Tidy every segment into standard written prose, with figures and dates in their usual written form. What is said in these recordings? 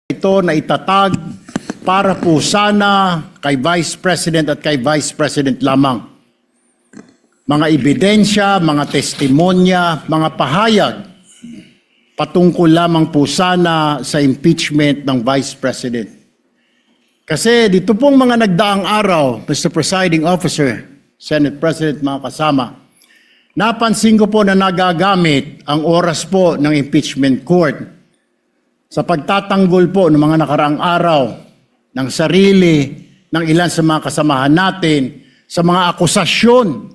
ito na itatag para po sana kay Vice President at kay Vice President lamang. Mga ebidensya, mga testimonya, mga pahayag patungkol lamang po sana sa impeachment ng Vice President. Kasi dito pong mga nagdaang araw, Mr. Presiding Officer, Senate President, mga kasama, napansin ko po na nagagamit ang oras po ng impeachment court sa pagtatanggol po ng mga nakaraang araw ng sarili ng ilan sa mga kasamahan natin sa mga akusasyon.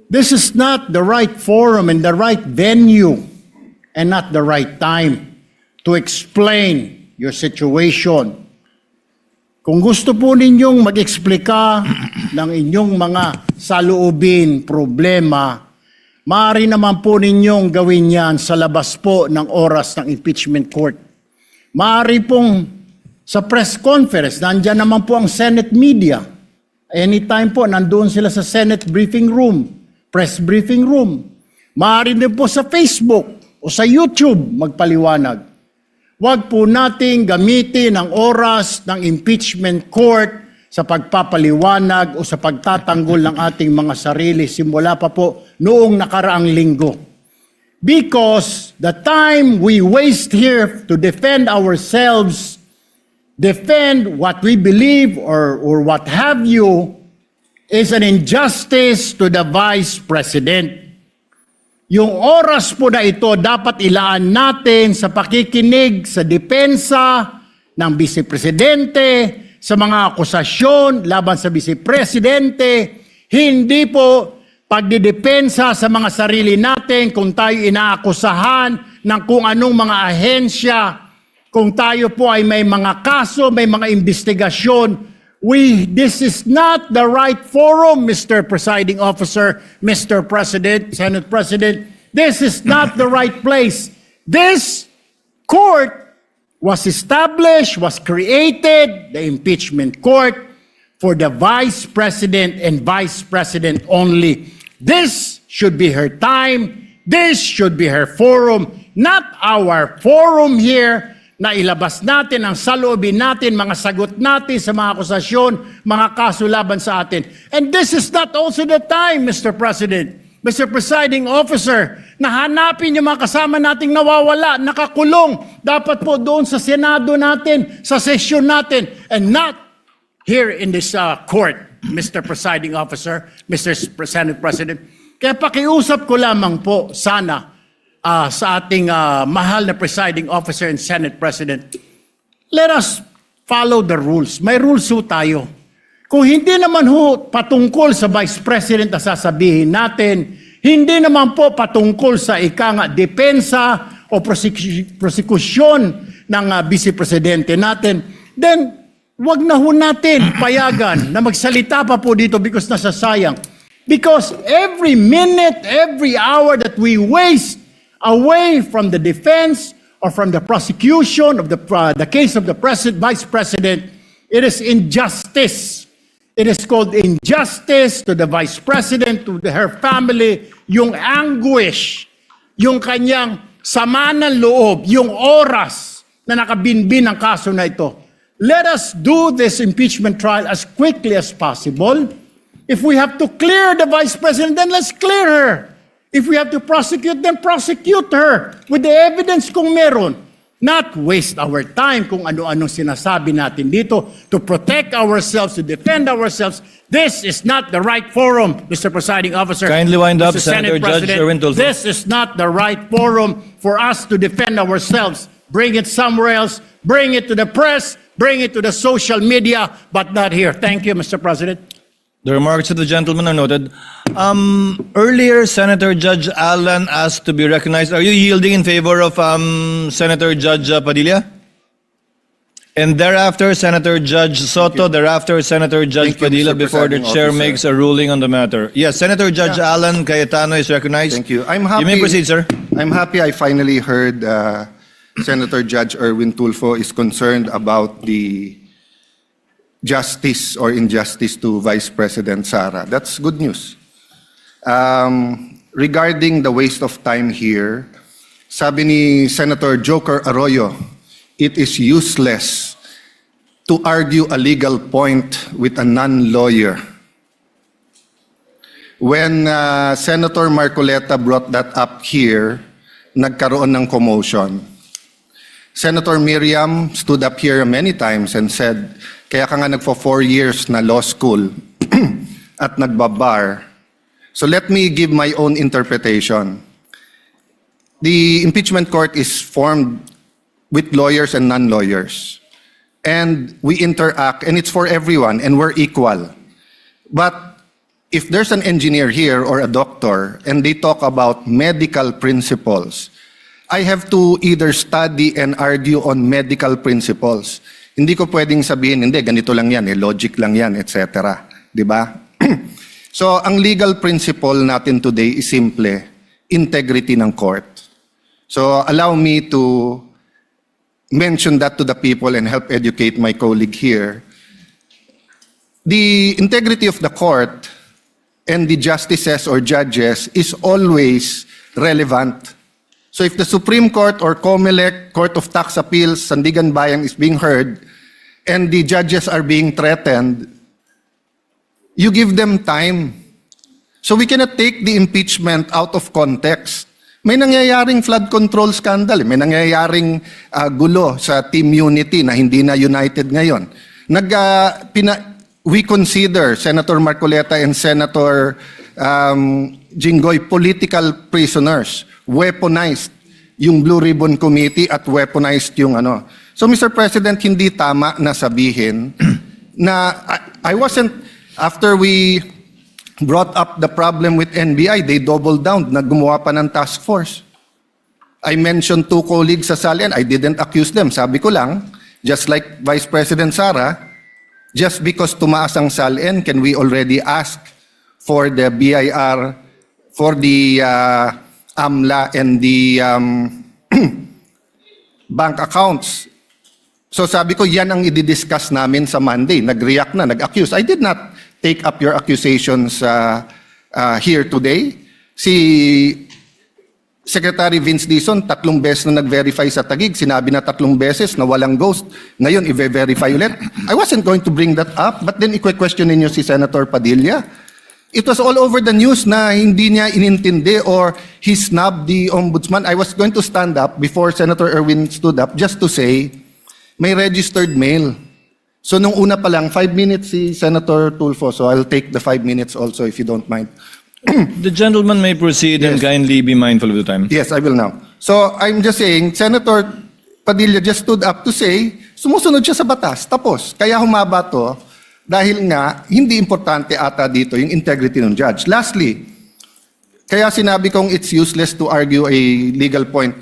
This is not the right forum and the right venue and not the right time to explain your situation. Kung gusto po ninyong mag-eksplika ng inyong mga saloobin, problema, maaari naman po ninyong gawin yan sa labas po ng oras ng impeachment court. Maaari pong sa press conference, nandyan naman po ang Senate media. Anytime po, nandoon sila sa Senate briefing room, press briefing room. Maaari din po sa Facebook o sa YouTube magpaliwanag. Huwag po nating gamitin ang oras ng impeachment court sa pagpapaliwanag o sa pagtatanggol ng ating mga sarili simula pa po noong nakaraang linggo. Because the time we waste here to defend ourselves, defend what we believe or what have you, is an injustice to the Vice President. Yung oras po na ito dapat ilaan natin sa pakikinig sa depensa ng Vice Presidente, sa mga akusasyon laban sa Vice Presidente, hindi po pagdidepensa sa mga sarili natin kung tayo inaakusahan ng kung anong mga ahensya, kung tayo po ay may mga kaso, may mga investigasyon. This is not the right forum, Mr. Presiding Officer, Mr. President, Senate President. This is not the right place. This court was established, was created, the impeachment court, for the Vice President and Vice President only. This should be her time. This should be her forum, not our forum here, na ilabas natin ang saloobin natin, mga sagot natin sa mga akusasyon, mga kaso laban sa atin. And this is not also the time, Mr. President, Mr. Presiding Officer, na hanapin yung mga kasama nating nawawala, nakakulong, dapat po doon sa Senado natin, sa sesyon natin, and not here in this court, Mr. Presiding Officer, Mr. Senate President. Kaya pakiusap ko lamang po sana, sa ating mahal na Presiding Officer and Senate President, let us follow the rules. May rules ho tayo. Kung hindi naman ho patungkol sa Vice President na sasabihin natin, hindi naman po patungkol sa depensa o prosekusyon ng Vice Presidente natin, then wag na ho natin payagan na magsalita pa po dito because nasasayang. Because every minute, every hour that we waste away from the defense or from the prosecution of the case of the Vice President, it is injustice. It is called injustice to the Vice President, to her family, yung anguish, yung kanyang sama ng loob, yung oras na nakabinbin ang kaso na ito. Let us do this impeachment trial as quickly as possible. If we have to clear the Vice President, then let's clear her. If we have to prosecute, then prosecute her with the evidence kung meron. Not waste our time kung ano-ano sinasabi natin dito to protect ourselves, to defend ourselves. This is not the right forum, Mr. Presiding Officer. Kindly wind up, Mr. Senator Judge Erwin Tulfo. This is not the right forum for us to defend ourselves. Bring it somewhere else. Bring it to the press. Bring it to the social media, but not here. Thank you, Mr. President. The remarks of the gentleman are noted. Earlier, Senator Judge Allen asked to be recognized. Are you yielding in favor of Senator Judge Padilla? And thereafter, Senator Judge Soto, thereafter, Senator Judge Padilla, before the chair makes a ruling on the matter. Yes, Senator Judge Allen Cayetano is recognized. Thank you. I'm happy. You may proceed, sir. I'm happy I finally heard Senator Judge Erwin Tulfo is concerned about the justice or injustice to Vice President Sara. That's good news. Regarding the waste of time here, sabi ni Senator Joker Arroyo, it is useless to argue a legal point with a non-lawyer. When Senator Marcoleta brought that up here, nagkaroon ng commotion. Senator Miriam stood up here many times and said, kaya ka nga nagpo 4 years na law school at nagbabar. So let me give my own interpretation. The impeachment court is formed with lawyers and non-lawyers. And we interact, and it's for everyone, and we're equal. But if there's an engineer here or a doctor, and they talk about medical principles, I have to either study and argue on medical principles. Hindi ko pwedeng sabihin, hindi, ganito lang yan, logic lang yan, etc. Diba? So, ang legal principle natin today is simple, integrity ng court. So, allow me to mention that to the people and help educate my colleague here. The integrity of the court and the justices or judges is always relevant. So if the Supreme Court or COMELEC, Court of Tax Appeals, Sandigan Bayan is being heard and the judges are being threatened, you give them time. So we cannot take the impeachment out of context. May nangyayaring flood control scandal, may nangyayaring gulo sa Team Unity na hindi na united ngayon. We consider Senator Marcoleta and Senator Jinggoy political prisoners, weaponized yung Blue Ribbon Committee at weaponized yung ano. So Mr. President, hindi tama na sabihin na I wasn't, after we brought up the problem with NBI, they doubled down, naggumawa pa ng task force. I mentioned 2 colleagues sa Salian, I didn't accuse them. Sabi ko lang, just like Vice President Sara, just because tumaas ang Salian, can we already ask for the BIR, for the AMLA and the bank accounts? So sabi ko, yan ang i-discuss namin sa Monday. Nag-react na, nag-accuse. I did not take up your accusations here today. Si Secretary Vince Dizon, 3 beses na nag-verify sa Taguig. Sinabi na 3 beses na walang ghost. Ngayon, i-verify ulit. I wasn't going to bring that up, but then i-question ninyo si Senator Padilla. It was all over the news na hindi niya inintindi or he snubbed the ombudsman. I was going to stand up before Senator Erwin stood up just to say, may registered mail. So nung una pa lang, 5 minutes si Senator Tulfo, so I'll take the 5 minutes also if you don't mind. The gentleman may proceed and Yes. kindly be mindful of the time. Yes, I will now. So I'm just saying, Senator Padilla just stood up to say, sumusunod siya sa batas. Tapos, kaya humaba to, dahil nga, hindi importante ata dito yung integrity ng judge. Lastly, kaya sinabi kong it's useless to argue a legal point.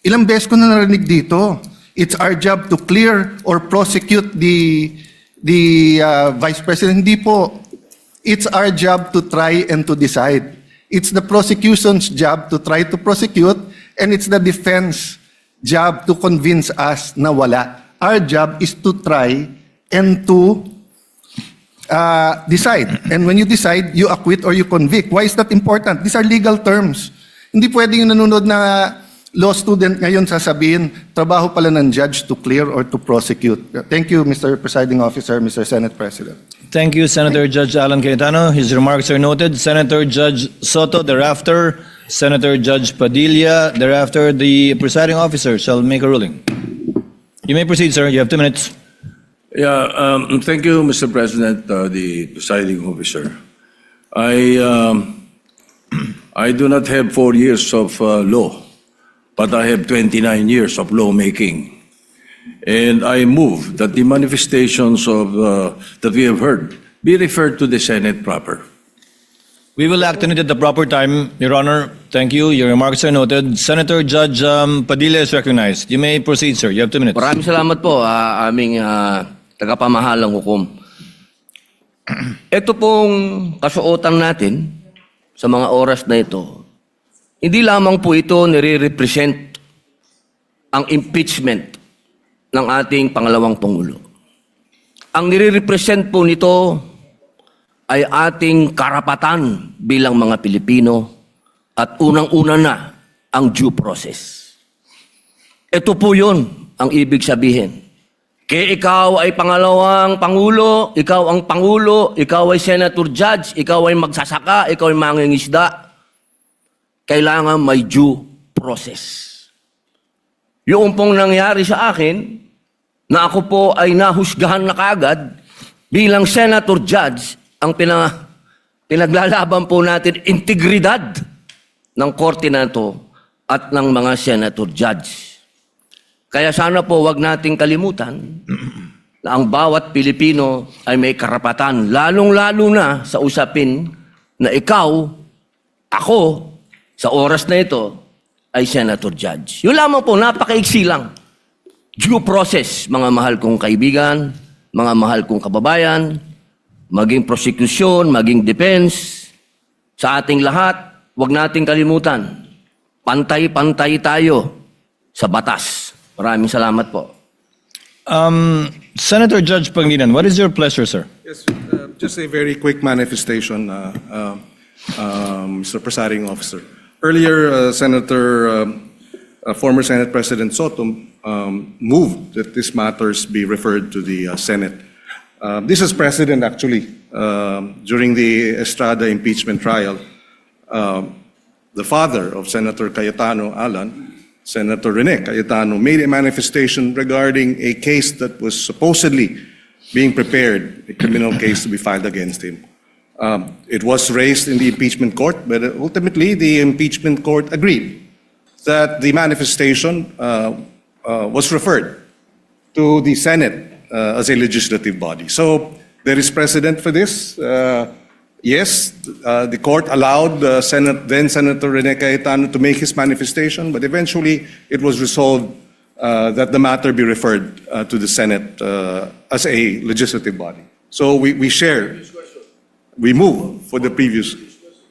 Ilang beses ko na narinig dito. It's our job to clear or prosecute the Vice President. Hindi po. It's our job to try and to decide. It's the prosecution's job to try to prosecute, and it's the defense job to convince us na wala. Our job is to try and to decide. And when you decide, you acquit or you convict. Why is that important? These are legal terms. Hindi pwedeng yung nanonood na law student ngayon sasabihin, trabaho pala ng judge to clear or to prosecute. Thank you, Mr. Presiding Officer, Mr. Senate President. Thank you, Senator Judge Alan Cayetano. His remarks are noted. Senator Judge Soto, thereafter, Senator Judge Padilla, thereafter, the presiding officer shall make a ruling. You may proceed, sir. You have 2 minutes. Yeah, thank you, Mr. President, the presiding officer. I do not have 4 years of law, but I have 29 years of lawmaking. And I move that the manifestations of that we have heard be referred to the Senate proper. We will act on it at the proper time, Your Honor. Thank you. Your remarks are noted. Senator Judge Padilla is recognized. You may proceed, sir. You have 2 minutes. Maraming salamat po, aming tagapamahalang hukom. Ito pong kasuotan natin sa mga oras na ito, hindi lamang po ito nire-represent ang impeachment ng ating pangalawang Pangulo. Ang nire-represent po nito ay ating karapatan bilang mga Pilipino at unang-una na ang due process. Ito po yun, ang ibig sabihin. Kaya ikaw ay pangalawang Pangulo, ikaw ang Pangulo, ikaw ay Senator Judge, ikaw ay magsasaka, ikaw ay mangingisda. Kailangan may due process. Yung pong nangyari sa akin, na ako po ay nahusgahan na kaagad, bilang Senator Judge, ang pinaglalaban po natin, integridad ng korte na ito at ng mga Senator Judge. Kaya sana po wag nating kalimutan na ang bawat Pilipino ay may karapatan, lalong-lalo na sa usapin na ikaw, ako, sa oras na ito, ay Senator Judge. Yun lamang po, napakaiksi lang. Due process, mga mahal kong kaibigan, mga mahal kong kababayan, maging prosecution, maging defense, sa ating lahat, wag nating kalimutan, pantay-pantay tayo sa batas. Maraming salamat po. Senator Judge Pangilinan, what is your pleasure, sir? Yes, just a very quick manifestation, Mr. Presiding Officer. Earlier, former Senate President Soto moved that these matters be referred to the Senate. This is precedent, actually. During the Estrada impeachment trial, the father of Senator Cayetano, Alan, Senator Rene Cayetano, made a manifestation regarding a case that was supposedly being prepared, a criminal case to be filed against him. It was raised in the impeachment court, but ultimately the impeachment court agreed that the manifestation was referred to the Senate as a legislative body. So there is precedent for this. Yes, the court allowed then Senator Rene Cayetano to make his manifestation, but eventually it was resolved that the matter be referred to the Senate as a legislative body. So we share. We move for the previous.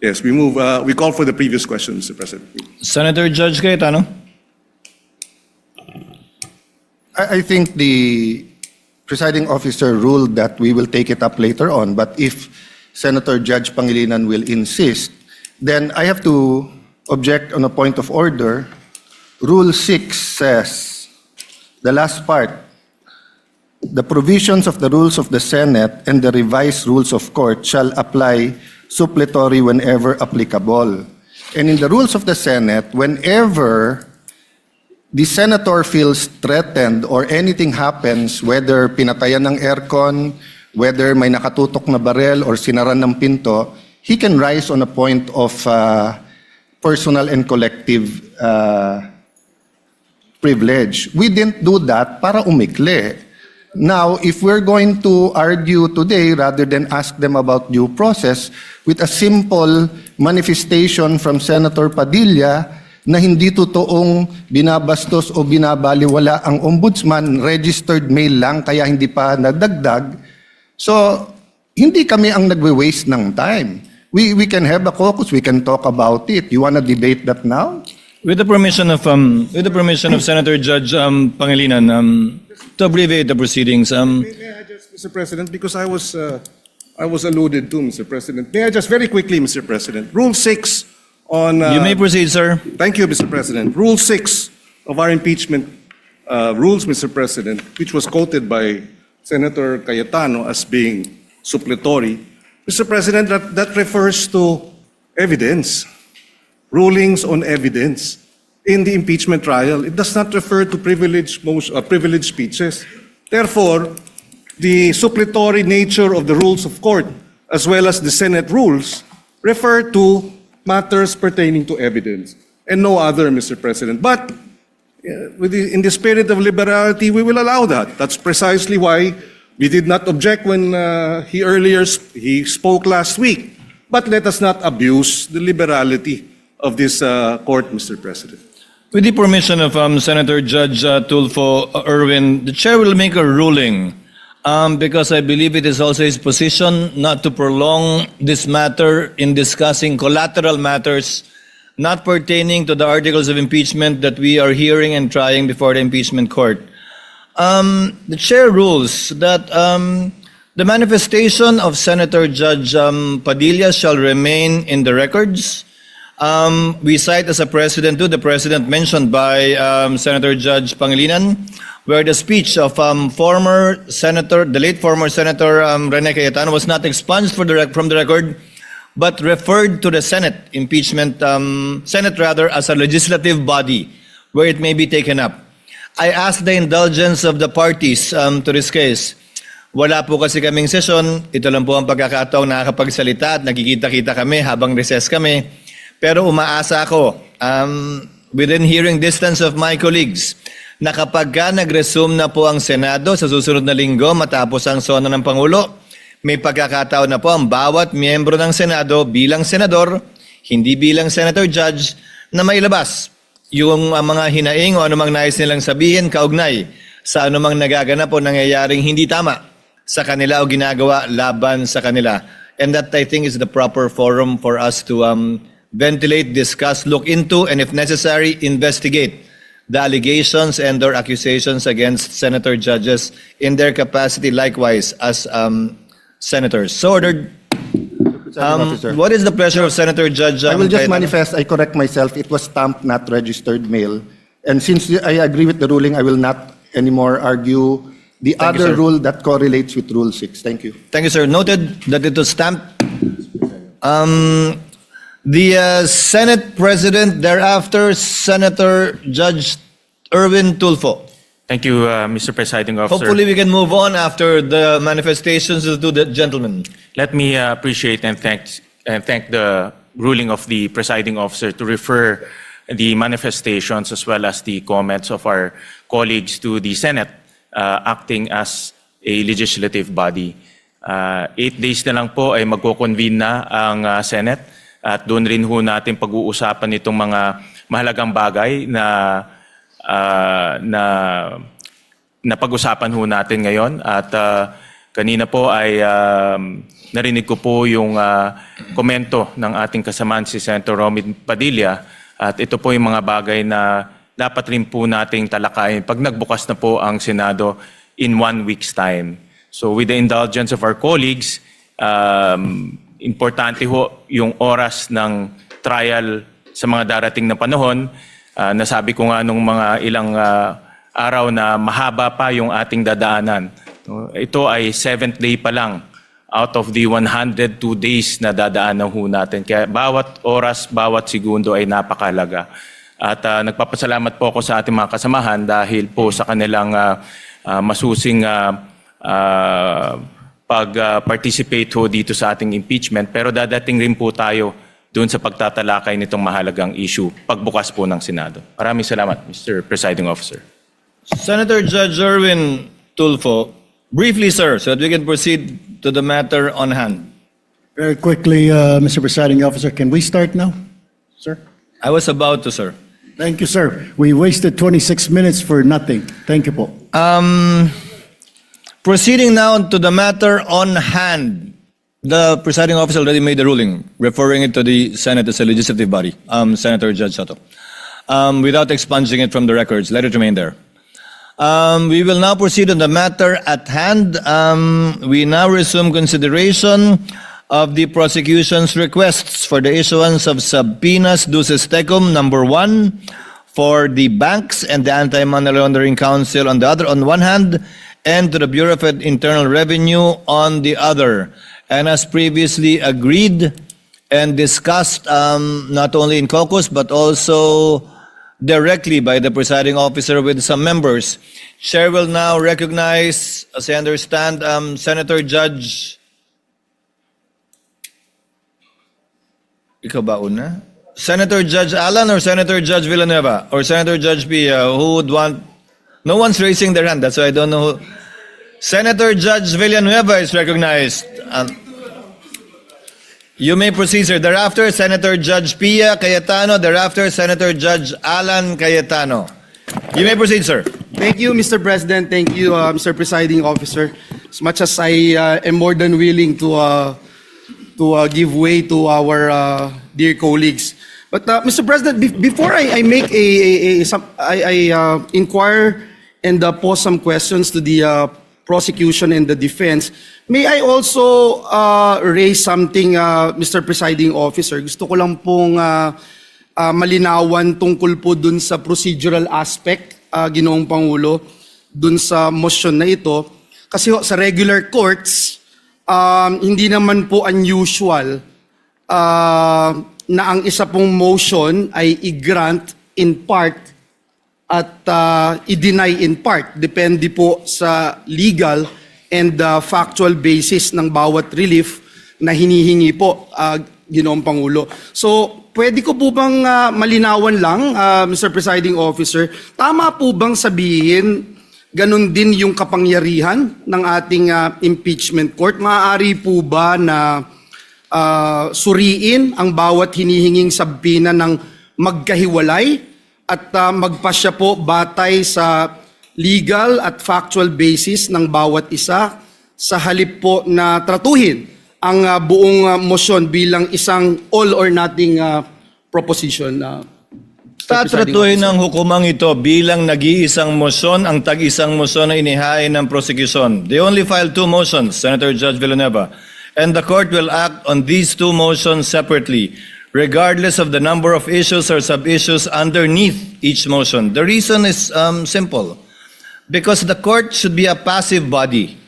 Yes, we move. We call for the previous question, Mr. President. Senator Judge Cayetano? I think the presiding officer ruled that we will take it up later on, but if Senator Judge Pangilinan will insist, then I have to object on a point of order. Rule 6 says, the last part, the provisions of the rules of the Senate and the revised rules of court shall apply suppletory whenever applicable. And in the rules of the Senate, whenever the senator feels threatened or anything happens, whether pinatayan ng aircon, whether may nakatutok na barel or sinaran ng pinto, he can rise on a point of personal and collective privilege. We didn't do that para umikli. Now, if we're going to argue today rather than ask them about due process with a simple manifestation from Senator Padilla na hindi totoong binabastos o binabaliwala ang ombudsman, registered mail lang kaya hindi pa nadagdag, so, hindi kami ang nagwe-waste ng time. We can have a caucus, we can talk about it. You want to debate that now? With the permission of Senator Judge Pangilinan, to abbreviate the proceedings, May I just, Mr. President, because I was alluded to, Mr. President. May I just very quickly, Mr. President, Rule 6 on... you may proceed, sir. Thank you, Mr. President. Rule 6 of our impeachment rules, Mr. President, which was quoted by Senator Cayetano as being suppletory. Mr. President, that refers to evidence, rulings on evidence in the impeachment trial. It does not refer to privileged speeches. Therefore, the suppletory nature of the rules of court, as well as the Senate rules, refer to matters pertaining to evidence and no other, Mr. President. But in the spirit of liberality, we will allow that. That's precisely why we did not object when he spoke last week. But let us not abuse the liberality of this court, Mr. President. With the permission of Senator Judge Tulfo Erwin, the chair will make a ruling because I believe it is also his position not to prolong this matter in discussing collateral matters not pertaining to the articles of impeachment that we are hearing and trying before the impeachment court. The chair rules that the manifestation of Senator Judge Padilla shall remain in the records. We cite as a precedent to the precedent mentioned by Senator Judge Pangilinan, where the speech of former Senator, the late former Senator Rene Cayetano was not expunged from the record, but referred to the Senate impeachment, Senate rather, as a legislative body where it may be taken up. I ask the indulgence of the parties to this case. Wala po kasi kaming session. Ito lang po ang pagkakataong nakakapagsalita at nakikita-kita kami habang recess kami. Pero umaasa ako, within hearing distance of my colleagues, na kapag ka nag-resume na po ang Senado sa susunod na linggo matapos ang sona ng Pangulo, may pagkakataon na po ang bawat miyembro ng Senado bilang senador, hindi bilang senator judge, na mailabas yung mga hinaing o anumang nais nilang sabihin kaugnay sa anumang nagaganap o nangyayaring hindi tama sa kanila o ginagawa laban sa kanila. And that, I think, is the proper forum for us to ventilate, discuss, look into, and if necessary, investigate the allegations and or accusations against senator judges in their capacity likewise as senators. So ordered. What is the pleasure of Senator Judge? I will just Cayetano? manifest, I correct myself, it was stamped, not registered mail. And since I agree with the ruling, I will not anymore argue the Thank you, other sir. rule that correlates with Rule 6. Thank you. Thank you, sir. Noted that it was stamped. The Senate President, thereafter, Senator Judge Erwin Tulfo. Thank you, Mr. Presiding Officer. Hopefully, we can move on after the manifestations of the gentlemen. Let me appreciate and thank the ruling of the Presiding Officer to refer the manifestations as well as the comments of our colleagues to the Senate acting as a legislative body. 8 days na lang po ay magko-convene na ang Senate at doon rin ho natin pag-uusapan itong mga mahalagang bagay na pag-usapan ho natin ngayon. At kanina po ay narinig ko po yung komento ng ating kasamaan si Senator Romy Padilla at ito po yung mga bagay na dapat rin po nating talakayin pag nagbukas na po ang Senado in 1 week's time. So with the indulgence of our colleagues, importante ho yung oras ng trial sa mga darating na panahon. Nasabi ko nga nung mga ilang araw na mahaba pa yung ating dadaanan. Ito ay 7th day pa lang out of the 102 days na dadaanan ho natin. Kaya bawat oras, bawat segundo ay napakalaga. At nagpapasalamat po ako sa ating mga kasamahan dahil po sa kanilang masusing pag-participate ho dito sa ating impeachment. Pero dadating rin po tayo doon sa pagtatalakay nitong mahalagang issue pagbukas po ng Senado. Maraming salamat, Mr. Presiding Officer. Senator Judge Erwin Tulfo, briefly, sir, so that we can proceed to the matter on hand. Very quickly, Mr. Presiding Officer, can we start now, sir? I was about to, sir. Thank you, sir. We wasted 26 minutes for nothing. Thank you po. Proceeding now to the matter on hand. The presiding officer already made the ruling, referring it to the Senate as a legislative body, Senator Judge Soto. Without expunging it from the records, let it remain there. We will now proceed on the matter at hand. We now resume consideration of the prosecution's requests for the issuance of subpoenas duces tecum number 1 for the banks and the Anti-Money Laundering Council on one hand, and to the Bureau of Internal Revenue on the other. And as previously agreed and discussed not only in caucus but also directly by the presiding officer with some members, Chair will now recognize, as I understand, Senator Judge. Ikaw ba una? Senator Judge Alan or Senator Judge Villanueva or Senator Judge Pia? Who would want? No one's raising their hand, that's why I don't know who. Senator Judge Villanueva is recognized. You may proceed, sir. Thereafter, Senator Judge Pia Cayetano. Thereafter, Senator Judge Alan Cayetano. You may proceed, sir. Thank you, Mr. President. Thank you, Mr. Presiding Officer. As much as I am more than willing to give way to our dear colleagues. But Mr. President, before I make I inquire and pose some questions to the prosecution and the defense. May I also raise something, Mr. Presiding Officer? Gusto ko lang pong malinawan tungkol po dun sa procedural aspect, Ginoong Pangulo, dun sa motion na ito. Kasi sa regular courts, hindi naman po unusual na ang isa pong motion ay i-grant in part at i-deny in part. Depende po sa legal and factual basis ng bawat relief na hinihingi po, Ginoong Pangulo. So, pwede ko po bang malinawan lang, Mr. Presiding Officer, tama po bang sabihin ganun din yung kapangyarihan ng ating impeachment court? Maaari po ba na suriin ang bawat hinihinging sabina ng magkahiwalay at magpasya po batay sa legal at factual basis ng bawat isa sa halip po na tratuhin ang buong motion bilang isang all or nothing proposition? Tatratuhin ng hukumang ito bilang nag-iisang motion ang tag-isang motion na inihain ng prosecution. They only filed 2 motions, Senator Judge Villanueva, and the court will act on these 2 motions separately, regardless of the number of issues or sub-issues underneath each motion. The reason is simple. Because the court should be a passive body.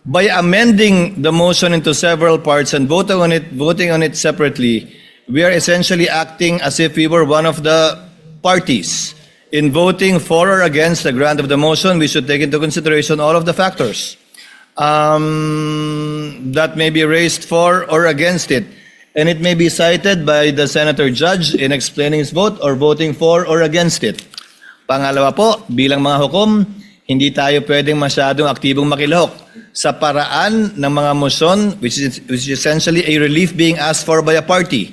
By amending the motion into several parts and voting on it separately, we are essentially acting as if we were one of the parties. In voting for or against the grant of the motion, we should take into consideration all of the factors that may be raised for or against it. And it may be cited by the Senator Judge in explaining his vote or voting for or against it. Pangalawa po, bilang mga hukom, hindi tayo pwedeng masyadong aktibong makilahok sa paraan ng mga motion which is essentially a relief being asked for by a party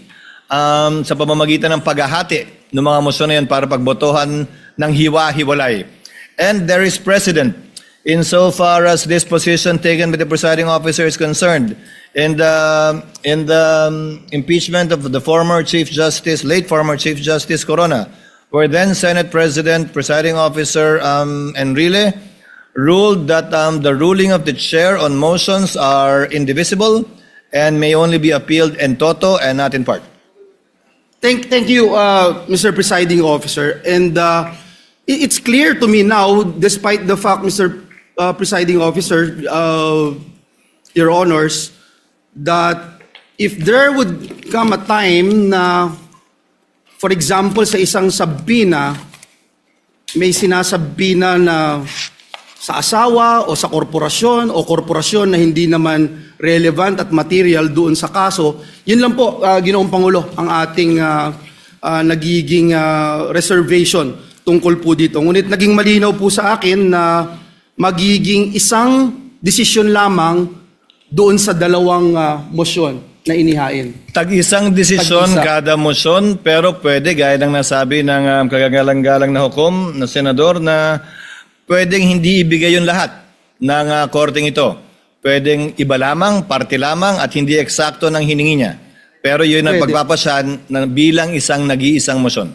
sa pamamagitan ng paghahati ng mga motion na yan para pagbotohan ng hiwa-hiwalay. And there is precedent insofar as this position taken by the presiding officer is concerned. In the impeachment of the former Chief Justice, late former Chief Justice Corona, where then Senate President, presiding officer Enrile ruled that the ruling of the chair on motions are indivisible and may only be appealed in toto and not in part. Thank you, Mr. Presiding Officer. And it's clear to me now, despite the fact, Mr. Presiding Officer, Your Honors, that if there would come a time na, for example, sa isang sabina, may sinasabina na sa asawa o sa korporasyon o korporasyon na hindi naman relevant at material doon sa kaso, yun lang po, Ginoong Pangulo, ang ating nagiging reservation tungkol po dito. Ngunit naging malinaw po sa akin na magiging isang desisyon lamang doon sa dalawang motion na inihain. Tag-isang desisyon Tag-isa. kada motion, pero pwede, gaya ng nasabi ng kagagalang-galang na hukom, na senador, na pwedeng hindi ibigay yung lahat ng korteng ito. Pwedeng iba lamang, parte lamang, at hindi eksakto ng hiningi niya. Pero yun ang Pwede. pagpapasyan na bilang isang nag-iisang motion.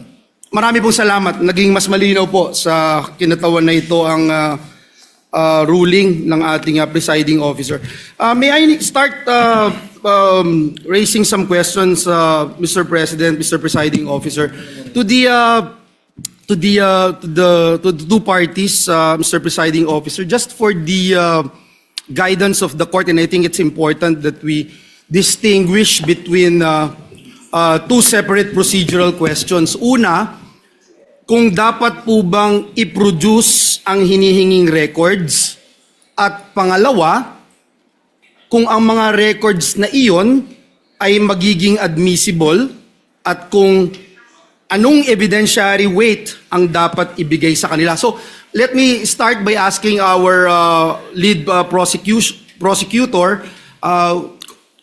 Marami pong salamat. Naging mas malinaw po sa kinatawan na ito ang ruling ng ating presiding officer. May I start raising some questions, Mr. President, Mr. Presiding Officer, to the two parties, Mr. Presiding Officer, just for the guidance of the court, and I think it's important that we distinguish between two separate procedural questions. Una, kung dapat po bang i-produce ang hinihinging records, at pangalawa, kung ang mga records na iyon ay magiging admissible at kung anong evidentiary weight ang dapat ibigay sa kanila. So, let me start by asking our lead prosecutor,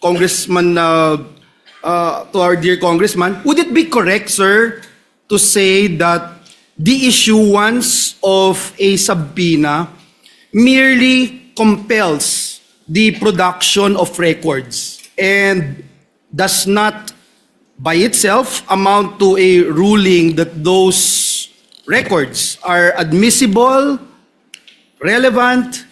Congressman, to our dear Congressman, would it be correct, sir, to say that the issuance of a subpoena merely compels the production of records and does not by itself amount to a ruling that those records are admissible, relevant,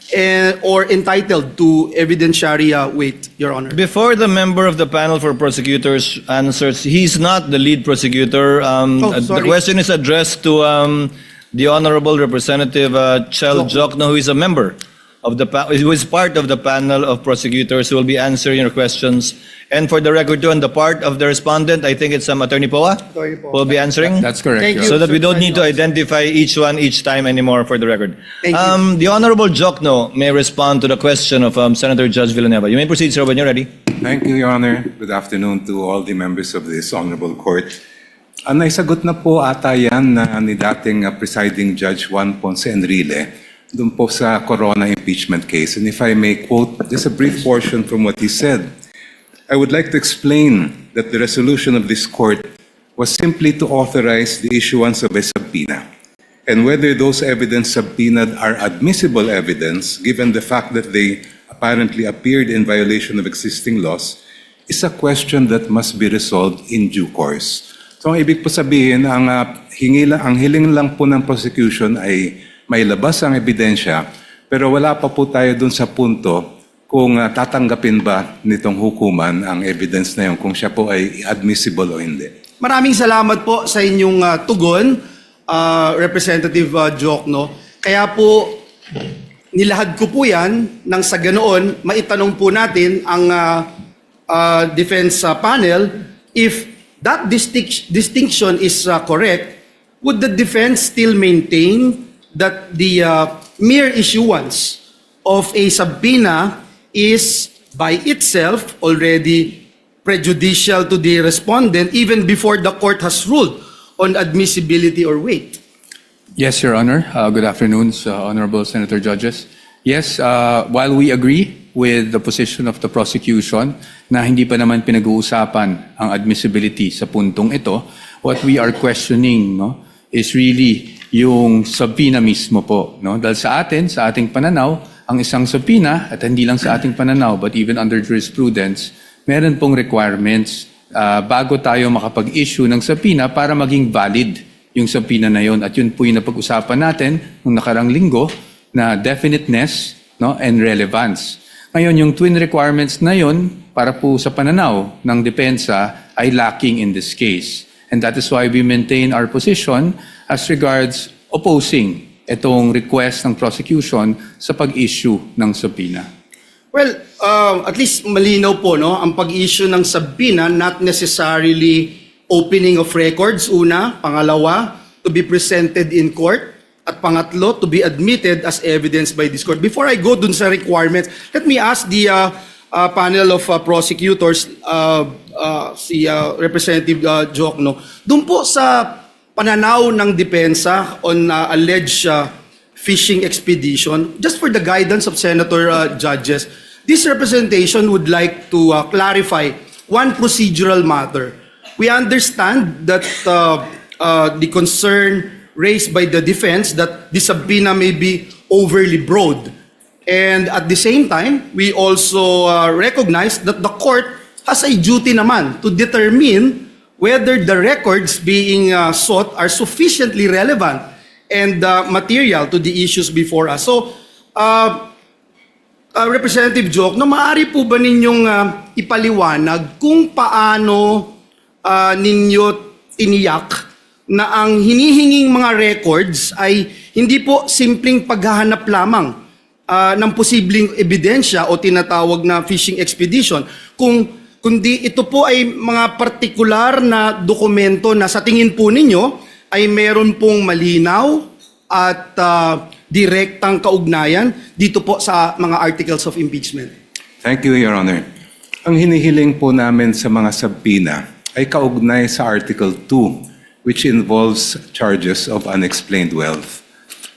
or entitled to evidentiary weight, Your Honor. Before the member of the panel for prosecutors answers, he's not the lead prosecutor. The sorry. question is addressed to the Honorable Representative Chel Jokno, who is a member of the who is part of the panel of prosecutors who will be answering your questions. And for the record, too, on the part of the respondent, I think it's Attorney Poa Attorney Poa. who will be answering. That's correct. Thank Your you. So that we Sir don't need to President. identify each one each time anymore for the record. Thank you. The Honorable Jokno may respond to the question of Senator Judge Villanueva. You may proceed, sir, when you're ready. Thank you, Your Honor. Good afternoon to all the members of this honorable court. Naisagot na po ata yan ni dating presiding Judge Juan Ponce Enrile dun po sa Corona impeachment case. And if I may quote just a brief portion from what he said, I would like to explain that the resolution of this court was simply to authorize the issuance of a subpoena. And whether those evidence subpoenaed are admissible evidence, given the fact that they apparently appeared in violation of existing laws, is a question that must be resolved in due course. So ang ibig po sabihin, ang hiling lang po ng prosecution ay may labas ang ebidensya, pero wala pa po tayo dun sa punto kung tatanggapin ba nitong hukuman ang evidence na yun, kung siya po ay admissible o hindi. Maraming salamat po sa inyong tugon, Representative Jokno. Kaya po, nilahad ko po yan nang sa ganoon, maitanong po natin ang defense panel if that distinction is correct, would the defense still maintain that the mere issuance of a subpoena is by itself already prejudicial to the respondent even before the court has ruled on admissibility or weight? Yes, Your Honor. Good afternoon, Honorable Senator Judges. Yes, while we agree with the position of the prosecution na hindi pa naman pinag-uusapan ang admissibility sa puntong ito, what we are questioning is really yung subpoena mismo po. Dahil sa ating pananaw, ang isang subpoena, at hindi lang sa ating pananaw, but even under jurisprudence, meron pong requirements bago tayo makapag-issue ng subpoena para maging valid yung subpoena na yun. At yun po yung napag-usapan natin nung nakarang linggo na definiteness and relevance. Ngayon, yung twin requirements na yun para po sa pananaw ng depensa ay lacking in this case. And that is why we maintain our position as regards opposing itong request ng prosecution sa pag-issue ng subpoena. Well, at least malinaw po, ang pag-issue ng subpoena, not necessarily opening of records, una. Pangalawa, to be presented in court. At pangatlo, to be admitted as evidence by this court. Before I go dun sa requirements, let me ask the panel of prosecutors, si Representative Jokno, dun po sa pananaw ng depensa on alleged fishing expedition, just for the guidance of Senator Judges, this representation would like to clarify one procedural matter. We understand that the concern raised by the defense that the subpoena may be overly broad. And at the same time, we also recognize that the court has a duty naman to determine whether the records being sought are sufficiently relevant and material to the issues before us. So, Representative Jokno, maaari po ba ninyong ipaliwanag kung paano ninyo tiniyak na ang hinihinging mga records ay hindi po simpleng paghahanap lamang ng posibleng ebidensya o tinatawag na fishing expedition, kundi ito po ay mga partikular na dokumento na sa tingin po ninyo ay meron pong malinaw at direktang kaugnayan dito po sa mga articles of impeachment. Thank you, Your Honor. Ang hinihiling po namin sa mga subpoena ay kaugnay sa Article 2, which involves charges of unexplained wealth.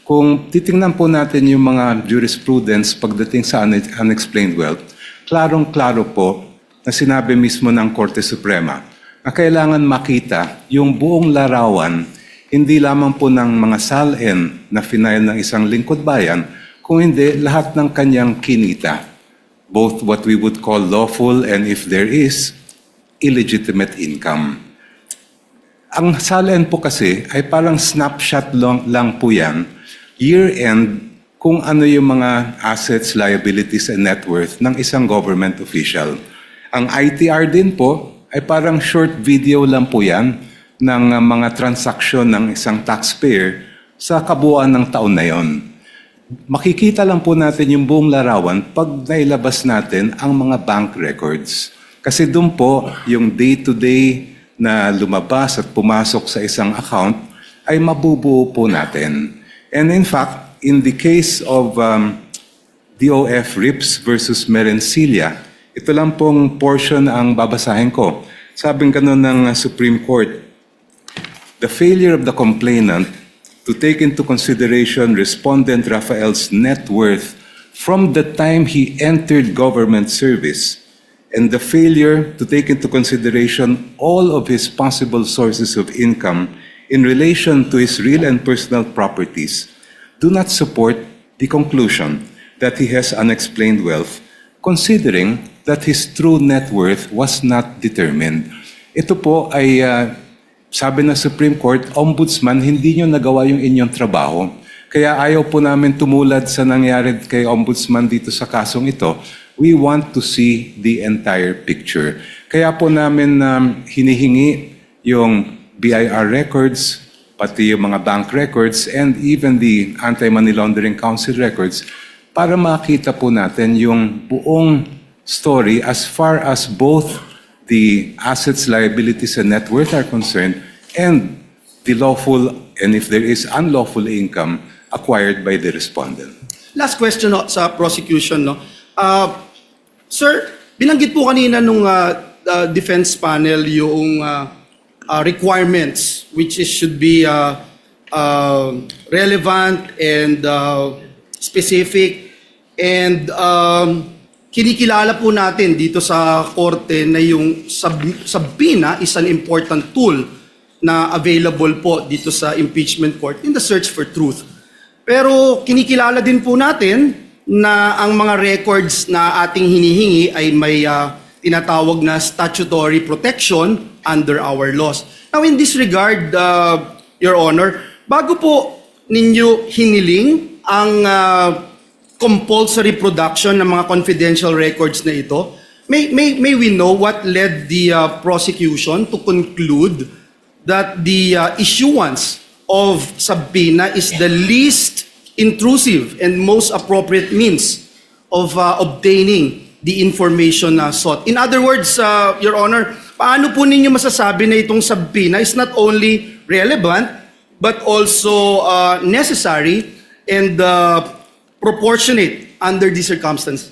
Kung titingnan po natin yung mga jurisprudence pagdating sa unexplained wealth, klarong-klaro po na sinabi mismo ng Korte Suprema na kailangan makita yung buong larawan, hindi lamang po ng mga salin na final ng isang lingkod bayan, kung hindi lahat ng kanyang kinita, both what we would call lawful and if there is, illegitimate income. Ang salin po kasi ay parang snapshot lang po yan, year-end kung ano yung mga assets, liabilities, and net worth ng isang government official. Ang ITR din po ay parang short video lang po yan ng mga transaksyon ng isang taxpayer sa kabuuan ng taon na yon. Makikita lang po natin yung buong larawan pag nailabas natin ang mga bank records. Kasi doon po yung day-to-day na lumabas at pumasok sa isang account ay mabubuo po natin. And in fact, in the case of DOF Rips versus Merencilia, ito lang pong portion ang babasahin ko. Sabing ganun ng Supreme Court, the failure of the complainant to take into consideration respondent Rafael's net worth from the time he entered government service and the failure to take into consideration all of his possible sources of income in relation to his real and personal properties do not support the conclusion that he has unexplained wealth, considering that his true net worth was not determined. Ito po ay, sabi ng Supreme Court, Ombudsman, hindi nyo nagawa yung inyong trabaho. Kaya ayaw po namin tumulad sa nangyari kay Ombudsman dito sa kasong ito. We want to see the entire picture. Kaya po namin hinihingi yung BIR records, pati yung mga bank records, and even the Anti-Money Laundering Council records para makita po natin yung buong story as far as both the assets, liabilities, and net worth are concerned and the lawful and if there is unlawful income acquired by the respondent. Last question no, sa prosecution. No? Sir, binanggit po kanina nung defense panel yung requirements which is, should be relevant and specific and kinikilala po natin dito sa korte na yung subpoena is an important tool na available po dito sa impeachment court in the search for truth. Pero kinikilala din po natin na ang mga records na ating hinihingi ay may tinatawag na statutory protection under our laws. Now in this regard, Your Honor, bago po ninyo hiniling ang compulsory production ng mga confidential records na ito, may we know what led the prosecution to conclude that the issuance of subpoena is the least intrusive and most appropriate means of obtaining the information sought? In other words, Your Honor, paano po ninyo masasabi na itong subpoena is not only relevant but also necessary and proportionate under these circumstances?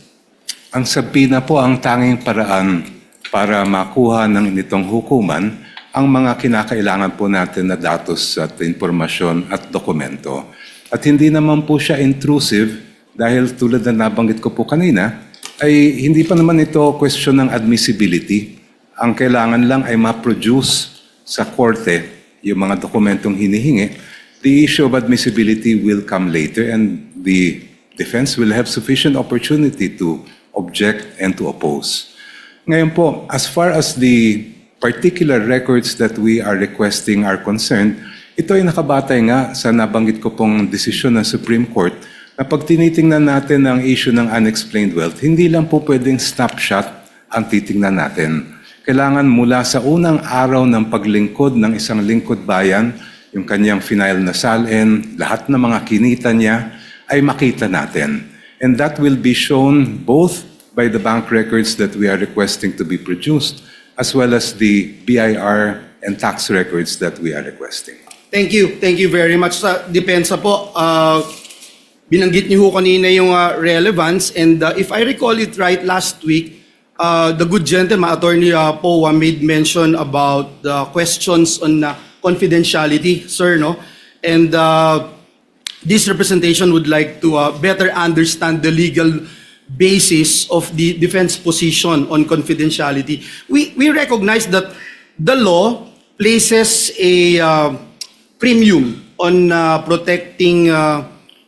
Ang subpoena po ang tanging paraan para makuha ng itong hukuman ang mga kinakailangan po natin na datos at informasyon at dokumento. At hindi naman po siya intrusive dahil tulad na nabanggit ko po kanina, ay hindi pa naman ito question ng admissibility. Ang kailangan lang ay ma-produce sa korte yung mga dokumentong hinihingi. The issue of admissibility will come later and the defense will have sufficient opportunity to object and to oppose. Ngayon po, as far as the particular records that we are requesting are concerned, ito ay nakabatay nga sa nabanggit ko pong desisyon ng Supreme Court na pag tinitingnan natin ang issue ng unexplained wealth, hindi lang po pwedeng snapshot ang titingnan natin. Kailangan mula sa unang araw ng paglingkod ng isang lingkod bayan, yung kanyang final na salin, lahat ng mga kinita niya ay makita natin. And that will be shown both by the bank records that we are requesting to be produced as well as the BIR and tax records that we are requesting. Thank you. Thank you very much. Sa depensa po, binanggit niyo ho kanina yung relevance and if I recall it right last week, the good gentleman, Attorney Powa, made mention about the questions on confidentiality, sir, no? And this representation would like to better understand the legal basis of the defense position on confidentiality. We recognize that the law places a premium on protecting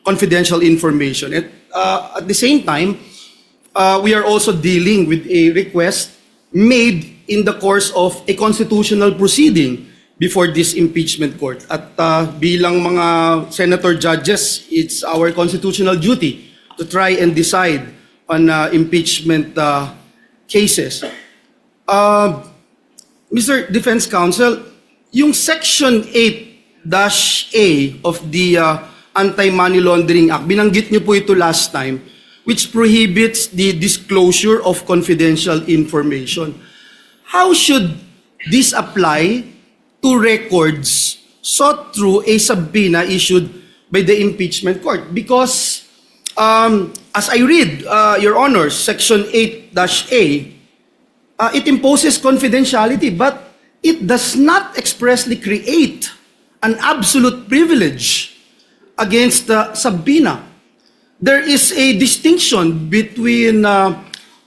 confidential information. At the same time, we are also dealing with a request made in the course of a constitutional proceeding. before this impeachment court. At bilang mga senator judges, it's our constitutional duty to try and decide on impeachment cases. Mr. Defense Counsel, yung Section 8-A of the Anti-Money Laundering Act, binanggit niyo po ito last time, which prohibits the disclosure of confidential information. How should this apply to records sought through a subpoena issued by the impeachment court? Because as I read, Your Honor, Section 8-A, it imposes confidentiality, but it does not expressly create an absolute privilege against the subpoena. There is a distinction between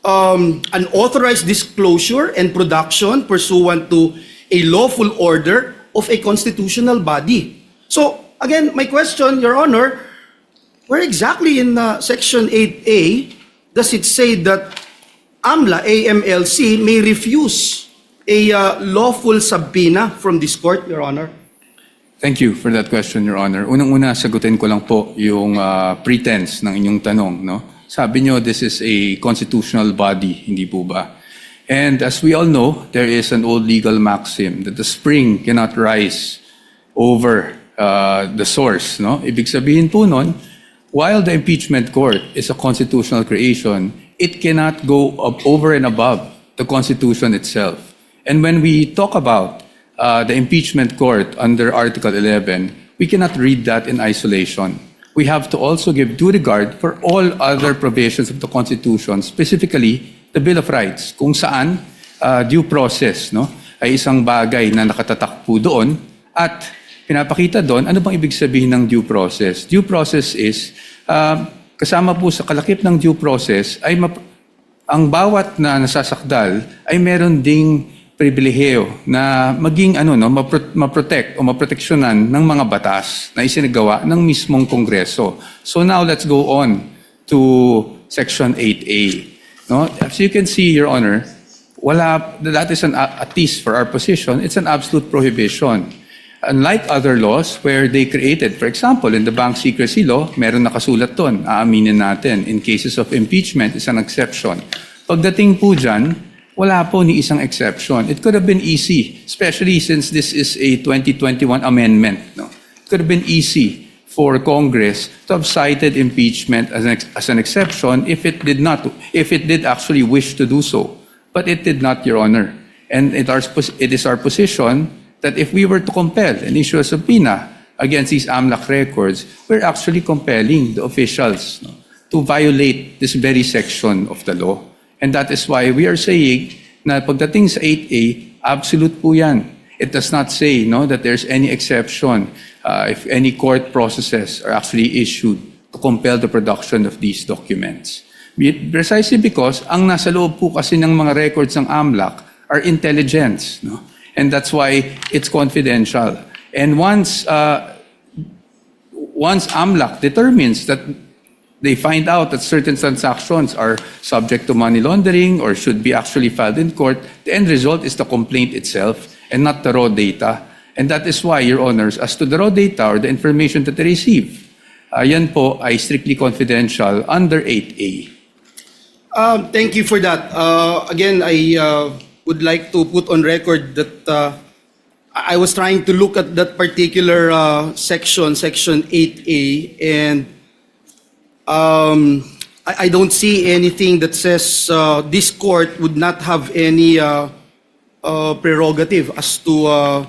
unauthorized disclosure and production pursuant to a lawful order of a constitutional body. So, again, my question, Your Honor, where exactly in Section 8A does it say that AMLC may refuse a lawful subpoena from this court, Your Honor? Thank you for that question, Your Honor. Unang-una, sagutin ko lang po yung pretense ng inyong tanong. No? Sabi nyo, this is a constitutional body, hindi po ba? And as we all know, there is an old legal maxim that the spring cannot rise over the source. No? Ibig sabihin po nun, while the impeachment court is a constitutional creation, it cannot go up over and above the Constitution itself. And when we talk about the impeachment court under Article 11, we cannot read that in isolation. We have to also give due regard for all other provisions of the Constitution, specifically the Bill of Rights, kung saan due process ay isang bagay na nakatatak po doon at pinapakita doon, ano bang ibig sabihin ng due process? Due process is, kasama po sa kalakip ng due process, ay ang bawat na nasasakdal ay meron ding pribilehiyo na maging maprotect o maproteksyonan ng mga batas na isinagawa ng mismong Kongreso. So now let's go on to Section 8A. No? As you can see, Your Honor, that is at least for our position, it's an absolute prohibition. Unlike other laws where they created, for example, in the bank secrecy law, meron nakasulat doon, aaminin natin, in cases of impeachment is an exception. Pagdating po dyan, wala po ni isang exception. It could have been easy, especially since this is a 2021 amendment. No? It could have been easy for Congress to have cited impeachment as an exception if it did actually wish to do so. But it did not, Your Honor. And it is our position that if we were to compel and issue a subpoena against these AMLAC records, we're actually compelling the officials to violate this very section of the law. And that is why we are saying na pagdating sa 8A, absolute po yan. It does not say that there's any exception if any court processes are actually issued to compel the production of these documents. Precisely because ang nasa loob po kasi ng mga records ng AMLAC are intelligence. No? And that's why it's confidential. And once AMLAC determines that they find out that certain transactions are subject to money laundering or should be actually filed in court, the end result is the complaint itself and not the raw data. And that is why, Your Honors, as to the raw data or the information that they receive, yan po ay strictly confidential under 8A. Thank you for that. Again, I would like to put on record that I was trying to look at that particular section 8A, and I don't see anything that says this court would not have any prerogative as to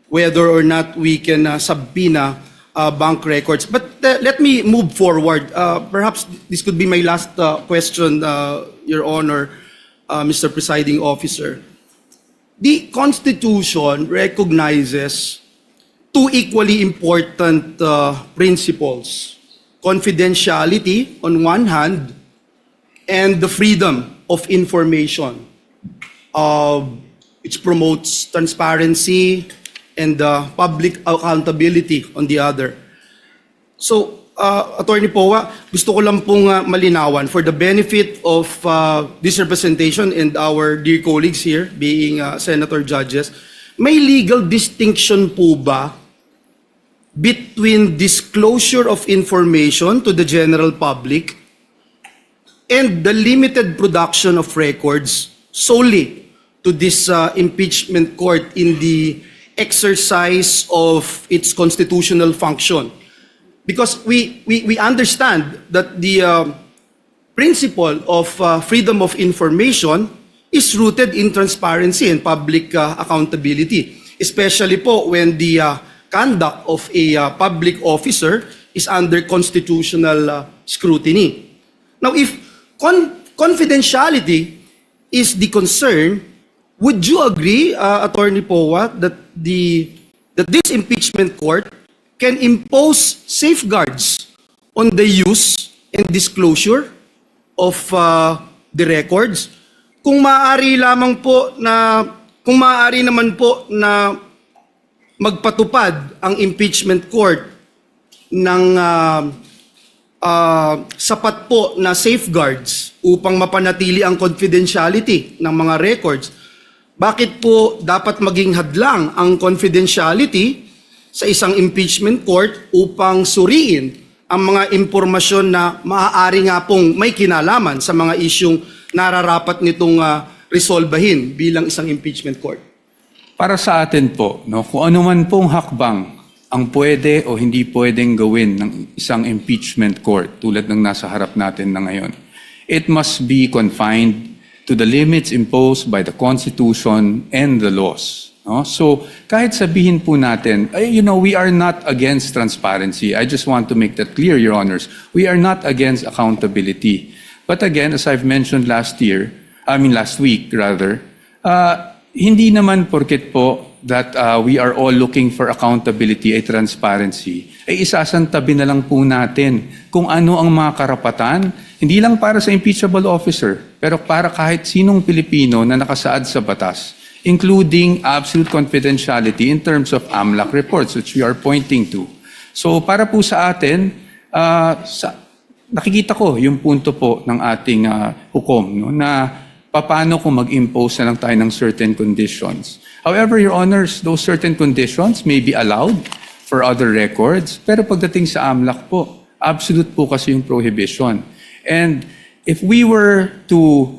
whether or not we can subpoena bank records. But let me move forward. Perhaps this could be my last question, Your Honor, Mr. Presiding Officer. The Constitution recognizes two equally important principles: confidentiality on one hand, and the freedom of information, which promotes transparency and public accountability on the other. So, Attorney Powa, gusto ko lang pong malinawan for the benefit of this representation and our dear colleagues here, being senator judges, may legal distinction po ba between disclosure of information to the general public and the limited production of records solely to this impeachment court in the exercise of its constitutional function? Because we understand that the principle of freedom of information is rooted in transparency and public accountability, especially po when the conduct of a public officer is under constitutional scrutiny. Now, if confidentiality is the concern, would you agree, Attorney Powa, that this impeachment court can impose safeguards on the use and disclosure of the records? Kung maaari naman po na magpatupad ang impeachment court ng sapat po na safeguards upang mapanatili ang confidentiality ng mga records, bakit po dapat maging hadlang ang confidentiality sa isang impeachment court upang suriin ang mga impormasyon na maaari nga pong may kinalaman sa mga isyung nararapat nitong resolbahin bilang isang impeachment court? Para sa atin po, no, kung ano man pong hakbang ang pwede o hindi pwedeng gawin ng isang impeachment court tulad ng nasa harap natin na ngayon, it must be confined to the limits imposed by the Constitution and the laws. No? So kahit sabihin po natin, we are not against transparency. I just want to make that clear, Your Honors. We are not against accountability. But again, as I've mentioned last week, hindi naman porket po that we are all looking for accountability ay transparency, ay isasantabi na lang po natin kung ano ang mga karapatan, hindi lang para sa impeachable officer, pero para kahit sinong Pilipino na nakasaad sa batas, including absolute confidentiality in terms of AMLAC reports, which we are pointing to. So para po sa atin, nakikita ko yung punto po ng ating hukom, no, na paano kung mag-impose na lang tayo ng certain conditions. However, Your Honors, those certain conditions may be allowed for other records, pero pagdating sa AMLAC po, absolute po kasi yung prohibition. And if we were to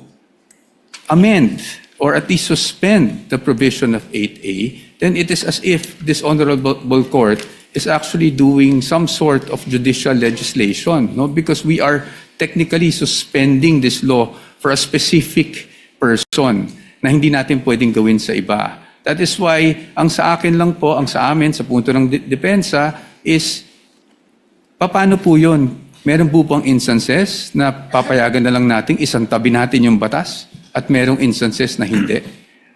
amend or at least suspend the provision of 8A, then it is as if this honorable court is actually doing some sort of judicial legislation, no? Because we are technically suspending this law for a specific person na hindi natin pwedeng gawin sa iba. That is why, ang sa akin lang po, ang sa amin, sa punto ng depensa, is paano po yun? Meron po bang instances na papayagan na lang natin, isang tabi natin yung batas, at merong instances na hindi?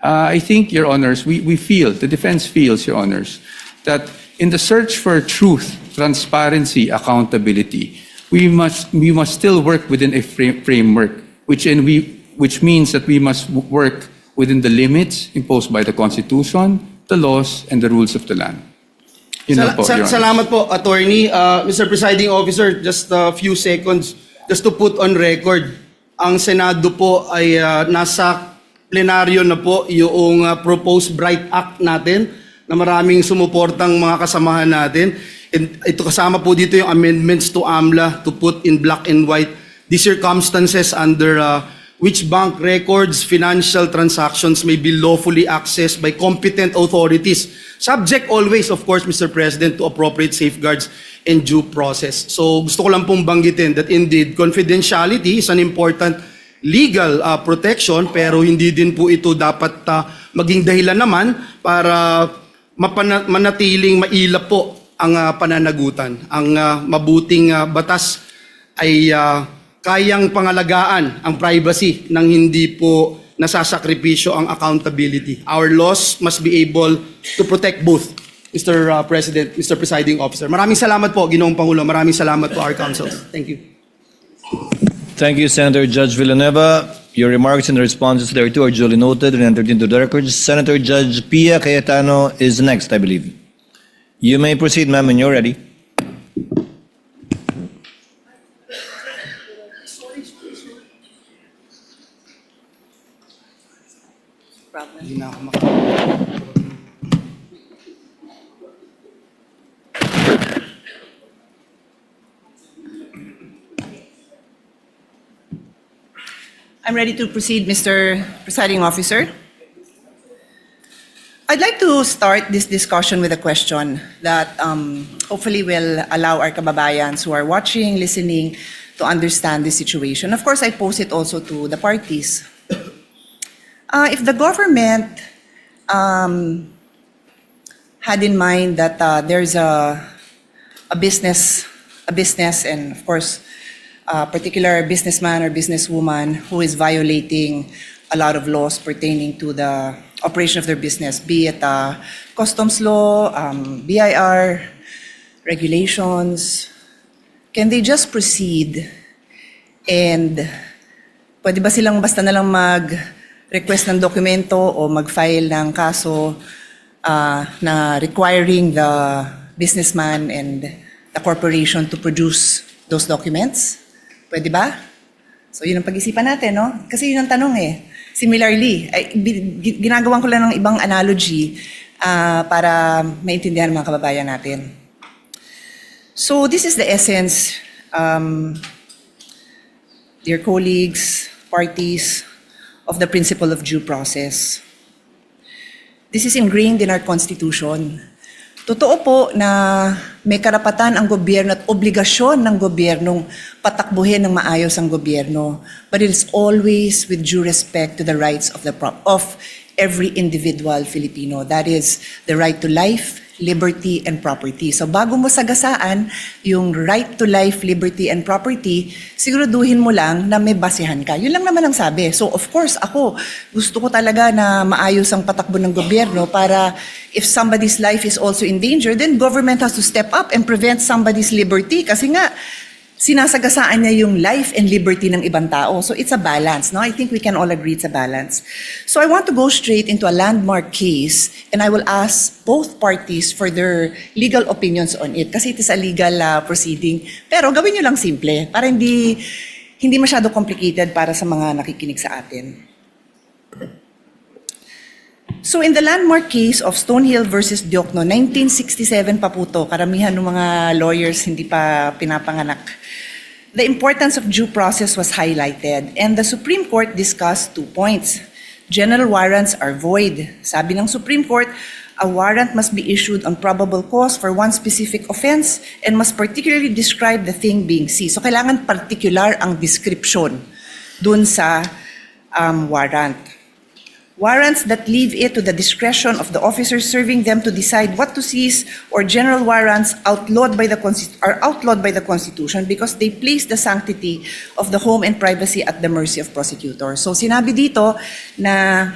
I think, Your Honors, we feel, the defense feels, Your Honors, that in the search for truth, transparency, accountability, we must still work within a framework, which means that we must work within the limits imposed by the Constitution, the laws, and the rules of the land. Yun lang po, Your Honor. Salamat po, Attorney. Mr. Presiding Officer, just a few seconds, just to put on record, ang Senado po ay nasa plenaryo na po yung proposed Bright Act natin na maraming sumuportang mga kasamahan natin. And ito kasama po dito yung amendments to AMLA to put in black and white the circumstances under which bank records, financial transactions may be lawfully accessed by competent authorities, subject always, of course, Mr. President, to appropriate safeguards and due process. So gusto ko lang pong banggitin that indeed, confidentiality is an important legal protection, pero hindi din po ito dapat maging dahilan naman para manatiling mailap po ang pananagutan. Ang mabuting batas ay kayang pangalagaan ang privacy nang hindi po nasasakripisyo ang accountability. Our laws must be able to protect both, Mr. President, Mr. Presiding Officer. Maraming salamat po, Ginoong Pangulo. Maraming salamat po, our counsels. Thank you. Thank you, Senator Judge Villanueva. Your remarks and responses thereto are duly noted and entered into the records. Senator Judge Pia Cayetano is next, I believe. You may proceed, ma'am, when you're ready. I'm ready to proceed, Mr. Presiding Officer. I'd like to start this discussion with a question that hopefully will allow our kababayans who are watching, listening, to understand the situation. Of course, I pose it also to the parties. If the government had in mind that there's a business, and of course, a particular businessman or businesswoman who is violating a lot of laws pertaining to the operation of their business, be it customs law, BIR, regulations, can they just proceed and pwede ba silang basta na lang mag-request ng dokumento o mag-file ng kaso na requiring the businessman and the corporation to produce those documents? Pwede ba? So yun ang pag-isipan natin, no? Kasi yun ang tanong eh. Similarly, ginagawan ko lang ng ibang analogy para maintindihan ng mga kababayan natin. So this is the essence, dear colleagues, parties, of the principle of due process. This is ingrained in our Constitution. Totoo po na may karapatan ang gobyerno at obligasyon ng gobyernong patakbuhin ng maayos ang gobyerno, but it is always with due respect to the rights of every individual Filipino. That is the right to life, liberty, and property. So bago mo sagasaan yung right to life, liberty, and property, siguraduhin mo lang na may basehan ka. Yun lang naman ang sabi. So of course, ako, gusto ko talaga na maayos ang patakbo ng gobyerno para if somebody's life is also in danger, then government has to step up and prevent somebody's liberty. Kasi nga, sinasagasaan niya yung life and liberty ng ibang tao. So it's a balance, no? I think we can all agree it's a balance. So I want to go straight into a landmark case and I will ask both parties for their legal opinions on it kasi it is a legal proceeding. Pero gawin nyo lang simple para hindi masyado complicated para sa mga nakikinig sa atin. So in the landmark case of Stonehill versus Diokno, 1967 pa po to, karamihan ng mga lawyers hindi pa pinapanganak. The importance of due process was highlighted and the Supreme Court discussed 2 points. General warrants are void. Sabi ng Supreme Court, a warrant must be issued on probable cause for one specific offense and must particularly describe the thing being seized. So kailangan particular ang description dun sa warrant. Warrants that leave it to the discretion of the officers serving them to decide what to seize or general warrants are outlawed by the Constitution because they place the sanctity of the home and privacy at the mercy of prosecutors. So sinabi dito na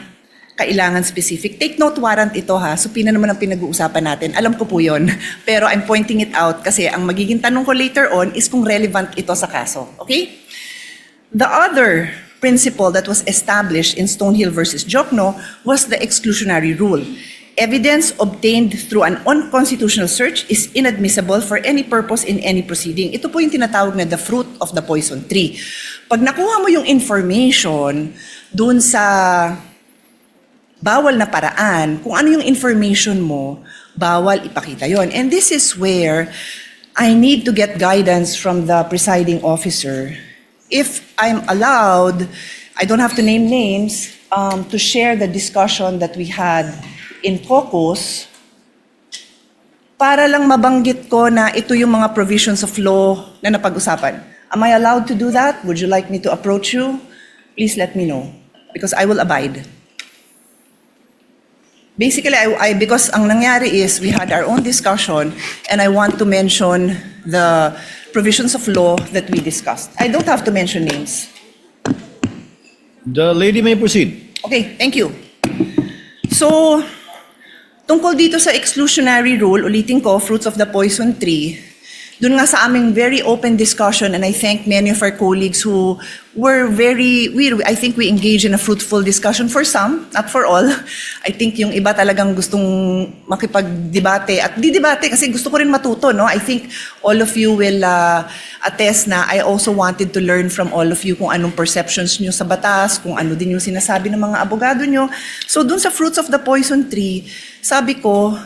kailangan specific. Take note warrant ito ha. So pina naman ang pinag-uusapan natin. Alam ko po yun. Pero I'm pointing it out kasi ang magiging tanong ko later on is kung relevant ito sa kaso. Okay? The other principle that was established in Stonehill versus Diokno was the exclusionary rule. Evidence obtained through an unconstitutional search is inadmissible for any purpose in any proceeding. Ito po yung tinatawag na the fruit of the poison tree. Pag nakuha mo yung information dun sa bawal na paraan, kung ano yung information mo, bawal ipakita yon. And this is where I need to get guidance from the presiding officer. If I'm allowed, I don't have to name names, to share the discussion that we had in caucus para lang mabanggit ko na ito yung mga provisions of law na napag-usapan. Am I allowed to do that? Would you like me to approach you? Please let me know because I will abide. Basically, because ang nangyari is we had our own discussion and I want to mention the provisions of law that we discussed. I don't have to mention names. The lady may proceed. Okay, thank you. So, tungkol dito sa exclusionary rule, ulitin ko, fruits of the poison tree, dun nga sa aming very open discussion, and I thank many of our colleagues who were I think we engaged in a fruitful discussion for some, not for all. I think yung iba talagang gustong makipag-debate at di-debate kasi gusto ko rin matuto, no? I think all of you will attest na I also wanted to learn from all of you kung anong perceptions nyo sa batas, kung ano din yung sinasabi ng mga abogado nyo. So dun sa fruits of the poison tree, sabi ko,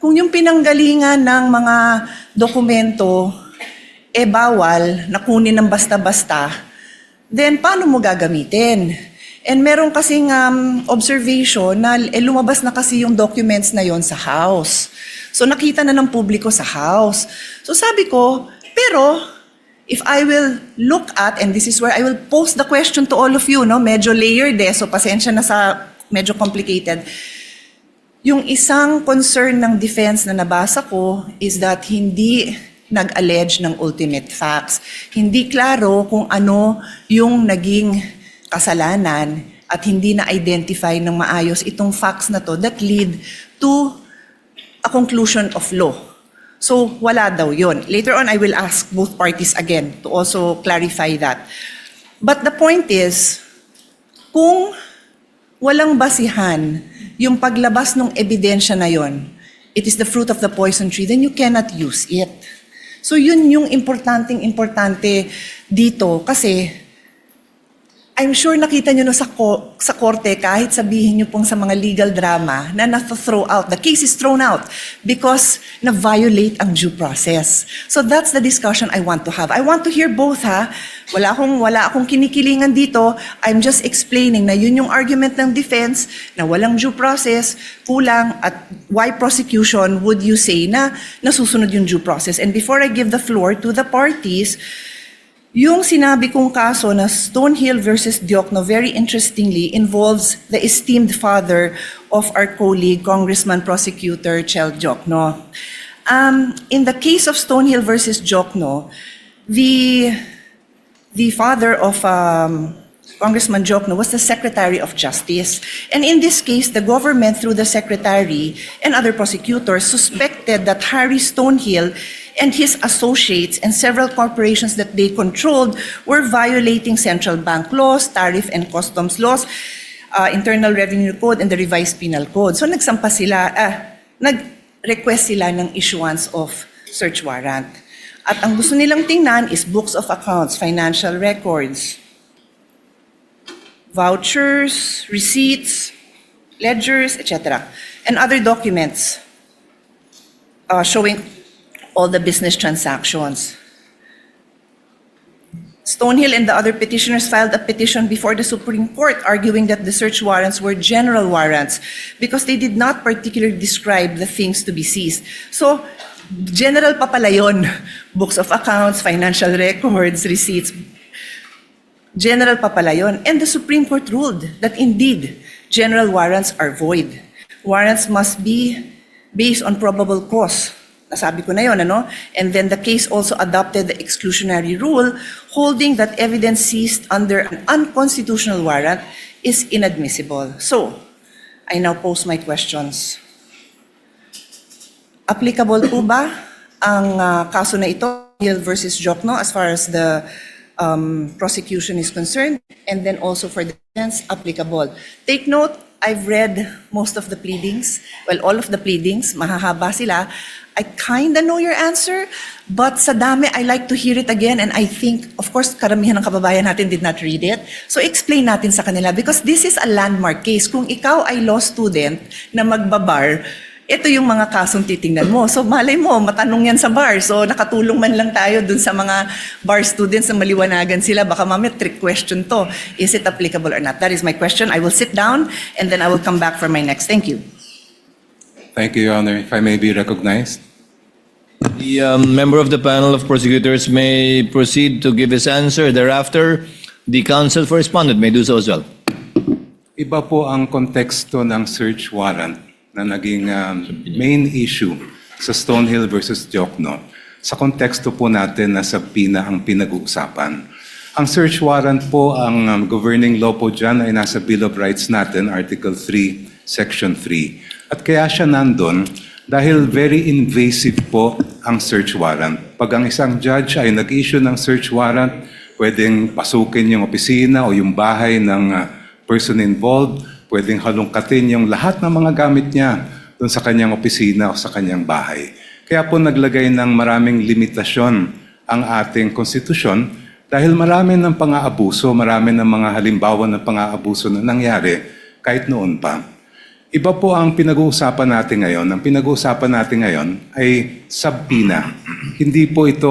kung yung pinanggalingan ng mga dokumento bawal na kunin ng basta-basta, then paano mo gagamitin? And meron kasing observation na lumabas na kasi yung documents na yon sa House. So nakita na ng publiko sa House. So sabi ko, pero if I will look at, and this is where I will pose the question to all of you, no? Medyo layered so pasensya na sa medyo complicated. Yung isang concern ng defense na nabasa ko is that hindi nag-allege ng ultimate facts. Hindi klaro kung ano yung naging kasalanan at hindi na-identify ng maayos itong facts na to that lead to a conclusion of law. So, wala daw yun. Later on, I will ask both parties again to also clarify that. But the point is, kung walang basihan yung paglabas ng ebidensya na yon, it is the fruit of the poison tree, then you cannot use it. So, yun yung importante dito kasi I'm sure nakita nyo no sa korte, kahit sabihin nyo pong sa mga legal drama na na-throw out, the case is thrown out because na-violate ang due process. So that's the discussion I want to have. I want to hear both ha. Wala akong kinikilingan dito. I'm just explaining na yun yung argument ng defense na walang due process, kulang, at why prosecution would you say na nasusunod yung due process. And before I give the floor to the parties, yung sinabi kong kaso na Stonehill versus Diokno, very interestingly, involves the esteemed father of our colleague, Congressman Prosecutor Chel Diokno. In the case of Stonehill versus Diokno, the father of Congressman Diokno was the Secretary of Justice. And in this case, the government, through the Secretary and other prosecutors, suspected that Harry Stonehill and his associates and several corporations that they controlled were violating central bank laws, tariff and customs laws, Internal Revenue Code, and the Revised Penal Code. So nag-request sila ng issuance of search warrant. At ang gusto nilang tingnan is books of accounts, financial records, vouchers, receipts, ledgers, etc., and other documents showing all the business transactions. Stonehill and the other petitioners filed a petition before the Supreme Court arguing that the search warrants were general warrants because they did not particularly describe the things to be seized. So, general pa pala yun. Books of accounts, financial records, receipts. General pa pala yun. And the Supreme Court ruled that indeed, general warrants are void. Warrants must be based on probable cause. Nasabi ko na yun, ano? And then the case also adopted the exclusionary rule, holding that evidence seized under an unconstitutional warrant is inadmissible. So, I now pose my questions. Applicable po ba ang kaso na ito, Hill versus Diokno, as far as the prosecution is concerned, and then also for the defense, applicable? Take note, I've read most of the pleadings, well, all of the pleadings, mahahaba sila. I kinda know your answer, but sa dami, I like to hear it again, and I think, of course, karamihan ng kababayan natin did not read it. So explain natin sa kanila, because this is a landmark case. Kung ikaw ay law student na magbabar, ito yung mga kasong titingnan mo. So malay mo, matanong yan sa bar. So nakatulong man lang tayo dun sa mga bar students na maliwanagan sila. Baka mamaya trick question to. Is it applicable or not? That is my question. I will sit down and then I will come back for my next. Thank you. Thank you, Your Honor. If I may be recognized. The member of the panel of prosecutors may proceed to give his answer. Thereafter, the counsel for respondent may do so as well. Iba po ang konteksto ng search warrant na naging main issue sa Stonehill versus Diokno. Sa konteksto po natin na sa PINA ang pinag-uusapan. Ang search warrant po, ang governing law po dyan ay nasa Bill of Rights natin, Article 3, Section 3. At kaya siya nandun dahil very invasive po ang search warrant. Pag ang isang judge ay nag-issue ng search warrant, pwedeng pasukin yung opisina o yung bahay ng person involved, pwedeng halongkatin yung lahat ng mga gamit niya doon sa kanyang opisina o sa kanyang bahay. Kaya po naglagay ng maraming limitasyon ang ating konstitusyon dahil marami ng pang-aabuso, marami ng mga halimbawa ng pang-aabuso na nangyari kahit noon pa. Iba po ang pinag-uusapan natin ngayon. Ang pinag-uusapan natin ngayon ay subpoena. Hindi po ito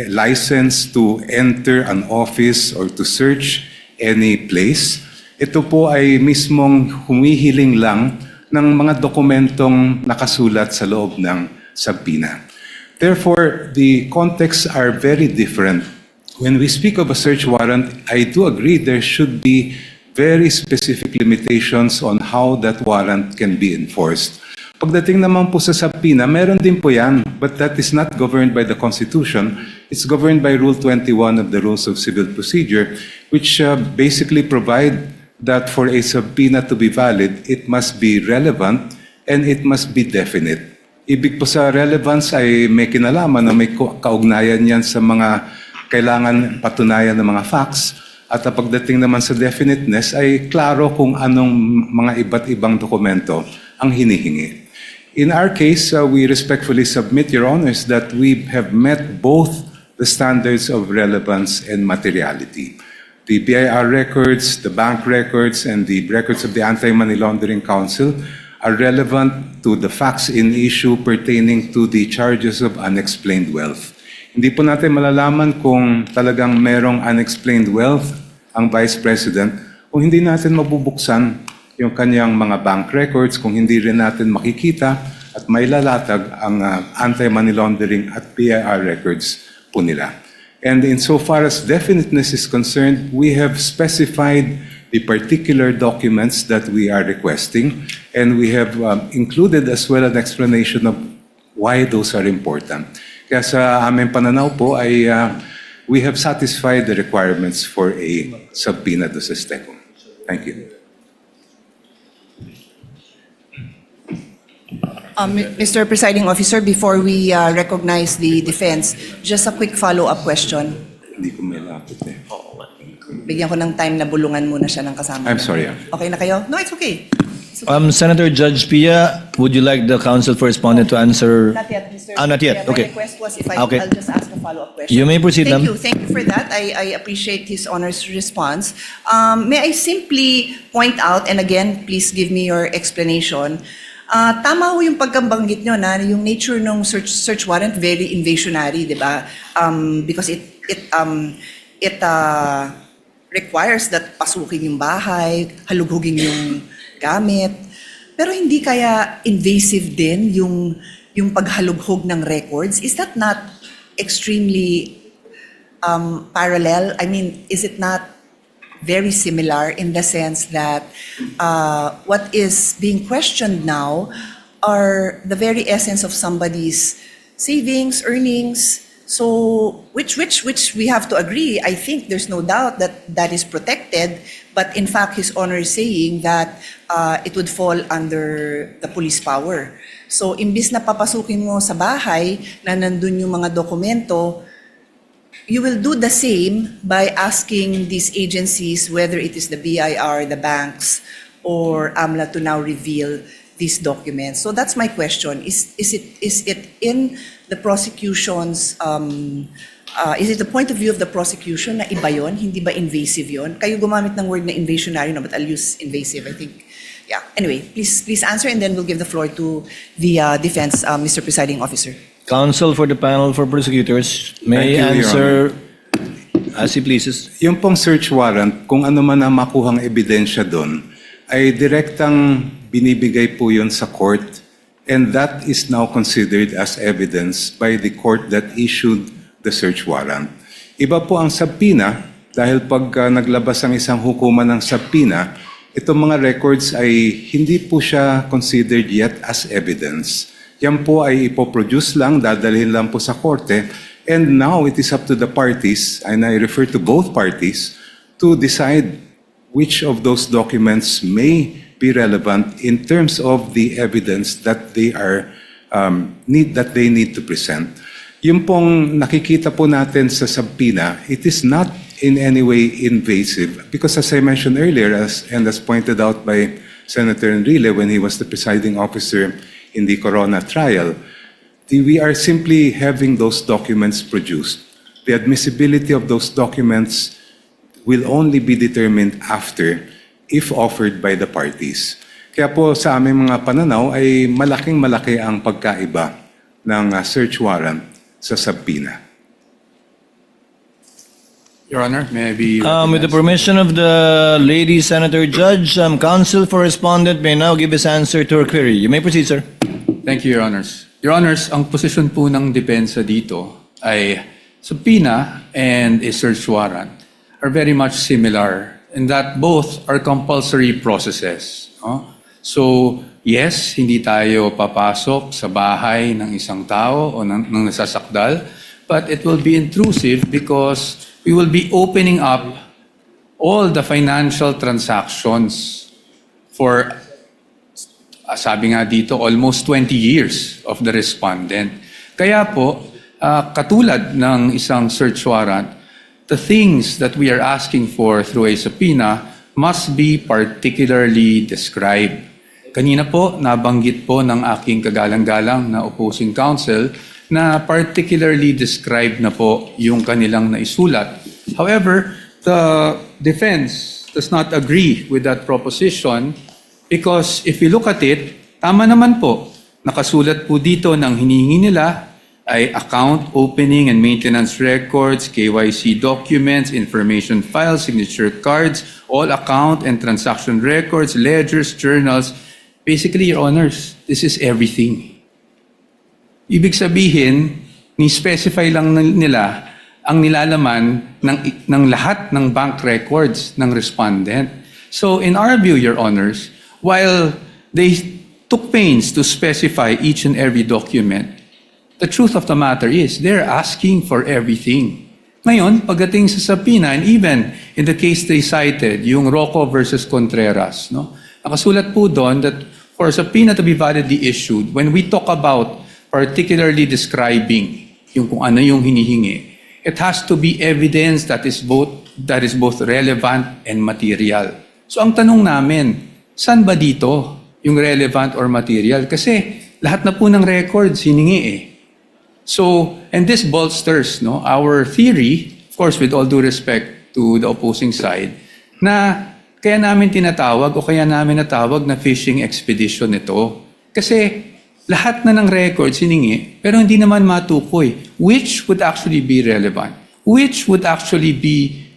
license to enter an office or to search any place. Ito po ay mismong humihiling lang ng mga dokumentong nakasulat sa loob ng subpoena. Therefore, the contexts are very different. When we speak of a search warrant, I do agree there should be very specific limitations on how that warrant can be enforced. Pagdating naman po sa subpoena, meron din po yan, but that is not governed by the Constitution. It's governed by Rule 21 of the Rules of Civil Procedure, which basically provide that for a subpoena to be valid, it must be relevant and it must be definite. Ibig po sa relevance ay may kinalaman na may kaugnayan yan sa mga kailangan patunayan ng mga facts. At pagdating naman sa definiteness ay klaro kung anong mga iba't ibang dokumento ang hinihingi. In our case, we respectfully submit, Your Honors, that we have met both the standards of relevance and materiality. The BIR records, the bank records, and the records of the Anti-Money Laundering Council are relevant to the facts in issue pertaining to the charges of unexplained wealth. Hindi po natin malalaman kung talagang merong unexplained wealth ang Vice President kung hindi natin mabubuksan yung kanyang mga bank records, kung hindi rin natin makikita at mailalatag ang anti-money laundering at BIR records po nila. And insofar as definiteness is concerned, we have specified the particular documents that we are requesting, and we have included as well an explanation of why those are important. Kaya sa aming pananaw po ay we have satisfied the requirements for a subpoena do sesteco. Thank you. Mr. Presiding Officer, before we recognize the defense, just a quick follow-up question. Hindi ko may lapit eh. Bigyan ko ng time na bulungan muna siya ng kasama. I'm sorry. Okay na kayo? No, it's okay. Senator Judge Pia, would you like the counsel for respondent to answer? Not yet, Mr. Not yet. My Okay. request was if Okay. I'll just ask a follow-up question. You may proceed, Thank ma'am. you. Thank you for that. I appreciate his Honor's response. May I simply point out, and again, please give me your explanation. Tama ho yung pagkabanggit nyo na yung nature ng search warrant very invasionary, di ba? Because it requires that pasukin yung bahay, halughugin yung gamit. Pero hindi kaya invasive din yung paghalughog ng records? Is that not extremely parallel? I mean, is it not very similar in the sense that what is being questioned now are the very essence of somebody's savings, earnings? So, which we have to agree. I think there's no doubt that that is protected, but in fact, His Honor is saying that it would fall under the police power. So, imbis na papasukin mo sa bahay na nandun yung mga dokumento, you will do the same by asking these agencies, whether it is the BIR, the banks, or AMLA, to now reveal these documents. So that's my question. Is it in the prosecution's, is it the point of view of the prosecution na iba yun? Hindi ba invasive yun? Kayo gumamit ng word na invasionary, no, but I'll use invasive, I think. Yeah. Anyway, please answer, and then we'll give the floor to the defense, Mr. Presiding Officer. Counsel for the panel for prosecutors may Thank you, Your answer as he pleases. Yung pong search warrant, kung ano man ang makuhang ebidensya doon, ay direktang binibigay po yun sa court, and that is now considered as evidence by the court that issued the search warrant. Iba po ang subpoena, dahil pag naglabas ang isang hukuman ng subpoena, itong mga records ay hindi po siya considered yet as evidence. Yan po ay ipoproduce lang, dadalhin lang po sa korte, and now it is up to the parties, and I refer to both parties, to decide which of those documents may be relevant in terms of the evidence that they are need to present. Yung pong nakikita po natin sa subpoena, it is not in any way invasive, because as I mentioned earlier, as pointed out by Senator Enrile when he was the presiding officer in the Corona trial, we are simply having those documents produced. The admissibility of those documents will only be determined after, if offered by the parties. Kaya po sa aming mga pananaw ay malaking-malaki ang pagkaiba ng search warrant sa subpoena. Your Honor, may I be With the recognized? permission of the lady Senator Judge, counsel for respondent may now give his answer to her query. You may proceed, sir. Thank you, Your Honors. Your Honors, ang posisyon po ng depensa dito ay subpoena and a search warrant are very much similar in that both are compulsory processes. No? So, yes, hindi tayo papasok sa bahay ng isang tao o ng nasasakdal, but it will be intrusive because we will be opening up all the financial transactions for sabi nga dito, almost 20 years of the respondent. Kaya po, katulad ng isang search warrant, the things that we are asking for through a subpoena must be particularly described. Kanina po, nabanggit po ng aking kagalang-galang na opposing counsel na particularly described na po yung kanilang naisulat. However, the defense does not agree with that proposition because if you look at it, tama naman po, nakasulat po dito ng hinihingi nila ay account opening and maintenance records, KYC documents, information files, signature cards, all account and transaction records, ledgers, journals. Basically, Your Honors, this is everything. Ibig sabihin, ni-specify lang nila ang nilalaman ng lahat ng bank records ng respondent. So in our view, Your Honors, while they took pains to specify each and every document, the truth of the matter is they're asking for everything. Ngayon, pagdating sa subpoena, and even in the case they cited, yung Rocco versus Contreras, no? Nakasulat po doon that for a subpoena to be validly issued, when we talk about particularly describing yung kung ano yung hinihingi, it has to be evidence that is both relevant and material. So ang tanong namin, saan ba dito yung relevant or material? Kasi lahat na po ng records hiningi eh. So, and this bolsters our theory, of course with all due respect to the opposing side, na kaya namin tinatawag o kaya namin natawag na fishing expedition ito. Kasi lahat na ng records hiningi, pero hindi naman matukoy which would actually be relevant, which would actually be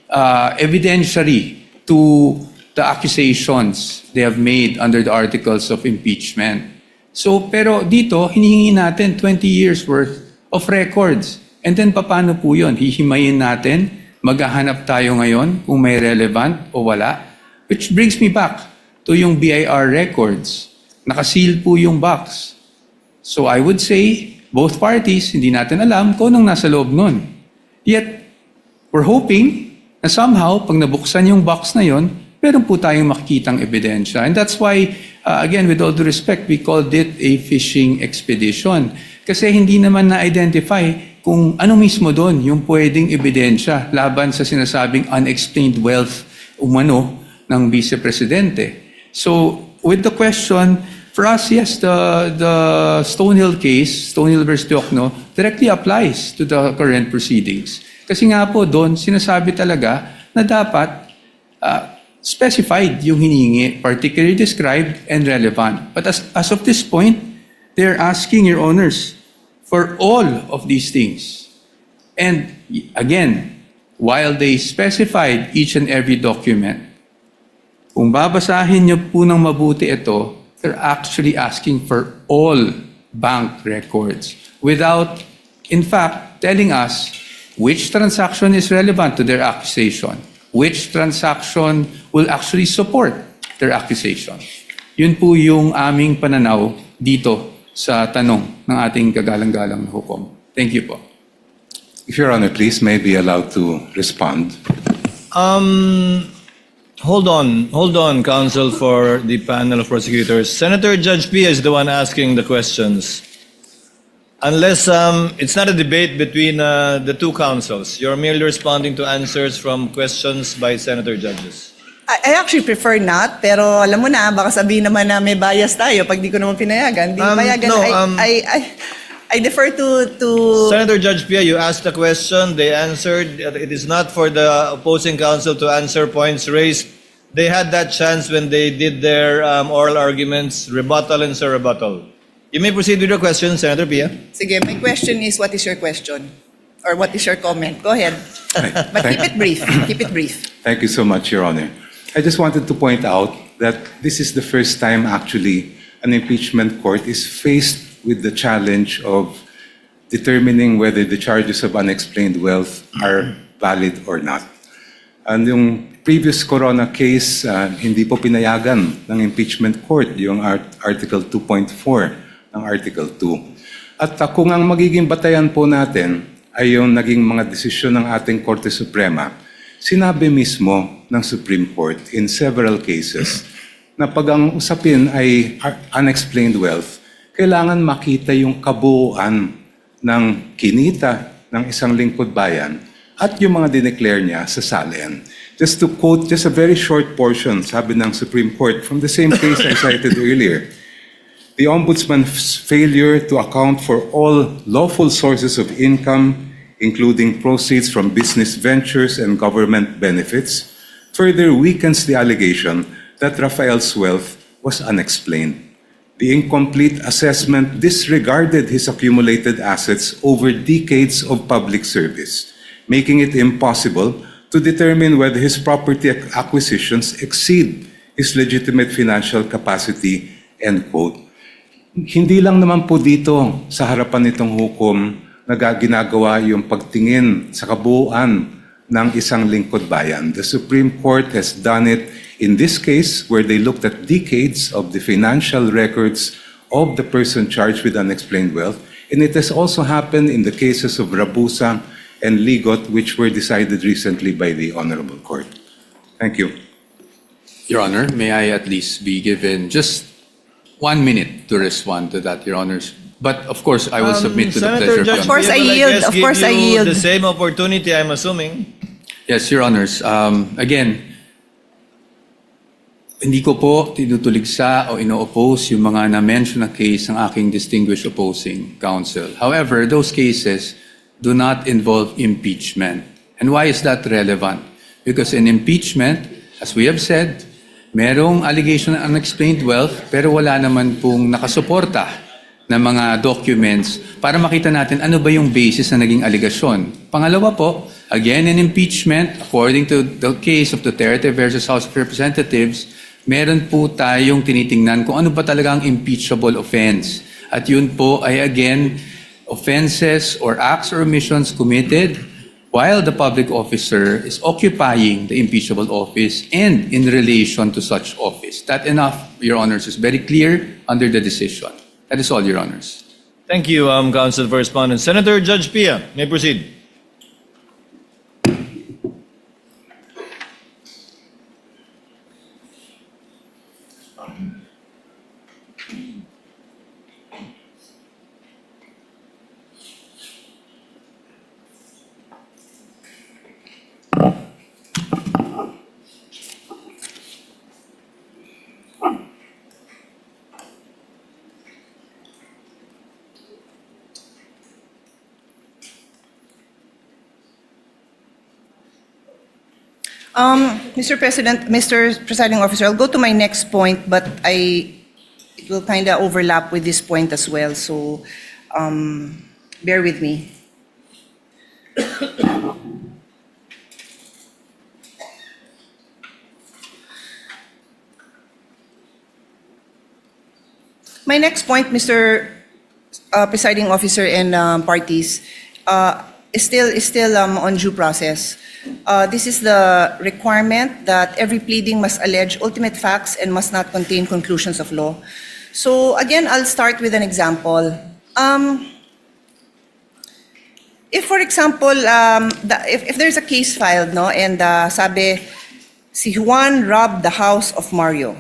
evidentiary to the accusations they have made under the articles of impeachment. So, pero dito, hinihingi natin 20 years worth of records. And then, paano po yun? Hihimayin natin, maghahanap tayo ngayon kung may relevant o wala. Which brings me back to yung BIR records. Nakaseal po yung box. So, I would say, both parties, hindi natin alam kung anong nasa loob nun. Yet, we're hoping na somehow, pag nabuksan yung box na yon, meron po tayong makikitang ebidensya. And that's why, again, with all due respect, we called it a fishing expedition. Kasi hindi naman na-identify kung ano mismo doon yung pwedeng ebidensya laban sa sinasabing unexplained wealth umano ng Vice Presidente. So, with the question, for us, yes, the Stonehill case, Stonehill versus Diokno, directly applies to the current proceedings. Kasi nga po doon, sinasabi talaga na dapat specified yung hiningi, particularly described and relevant. But as of this point, they're asking, Your Honors, for all of these things. And again, while they specified each and every document, kung babasahin niyo po ng mabuti ito, they're actually asking for all bank records without, in fact, telling us which transaction is relevant to their accusation, which transaction will actually support their accusation. Yun po yung aming pananaw dito sa tanong ng ating kagalang-galang na hukom. Thank you po. If Your Honor, please may be allowed to respond. Hold on, counsel for the panel of prosecutors. Senator Judge Pia is the one asking the questions. Unless it's not a debate between the two counsels. You're merely responding to answers from questions by senator judges. I actually prefer not, pero alam mo na, baka sabihin naman na may bias tayo pag di ko naman pinayagan. Di payagan. no, I defer to... Senator Judge Pia, you asked a question, they answered. It is not for the opposing counsel to answer points raised. They had that chance when they did their oral arguments, rebuttal and surrebuttal. You may proceed with your question, Senator Pia. Sige, my question is, what is your question? or what is your comment? Go ahead. But keep it brief. Keep it brief. Thank you so much, Your Honor. I just wanted to point out that this is the first time actually an impeachment court is faced with the challenge of determining whether the charges of unexplained wealth are valid or not. And yung previous Corona case, hindi po pinayagan ng impeachment court yung Article 2.4 ng Article 2. At kung ang magiging batayan po natin ay yung naging mga desisyon ng ating Korte Suprema, sinabi mismo ng Supreme Court in several cases na pag ang usapin ay unexplained wealth, kailangan makita yung kabuuan ng kinita ng isang lingkod bayan at yung mga dineclare niya sa salian. Just to quote just a very short portion, sabi ng Supreme Court from the same case I cited earlier, the Ombudsman's failure to account for all lawful sources of income, including proceeds from business ventures and government benefits, further weakens the allegation that Rafael's wealth was unexplained. The incomplete assessment disregarded his accumulated assets over decades of public service, making it impossible to determine whether his property acquisitions exceed his legitimate financial capacity, end quote. Hindi lang naman po dito sa harapan nitong hukom na ginagawa yung pagtingin sa kabuuan ng isang lingkod bayan. The Supreme Court has done it in this case where they looked at decades of the financial records of the person charged with unexplained wealth, and it has also happened in the cases of Rabusa and Ligot, which were decided recently by the Honorable Court. Thank you. Your Honor, may I at least be given just 1 minute to respond to that, Your Honors? But of course, I will submit to the Senator pleasure Judge of Of course, I Pia will, yield. guess, Of give course, I you yield. the same opportunity, I'm assuming. Yes, Your Honors. Again, hindi ko po tinutuligsa o ino-oppose yung mga na-mention na case ng aking distinguished opposing counsel. However, those cases do not involve impeachment. And why is that relevant? Because in impeachment, as we have said, merong allegation ng unexplained wealth pero wala naman pong nakasuporta na mga documents para makita natin ano ba yung basis na naging aligasyon. Pangalawa po, again in impeachment, according to the case of Duterte versus House of Representatives, meron po tayong tinitingnan kung ano ba talaga ang impeachable offense. At yun po ay again, offenses or acts or omissions committed while the public officer is occupying the impeachable office and in relation to such office. That enough, Your Honors, is very clear under the decision. That is all, Your Honors. Thank you, Counsel for Respondent. Senator Judge Pia, may proceed. Mr. President, Mr. Presiding Officer, I'll go to my next point, but it will kind of overlap with this point as well, so bear with me. My next point, Mr. Presiding Officer and parties, is still on due process. This is the requirement that every pleading must allege ultimate facts and must not contain conclusions of law. So again, I'll start with an example. If, for example, if there's a case filed, no, and sabi, si Juan robbed the house of Mario.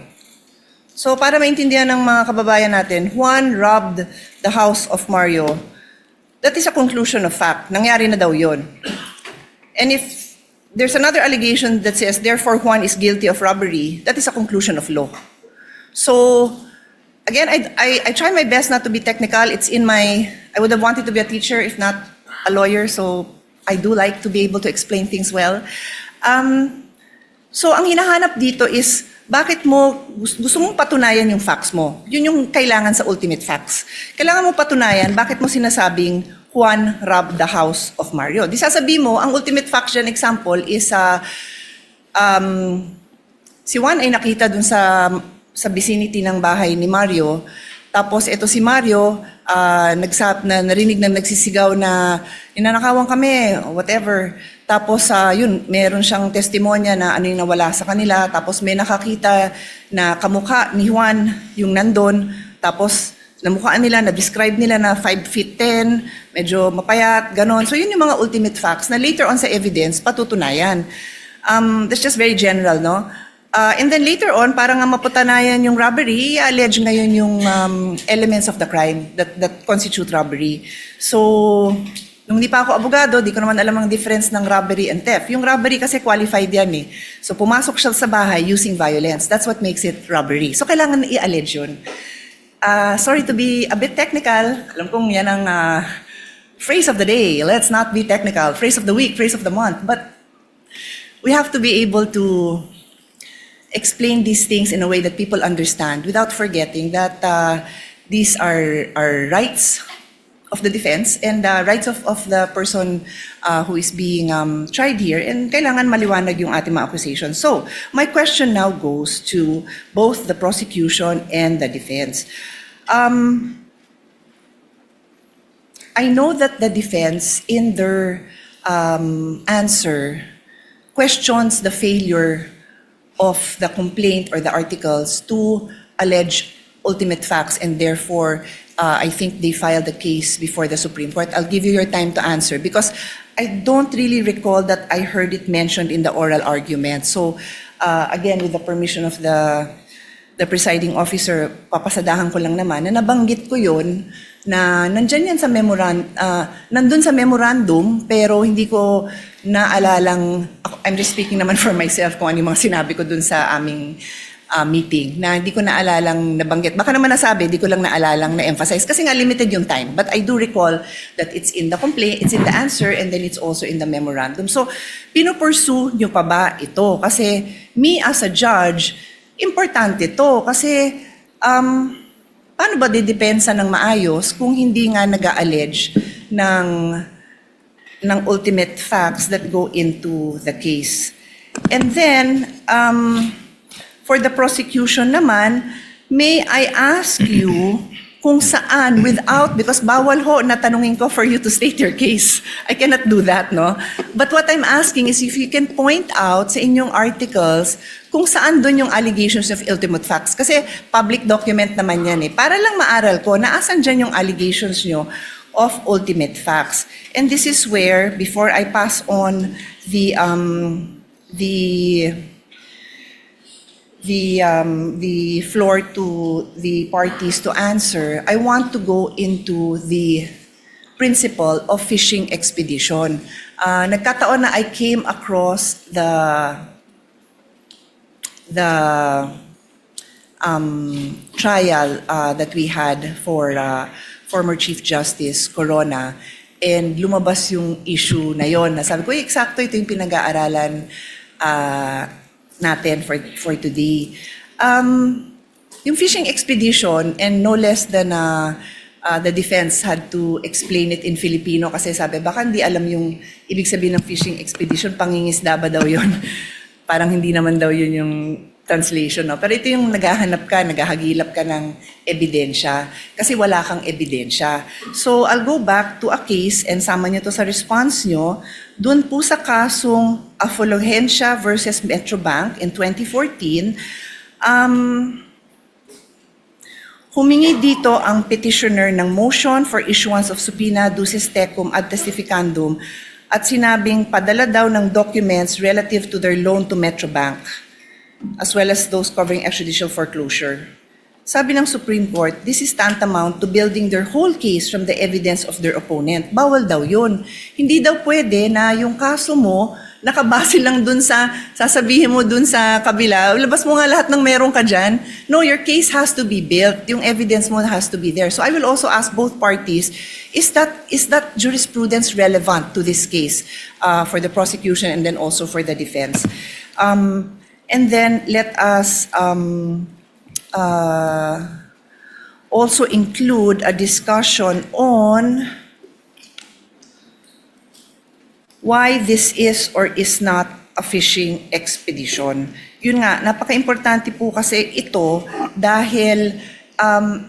So para maintindihan ng mga kababayan natin, Juan robbed the house of Mario. That is a conclusion of fact. Nangyari na daw yun. And if there's another allegation that says, therefore Juan is guilty of robbery, that is a conclusion of law. So, again, I try my best not to be technical. It's in my, I would have wanted to be a teacher if not a lawyer, so I do like to be able to explain things well. So, ang hinahanap dito is, bakit mo, gusto mong patunayan yung facts mo? Yun yung kailangan sa ultimate facts. Kailangan mo patunayan, bakit mo sinasabing Juan robbed the house of Mario. Di sasabi mo, ang ultimate fact dyan example is si Juan ay nakita dun sa vicinity ng bahay ni Mario. Tapos ito si Mario, narinig na nagsisigaw na ninanakawan kami, whatever. Tapos yun, meron siyang testimonya na ano yung nawala sa kanila. Tapos may nakakita na kamukha ni Juan yung nandun. Tapos namukhaan nila, na-describe nila na 5'10", medyo mapayat, ganon. So yun yung mga ultimate facts na later on sa evidence patutunayan. That's just very general, no? And then later on, para nga mapatanayan yung robbery, i-allege ngayon yung elements of the crime that constitute robbery. So, nung di pa ako abogado, di ko naman alam ang difference ng robbery and theft. Yung robbery kasi qualified yan eh. So, pumasok siya sa bahay using violence. That's what makes it robbery. So, kailangan i-allege yun. Sorry to be a bit technical. Alam kong yan ang phrase of the day. Let's not be technical. Phrase of the week, phrase of the month. But we have to be able to explain these things in a way that people understand without forgetting that these are rights of the defense and rights of the person who is being tried here, and kailangan maliwanag yung ating mga accusations. So, my question now goes to both the prosecution and the defense. I know that the defense in their answer questions the failure of the complaint or the articles to allege ultimate facts, and therefore I think they filed the case before the Supreme Court. I'll give you your time to answer because I don't really recall that I heard it mentioned in the oral argument. So again, with the permission of the presiding officer, papasadahan ko lang naman na nabanggit ko yun na nandyan yan sa nandun sa memorandum, pero hindi ko naalalang, I'm just speaking naman for myself kung ano yung mga sinabi ko dun sa aming meeting, na hindi ko naalalang nabanggit. Baka naman nasabi, hindi ko lang naalalang na-emphasize kasi nga limited yung time. But I do recall that it's in the complaint, it's in the answer, and then it's also in the memorandum. So, pinupursue nyo pa ba ito? Kasi me as a judge, importante to kasi paano ba didepensa ng maayos kung hindi nga nag-a-allege ng ultimate facts that go into the case. And then, for the prosecution naman, may I ask you kung saan because bawal ho na tanungin ko for you to state your case. I cannot do that, no? But what I'm asking is if you can point out sa inyong articles kung saan doon yung allegations of ultimate facts. Kasi public document naman yan eh. Para lang maaral ko, naasan dyan yung allegations nyo of ultimate facts. And this is where, before I pass on the floor to the parties to answer, I want to go into the principle of fishing expedition. Nagkataon na I came across the trial that we had for former Chief Justice Corona, and lumabas yung issue na yon. Nasabi ko, eksakto ito yung pinag-aaralan natin for today. Yung fishing expedition, and no less than the defense had to explain it in Filipino kasi sabi, baka hindi alam yung ibig sabihin ng fishing expedition, pangingisda ba daw yun? Parang hindi naman daw yun yung translation, no? Pero ito yung naghahagilap ka ng ebidensya kasi wala kang ebidensya. So I'll go back to a case and sama nyo to sa response nyo. Doon po sa kasong Afluencia versus Metrobank in 2014, humingi dito ang petitioner ng motion for issuance of subpoena ducis tecum ad testificandum at sinabing padala daw ng documents relative to their loan to Metrobank, as well as those covering extrajudicial foreclosure. Sabi ng Supreme Court, this is tantamount to building their whole case from the evidence of their opponent. Bawal daw yun. Hindi daw pwede na yung kaso mo, nakabase lang dun sa, sasabihin mo dun sa kabila, labas mo nga lahat ng meron ka dyan. No, your case has to be built. Yung evidence mo has to be there. So I will also ask both parties, is that jurisprudence relevant to this case for the prosecution and then also for the defense? And then let us also include a discussion on why this is or is not a fishing expedition. Yun nga, napaka-importante po kasi ito dahil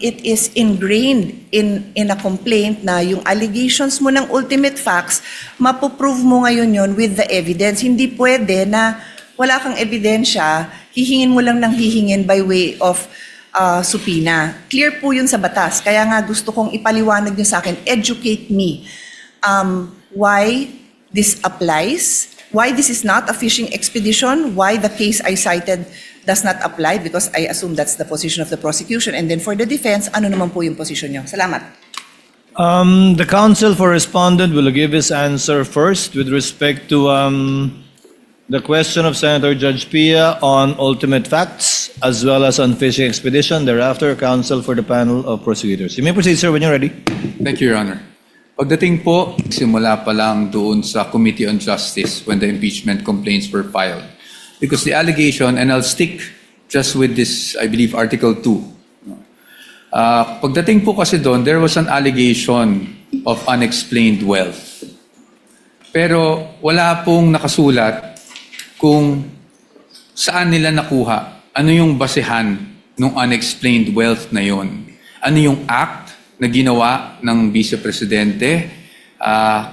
it is ingrained in a complaint na yung allegations mo ng ultimate facts, mapoprove mo ngayon yon with the evidence. Hindi pwede na wala kang ebidensya, hihingin mo lang ng hihingin by way of subpoena. Clear po yun sa batas. Kaya nga gusto kong ipaliwanag nyo sa akin, educate me why this applies, why this is not a fishing expedition, why the case I cited does not apply, because I assume that's the position of the prosecution. And then for the defense, ano naman po yung position nyo? Salamat. The counsel for respondent will give his answer first with respect to the question of Senator Judge Pia on ultimate facts as well as on fishing expedition. Thereafter, counsel for the panel of prosecutors. You may proceed, sir, when you're ready. Thank you, Your Honor. Pagdating po, simula pa lang doon sa Committee on Justice when the impeachment complaints were filed. Because the allegation, and I'll stick just with this, I believe, Article 2. Pagdating po kasi doon, there was an allegation of unexplained wealth. Pero wala pong nakasulat kung saan nila nakuha, ano yung basehan ng unexplained wealth na yon. Ano yung act na ginawa ng Vice Presidente,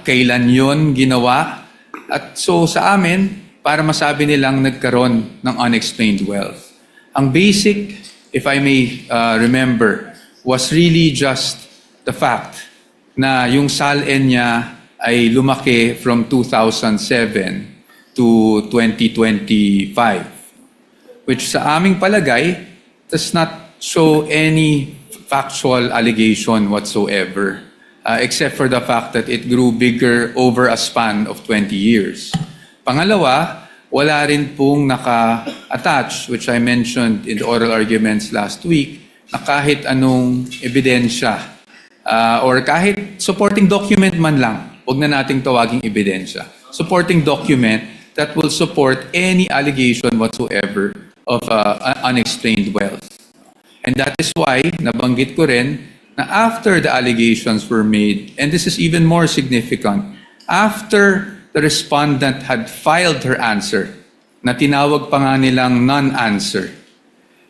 kailan yon ginawa, at so sa amin, para masabi nilang nagkaroon ng unexplained wealth. Ang basic, if I may remember, was really just the fact na yung SALN niya ay lumaki from 2007 to 2025, which sa aming palagay does not show any factual allegation whatsoever, except for the fact that it grew bigger over a span of 20 years. Pangalawa, wala rin pong naka-attach, which I mentioned in the oral arguments last week, na kahit anong ebidensya or kahit supporting document man lang, huwag na nating tawaging ebidensya, supporting document that will support any allegation whatsoever of unexplained wealth. And that is why, nabanggit ko rin, na after the allegations were made, and this is even more significant, after the respondent had filed her answer, na tinawag pa nga nilang non-answer,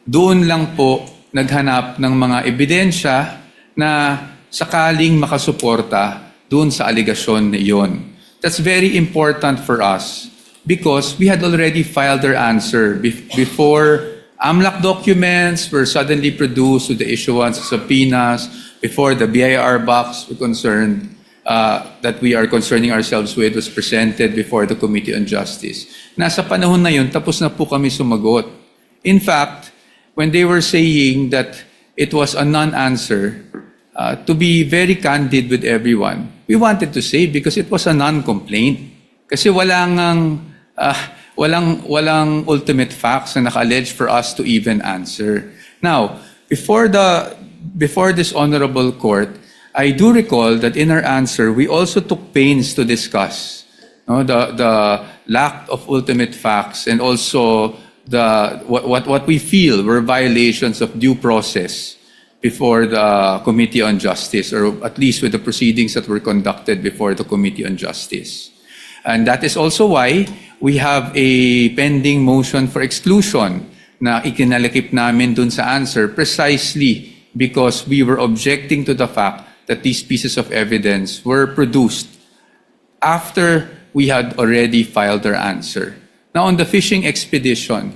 doon lang po naghanap ng mga ebidensya na sakaling makasuporta doon sa aligasyon na iyon. That's very important for us because we had already filed our answer before AMLAC documents were suddenly produced with the issuance of subpoenas, before the BIR box were concerned, that we are concerning ourselves with was presented before the Committee on Justice. Nasa panahon na yun, tapos na po kami sumagot. In fact, when they were saying that it was a non-answer, to be very candid with everyone, we wanted to say because it was a non-complaint. Kasi walang ultimate facts na naka-allege for us to even answer. Now, before this honorable court, I do recall that in our answer, we also took pains to discuss the lack of ultimate facts and also what we feel were violations of due process before the Committee on Justice, or at least with the proceedings that were conducted before the Committee on Justice. And that is also why we have a pending motion for exclusion na ikinalakip namin dun sa answer precisely because we were objecting to the fact that these pieces of evidence were produced after we had already filed our answer. Now, on the fishing expedition,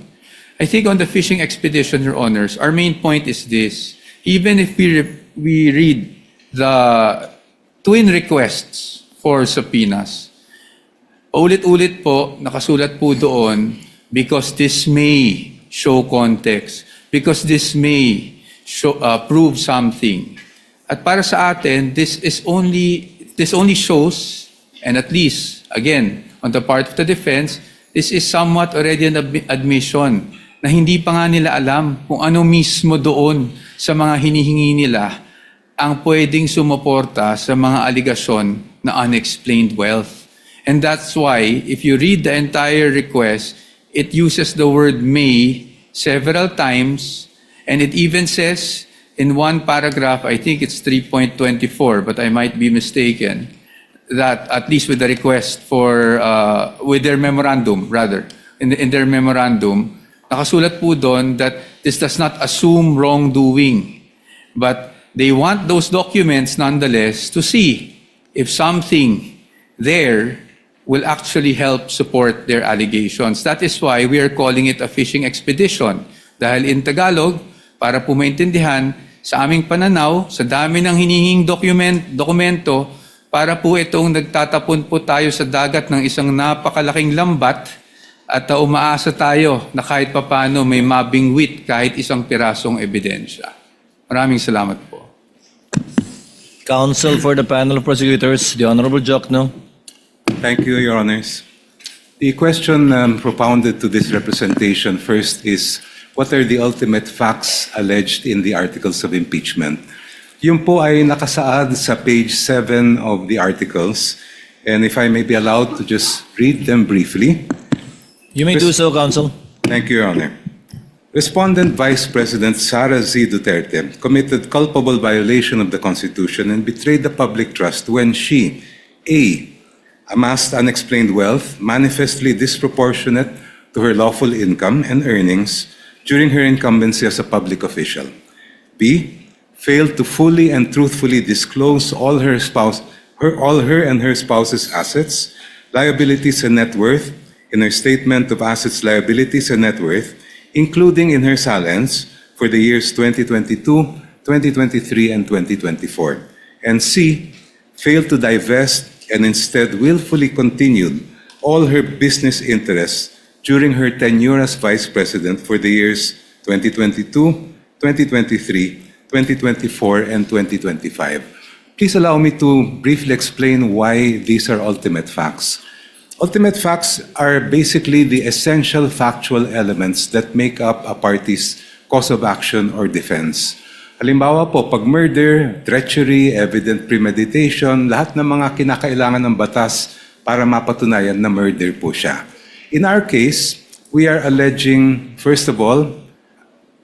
I think on the fishing expedition, Your Honors, our main point is this. Even if we read the twin requests for subpoenas, ulit-ulit po, nakasulat po doon, because this may show context, because this may show, prove something. At para sa atin, this only shows, and at least, again, on the part of the defense, this is somewhat already an admission na hindi pa nga nila alam kung ano mismo doon sa mga hinihingi nila ang pwedeng sumuporta sa mga aligasyon na unexplained wealth. And that's why, if you read the entire request, it uses the word may several times, and it even says in one paragraph, I think it's 3.24, but I might be mistaken, that at least with the request for, with their memorandum rather, in their memorandum, nakasulat po doon that this does not assume wrongdoing. But they want those documents nonetheless to see if something there will actually help support their allegations. That is why we are calling it a fishing expedition. Dahil in Tagalog, para po maintindihan, sa aming pananaw, sa dami ng hinihing dokumento, para po itong nagtatapon po tayo sa dagat ng isang napakalaking lambat at umaasa tayo na kahit papano may mabingwit kahit isang pirasong ebidensya. Maraming salamat po. Counsel for the panel of prosecutors, the Honorable Jokno. Thank you, Your Honors. The question propounded to this representation first is, what are the ultimate facts alleged in the articles of impeachment? Yun po ay nakasaad sa page 7 of the articles. And if I may be allowed to just read them briefly. You may do so, Counsel. Thank you, Your Honor. Respondent Vice President Sara Z. Duterte committed culpable violation of the Constitution and betrayed the public trust when she, A, amassed unexplained wealth manifestly disproportionate to her lawful income and earnings during her incumbency as a public official. B, failed to fully and truthfully disclose all her and her spouse's assets, liabilities, and net worth in her statement of assets, liabilities, and net worth, including in her salents for the years 2022, 2023, and 2024. And C, failed to divest and instead willfully continued all her business interests during her tenure as Vice President for the years 2022, 2023, 2024, and 2025. Please allow me to briefly explain why these are ultimate facts. Ultimate facts are basically the essential factual elements that make up a party's cause of action or defense. Halimbawa po, pag murder, treachery, evident premeditation, lahat ng mga kinakailangan ng batas para mapatunayan na murder po siya. In our case, we are alleging, first of all,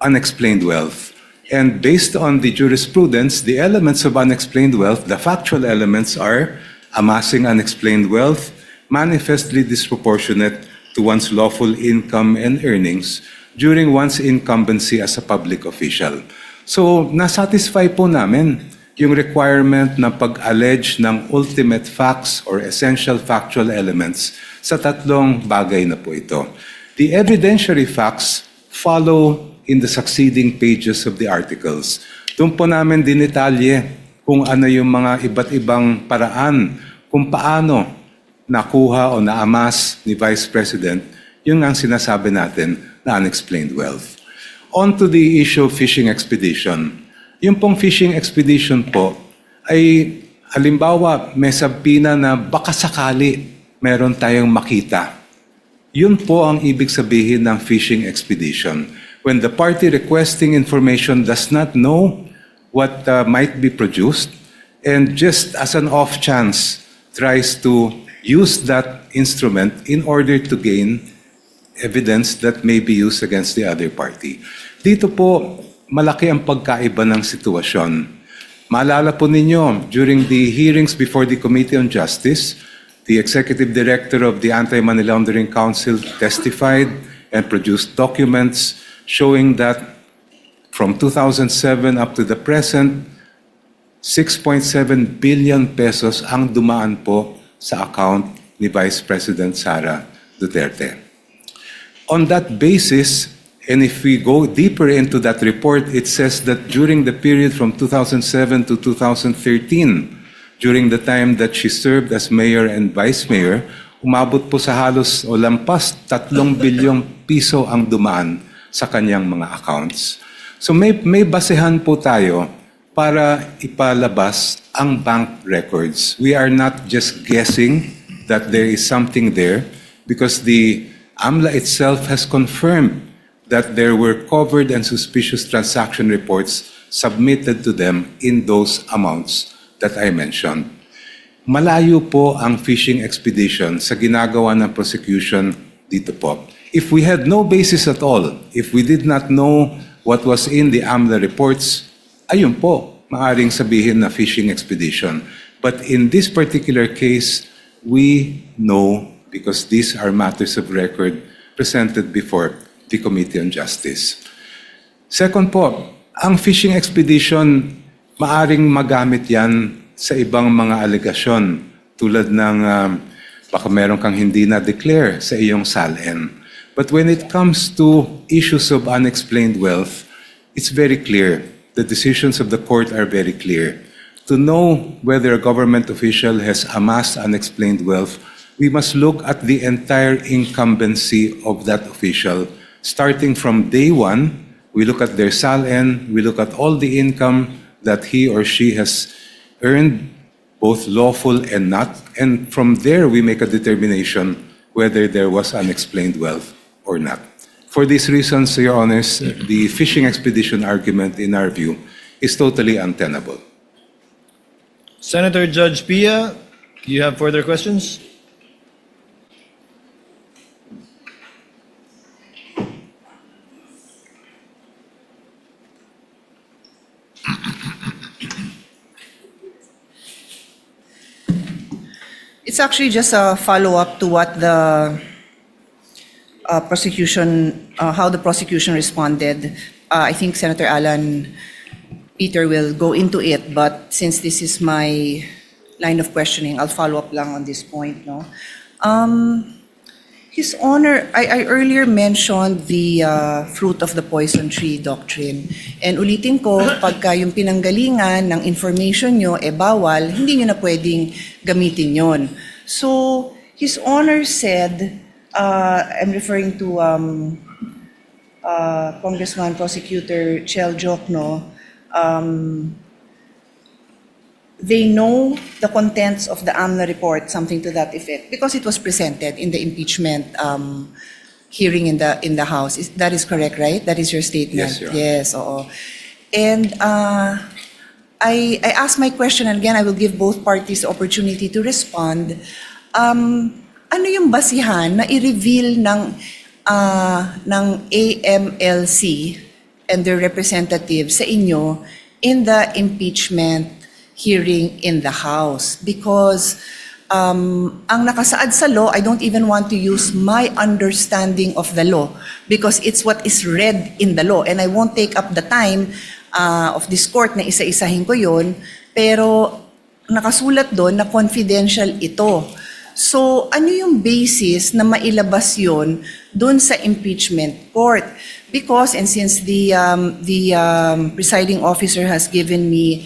unexplained wealth. And based on the jurisprudence, the elements of unexplained wealth, the factual elements are amassing unexplained wealth, manifestly disproportionate to one's lawful income and earnings during one's incumbency as a public official. So, nasatisfy po namin yung requirement na pag-allege ng ultimate facts or essential factual elements sa tatlong bagay na po ito. The evidentiary facts follow in the succeeding pages of the articles. Doon po namin dinitalye kung ano yung mga iba't ibang paraan kung paano nakuha o naamas ni Vice President yung ang sinasabi natin na unexplained wealth. On to the issue of fishing expedition. Yung pong fishing expedition po ay halimbawa may sabina na baka sakali meron tayong makita. Yun po ang ibig sabihin ng fishing expedition. When the party requesting information does not know what might be produced and just as an off chance tries to use that instrument in order to gain evidence that may be used against the other party. Dito po, malaki ang pagkaiba ng sitwasyon. Maalala po ninyo, during the hearings before the Committee on Justice, the Executive Director of the Anti-Money Laundering Council testified and produced documents showing that from 2007 up to the present, 6.7 billion pesos ang dumaan po sa account ni Vice President Sara Duterte. On that basis, and if we go deeper into that report, it says that during the period from 2007 to 2013, during the time that she served as mayor and vice mayor, umabot po sa halos o lampas 3 bilyong piso ang dumaan sa kanyang mga accounts. So may basehan po tayo para ipalabas ang bank records. We are not just guessing that there is something there because the AMLA itself has confirmed that there were covered and suspicious transaction reports submitted to them in those amounts that I mentioned. Malayo po ang fishing expedition sa ginagawa ng prosecution dito po. If we had no basis at all, if we did not know what was in the AMLA reports, ayun po, maaring sabihin na fishing expedition. But in this particular case, we know, because these are matters of record presented before the Committee on Justice. Second po, ang fishing expedition, maaring magamit yan sa ibang mga alegasyon tulad ng baka meron kang hindi na-declare sa iyong SALN. But when it comes to issues of unexplained wealth, it's very clear. The decisions of the court are very clear. To know whether a government official has amassed unexplained wealth, we must look at the entire incumbency of that official. Starting from day one, we look at their SALN, we look at all the income that he or she has earned, both lawful and not, and from there we make a determination whether there was unexplained wealth or not. For these reasons, Your Honors, the fishing expedition argument, in our view, is totally untenable. Senator Judge Pia, do you have further questions? It's actually just a follow-up to what the prosecution, how the prosecution responded. I think Senator Alan Peter will go into it, but since this is my line of questioning, I'll follow up lang on this point. No, His Honor, I earlier mentioned the fruit of the poison tree doctrine, and ulitin ko, pagka yung pinanggalingan ng information nyo bawal, hindi nyo na pwedeng gamitin yon. So His Honor said, I'm referring to Congressman Prosecutor Chel Jokno. They know the contents of the AMNA report, something to that effect, because it was presented in the impeachment hearing in the House. That is correct, right? That is your statement? Yes, Your Honor. Yes, oo. And I asked my question, and again, I will give both parties the opportunity to respond. Ano yung basihan na i-reveal ng AMLC and their representatives sa inyo in the impeachment hearing in the House? Because ang nakasaad sa law, I don't even want to use my understanding of the law because it's what is read in the law, and I won't take up the time of this court na isa-isahin ko yun, pero nakasulat doon na confidential ito. So ano yung basis na mailabas yun doon sa impeachment court? Because, and since the presiding officer has given me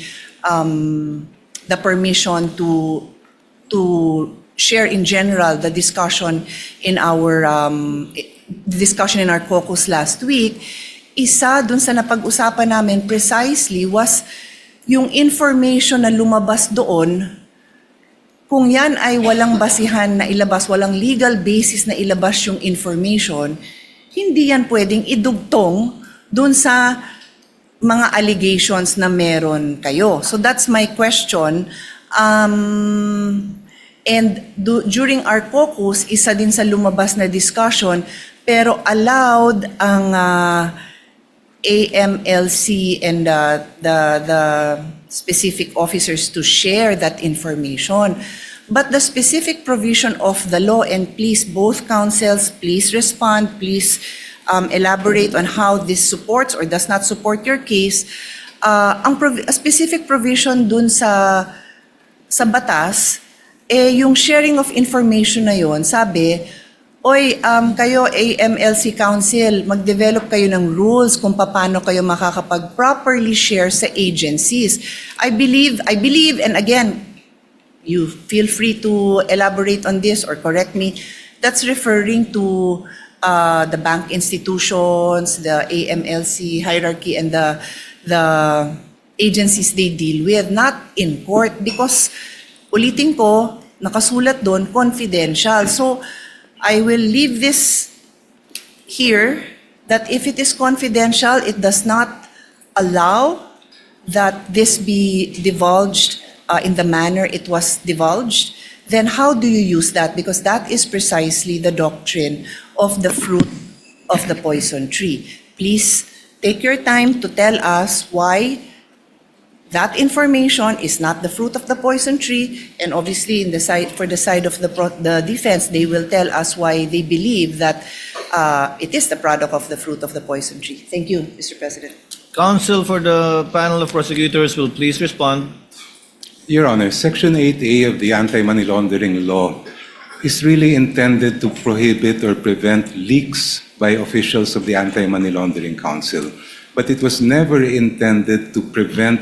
the permission to share in general the discussion in our caucus last week, isa dun sa napag-usapan namin precisely was yung information na lumabas doon. Kung yan ay walang basihan na ilabas, walang legal basis na ilabas yung information, hindi yan pwedeng idugtong dun sa mga allegations na meron kayo. So that's my question. During our caucus, isa din sa lumabas na discussion, pero allowed ang AMLC and the specific officers to share that information. But the specific provision of the law, and please, both counsels, please respond, please elaborate on how this supports or does not support your case. A specific provision dun sa batas, yung sharing of information na yon, sabi, oy, kayo AMLC Council, mag-develop kayo ng rules kung paano kayo makakapag-properly share sa agencies. I believe, and again, you feel free to elaborate on this or correct me, that's referring to the bank institutions, the AMLC hierarchy, and the agencies they deal with, not in court, because ulitin ko, nakasulat doon, confidential. So, I will leave this here, that if it is confidential, it does not allow that this be divulged in the manner it was divulged. Then how do you use that? Because that is precisely the doctrine of the fruit of the poison tree. Please take your time to tell us why That information is not the fruit of the poison tree, and obviously for the side of the defense, they will tell us why they believe that it is the product of the fruit of the poison tree. Thank you, Mr. President. Counsel for the panel of prosecutors will please respond. Your Honor, Section 8A of the Anti-Money Laundering Law is really intended to prohibit or prevent leaks by officials of the Anti-Money Laundering Council. But it was never intended to prevent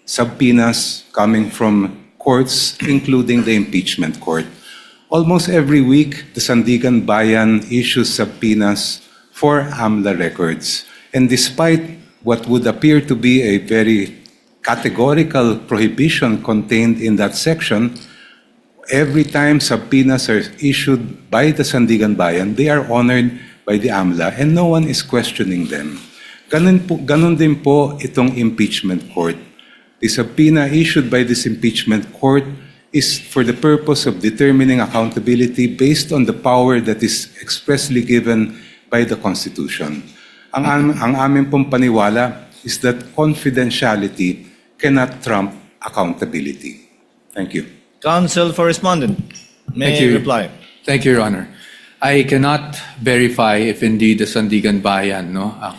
subpoenas coming from courts, including the impeachment court. Almost every week, the Sandigan Bayan issues subpoenas for AMLA records. And despite what would appear to be a very categorical prohibition contained in that section, every time subpoenas are issued by the Sandigan Bayan, they are honored by the AMLA and no one is questioning them. Ganun din po itong impeachment court. The subpoena issued by this impeachment court is for the purpose of determining accountability based on the power that is expressly given by the Constitution. Ang amin pong paniwala is that confidentiality cannot trump accountability. Thank you. Counsel for respondent may Thank you. reply. Thank you, Your Honor. I cannot verify if indeed the Sandigan Bayan,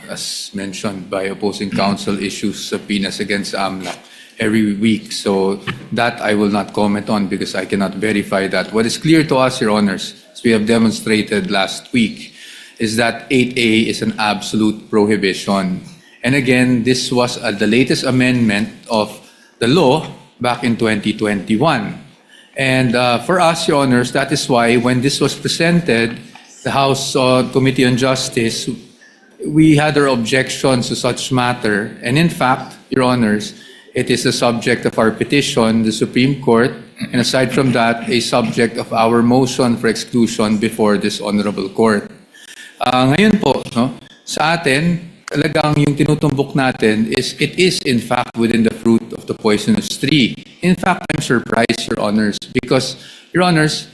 as mentioned by opposing counsel, issues subpoenas against AMLAC every week. So that I will not comment on because I cannot verify that. What is clear to us, Your Honors, as we have demonstrated last week, is that 8A is an absolute prohibition. And again, this was the latest amendment of the law back in 2021. And for us, Your Honors, that is why when this was presented, the House Committee on Justice, we had our objections to such matter. And in fact, Your Honors, it is the subject of our petition, the Supreme Court, and aside from that, a subject of our motion for exclusion before this Honorable Court. Ngayon po, sa atin, talagang yung tinutumbok natin is it is in fact within the fruit of the poisonous tree. In fact, I'm surprised, Your Honors, because, Your Honors,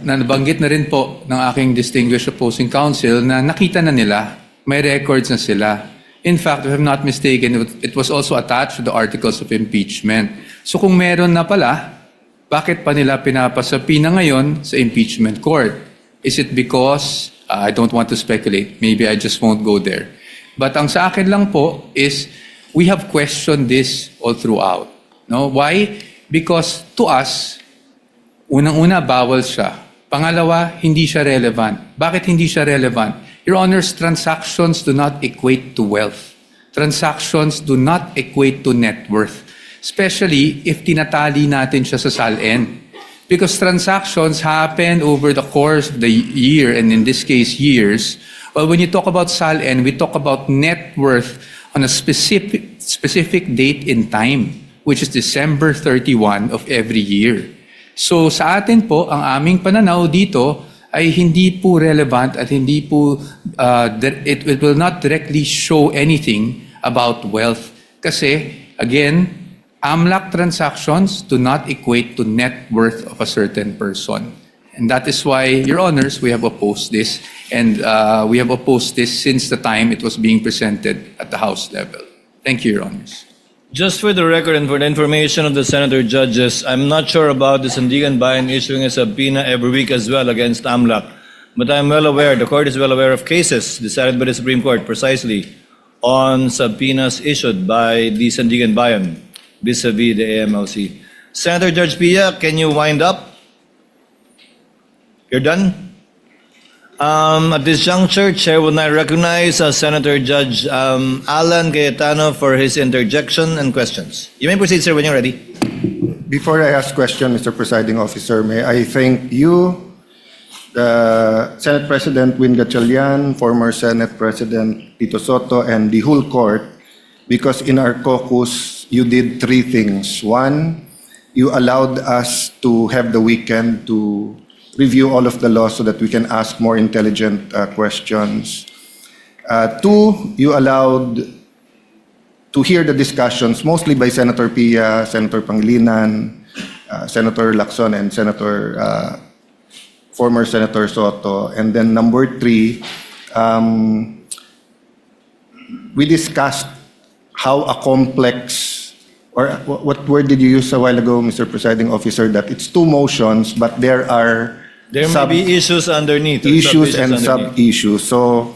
na nabanggit na rin po ng aking distinguished opposing counsel na nakita na nila, may records na sila. In fact, if I'm not mistaken, it was also attached to the articles of impeachment. So kung meron na pala, bakit pa nila pinapasapina ngayon sa impeachment court? Is it because, I don't want to speculate, maybe I just won't go there. But ang sa akin lang po is, we have questioned this all throughout. No? Why? Because to us, unang-una, bawal siya. Pangalawa, hindi siya relevant. Bakit hindi siya relevant? Your Honors, transactions do not equate to wealth. Transactions do not equate to net worth. Especially if tinatali natin siya sa SALN. Because transactions happen over the course of the year, and in this case, years. Well, when you talk about SALN, we talk about net worth on a specific date in time, which is December 31 of every year. So sa atin po, ang aming pananaw dito ay hindi po relevant at hindi po, it will not directly show anything about wealth. Kasi, again, AMLAC transactions do not equate to net worth of a certain person. And that is why, Your Honors, we have opposed this. And we have opposed this since the time it was being presented at the House level. Thank you, Your Honors. Just for the record and for the information of the Senator Judges, I'm not sure about the Sandigan Bayan issuing a subpoena every week as well against AMLAC. But I'm well aware, the court is well aware of cases decided by the Supreme Court precisely on subpoenas issued by the Sandigan Bayan vis-a-vis the AMLC. Senator Judge Pia, can you wind up? You're done? At this juncture, Chair will now recognize Senator Judge Alan Cayetano for his interjection and questions. You may proceed, sir, when you're ready. Before I ask question, Mr. Presiding Officer, may I thank you, the Senate President Win Gatchalian, former Senate President Tito Soto, and the whole court, because in our caucus, you did three things. One, you allowed us to have the weekend to review all of the laws so that we can ask more intelligent questions. Two, you allowed to hear the discussions, mostly by Senator Pia, Senator Pangilinan, Senator Lacson, and former Senator Soto. And then number three, we discussed how a complex, or what word did you use a while ago, Mr. Presiding Officer, that it's two motions, but there are There may be issues underneath. or issues sub-issues and underneath. sub-issues. So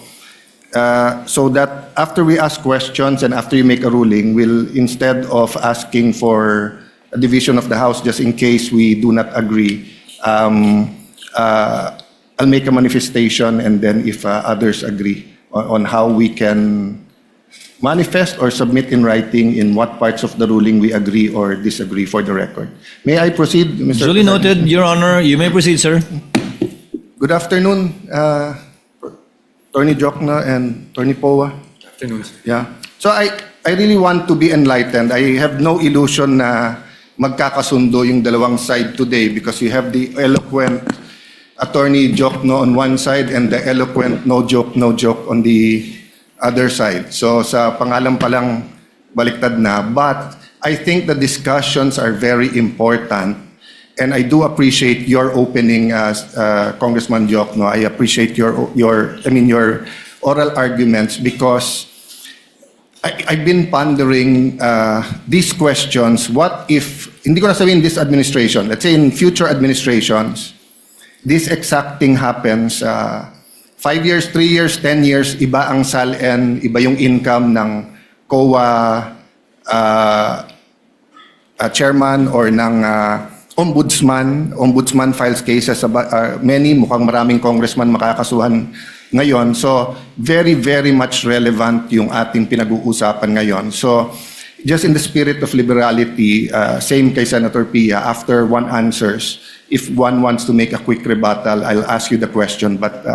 that after we ask questions and after you make a ruling, we'll, instead of asking for a division of the House just in case we do not agree, I'll make a manifestation, and then if others agree on how we can manifest or submit in writing in what parts of the ruling we agree or disagree for the record. May I proceed, Mr. Duly President? noted, Your Honor. You may proceed, sir. Good afternoon, Attorney Jokno and Attorney Poa. Afternoon. Yeah. So I really want to be enlightened. I have no illusion na magkakasundo yung dalawang side today because you have the eloquent Attorney Jokno on one side and the eloquent no joke on the other side. So sa pangalan pa lang baliktad na. But I think the discussions are very important, and I do appreciate your opening, Congressman Jokno. I appreciate your oral arguments because I've been pondering these questions. What if, hindi ko na sabihin this administration, let's say in future administrations, this exact thing happens, 5 years, 3 years, 10 years, iba ang SALN, iba yung income ng COA chairman or ng ombudsman. Ombudsman files cases, many, mukhang maraming congressman makakasuhan ngayon. So, very, very much relevant yung ating pinag-uusapan ngayon. So, just in the spirit of liberality, same kay Senator Pia, after one answers, if one wants to make a quick rebuttal, I'll ask you the question, but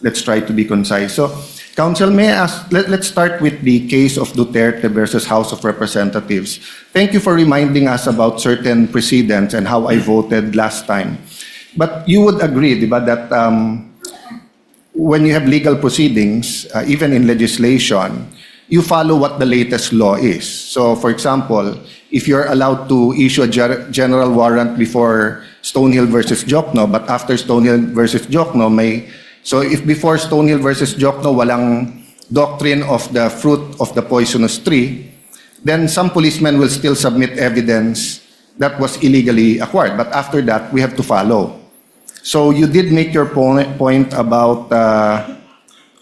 let's try to be concise. So, Counsel, may I ask, let's start with the case of Duterte versus House of Representatives. Thank you for reminding us about certain precedents and how I voted last time. But you would agree, di ba, that when you have legal proceedings, even in legislation, you follow what the latest law is. So, for example, if you're allowed to issue a general warrant before Stonehill versus Jokno, but after Stonehill versus Jokno, so if before Stonehill versus Jokno, walang doctrine of the fruit of the poisonous tree, then some policemen will still submit evidence that was illegally acquired. But after that, we have to follow. So you did make your point about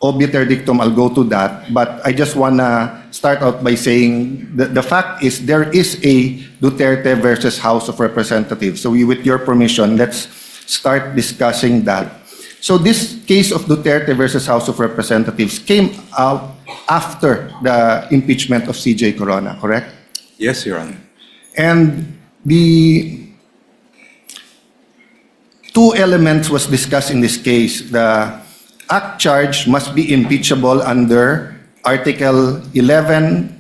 obiter dictum. I'll go to that. But I just want to start out by saying the fact is there is a Duterte versus House of Representatives. So with your permission, let's start discussing that. So this case of Duterte versus House of Representatives came out after the impeachment of CJ Corona, correct? Yes, Your Honor. And the two elements was discussed in this case. The act charge must be impeachable under Article 11,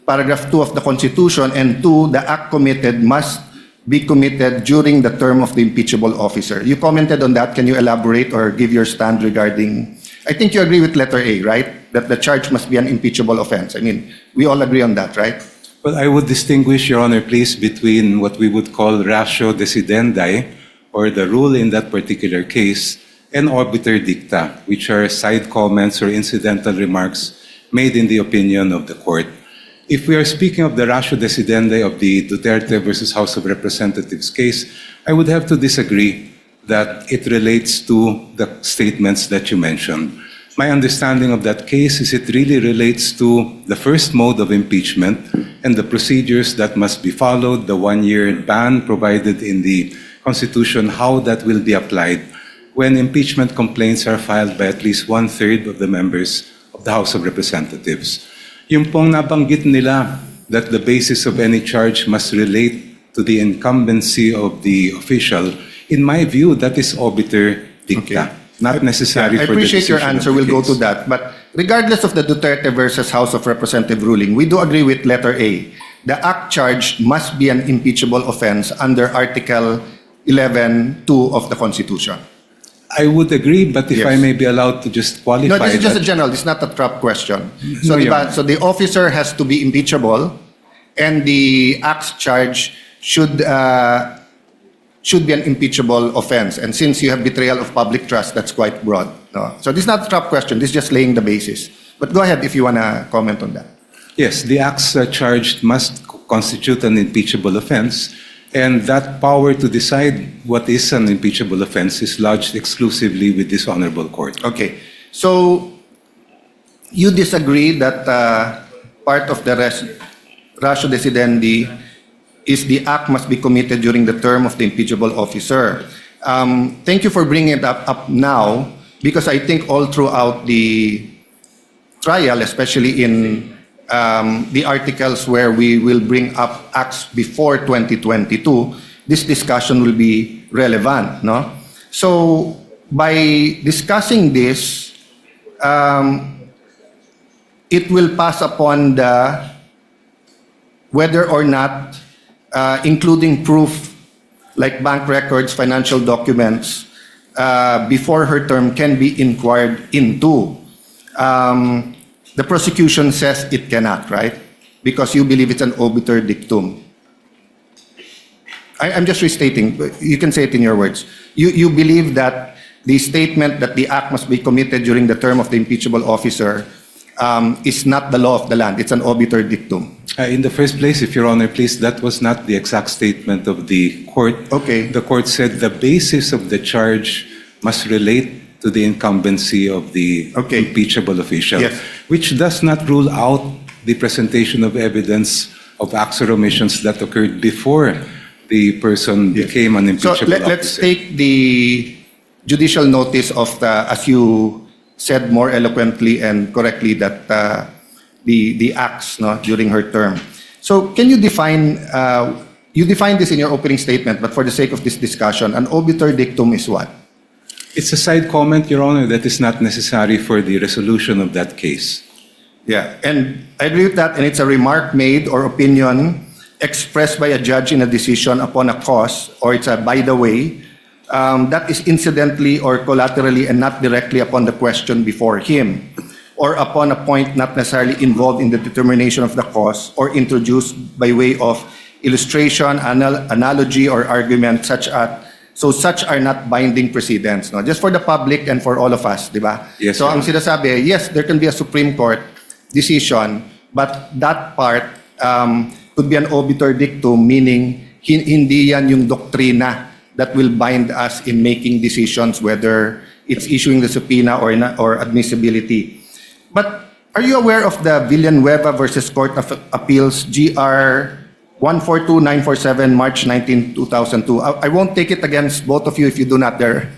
Paragraph 2 of the Constitution, and 2, the act committed must be committed during the term of the impeachable officer. You commented on that. Can you elaborate or give your stand regarding, I think you agree with letter A, right? That the charge must be an impeachable offense. I mean, we all agree on that, right? Well, I would distinguish, Your Honor, please, between what we would call ratio decidendi, or the rule in that particular case, and obiter dicta, which are side comments or incidental remarks made in the opinion of the court. If we are speaking of the ratio decidendi of the Duterte versus House of Representatives case, I would have to disagree that it relates to the statements that you mentioned. My understanding of that case is it really relates to the first mode of impeachment and the procedures that must be followed, the 1-year ban provided in the Constitution, how that will be applied when impeachment complaints are filed by at least 1/3 of the members of the House of Representatives. Yung pong nabanggit nila that the basis of any charge must relate to the incumbency of the official, in my view, that is obiter dicta, not necessary I for the appreciate your decision of answer. the We'll go case. to that. But regardless of the Duterte versus House of Representative ruling, we do agree with letter A. The act charge must be an impeachable offense under Article 11(2) of the Constitution. I would agree, but if Yes. I may be allowed to just qualify No, this is just a that. general. This is not a trap question. So, No, Your diba, Honor. so the officer has to be impeachable, and the act's charge should be an impeachable offense. And since you have betrayal of public trust, that's quite broad. No? So this is not a trap question. This is just laying the basis. But go ahead if you want to comment on that. Yes, the acts charged must constitute an impeachable offense, and that power to decide what is an impeachable offense is lodged exclusively with this honorable court. Okay. So, you disagree that part of the ratio decidendi is the act must be committed during the term of the impeachable officer. Thank you for bringing it up now, because I think all throughout the trial, especially in the articles where we will bring up acts before 2022, this discussion will be relevant, no? So, by discussing this, it will pass upon the whether or not including proof like bank records, financial documents, before her term can be inquired into. The prosecution says it cannot, right? Because you believe it's an obiter dictum. I'm just restating. You can say it in your words. You believe that the statement that the act must be committed during the term of the impeachable officer is not the law of the land. It's an obiter dictum. In the first place, if Your Honor, please, that was not the exact statement of the court. Okay. The court said the basis of the charge must relate to the incumbency of the Okay. impeachable official, Yes. which does not rule out the presentation of evidence of acts or omissions that occurred before the person became an So impeachable let's officer. take the judicial notice of the, as you said more eloquently and correctly, that the acts, no, during her term. So can you define, you defined this in your opening statement, but for the sake of this discussion, an obiter dictum is what? It's a side comment, Your Honor, that is not necessary for the resolution of that case. Yeah, and I agree with that, and it's a remark made or opinion expressed by a judge in a decision upon a cause, or it's a by the way, that is incidentally or collaterally and not directly upon the question before him, or upon a point not necessarily involved in the determination of the cause, or introduced by way of illustration, analogy, or argument such are not binding precedents. No? Just for the public and for all of us, di ba? Yes, So Your ang sinasabi, yes, there can be a Supreme Court decision, but that part could be an obiter dictum, meaning hindi yan yung doktrina that will bind us in making decisions, whether it's issuing the subpoena or admissibility. But are you aware of the Villanueva versus Court of Appeals, GR 142947, March 19, 2002? I won't take it against both of you if you do not. There are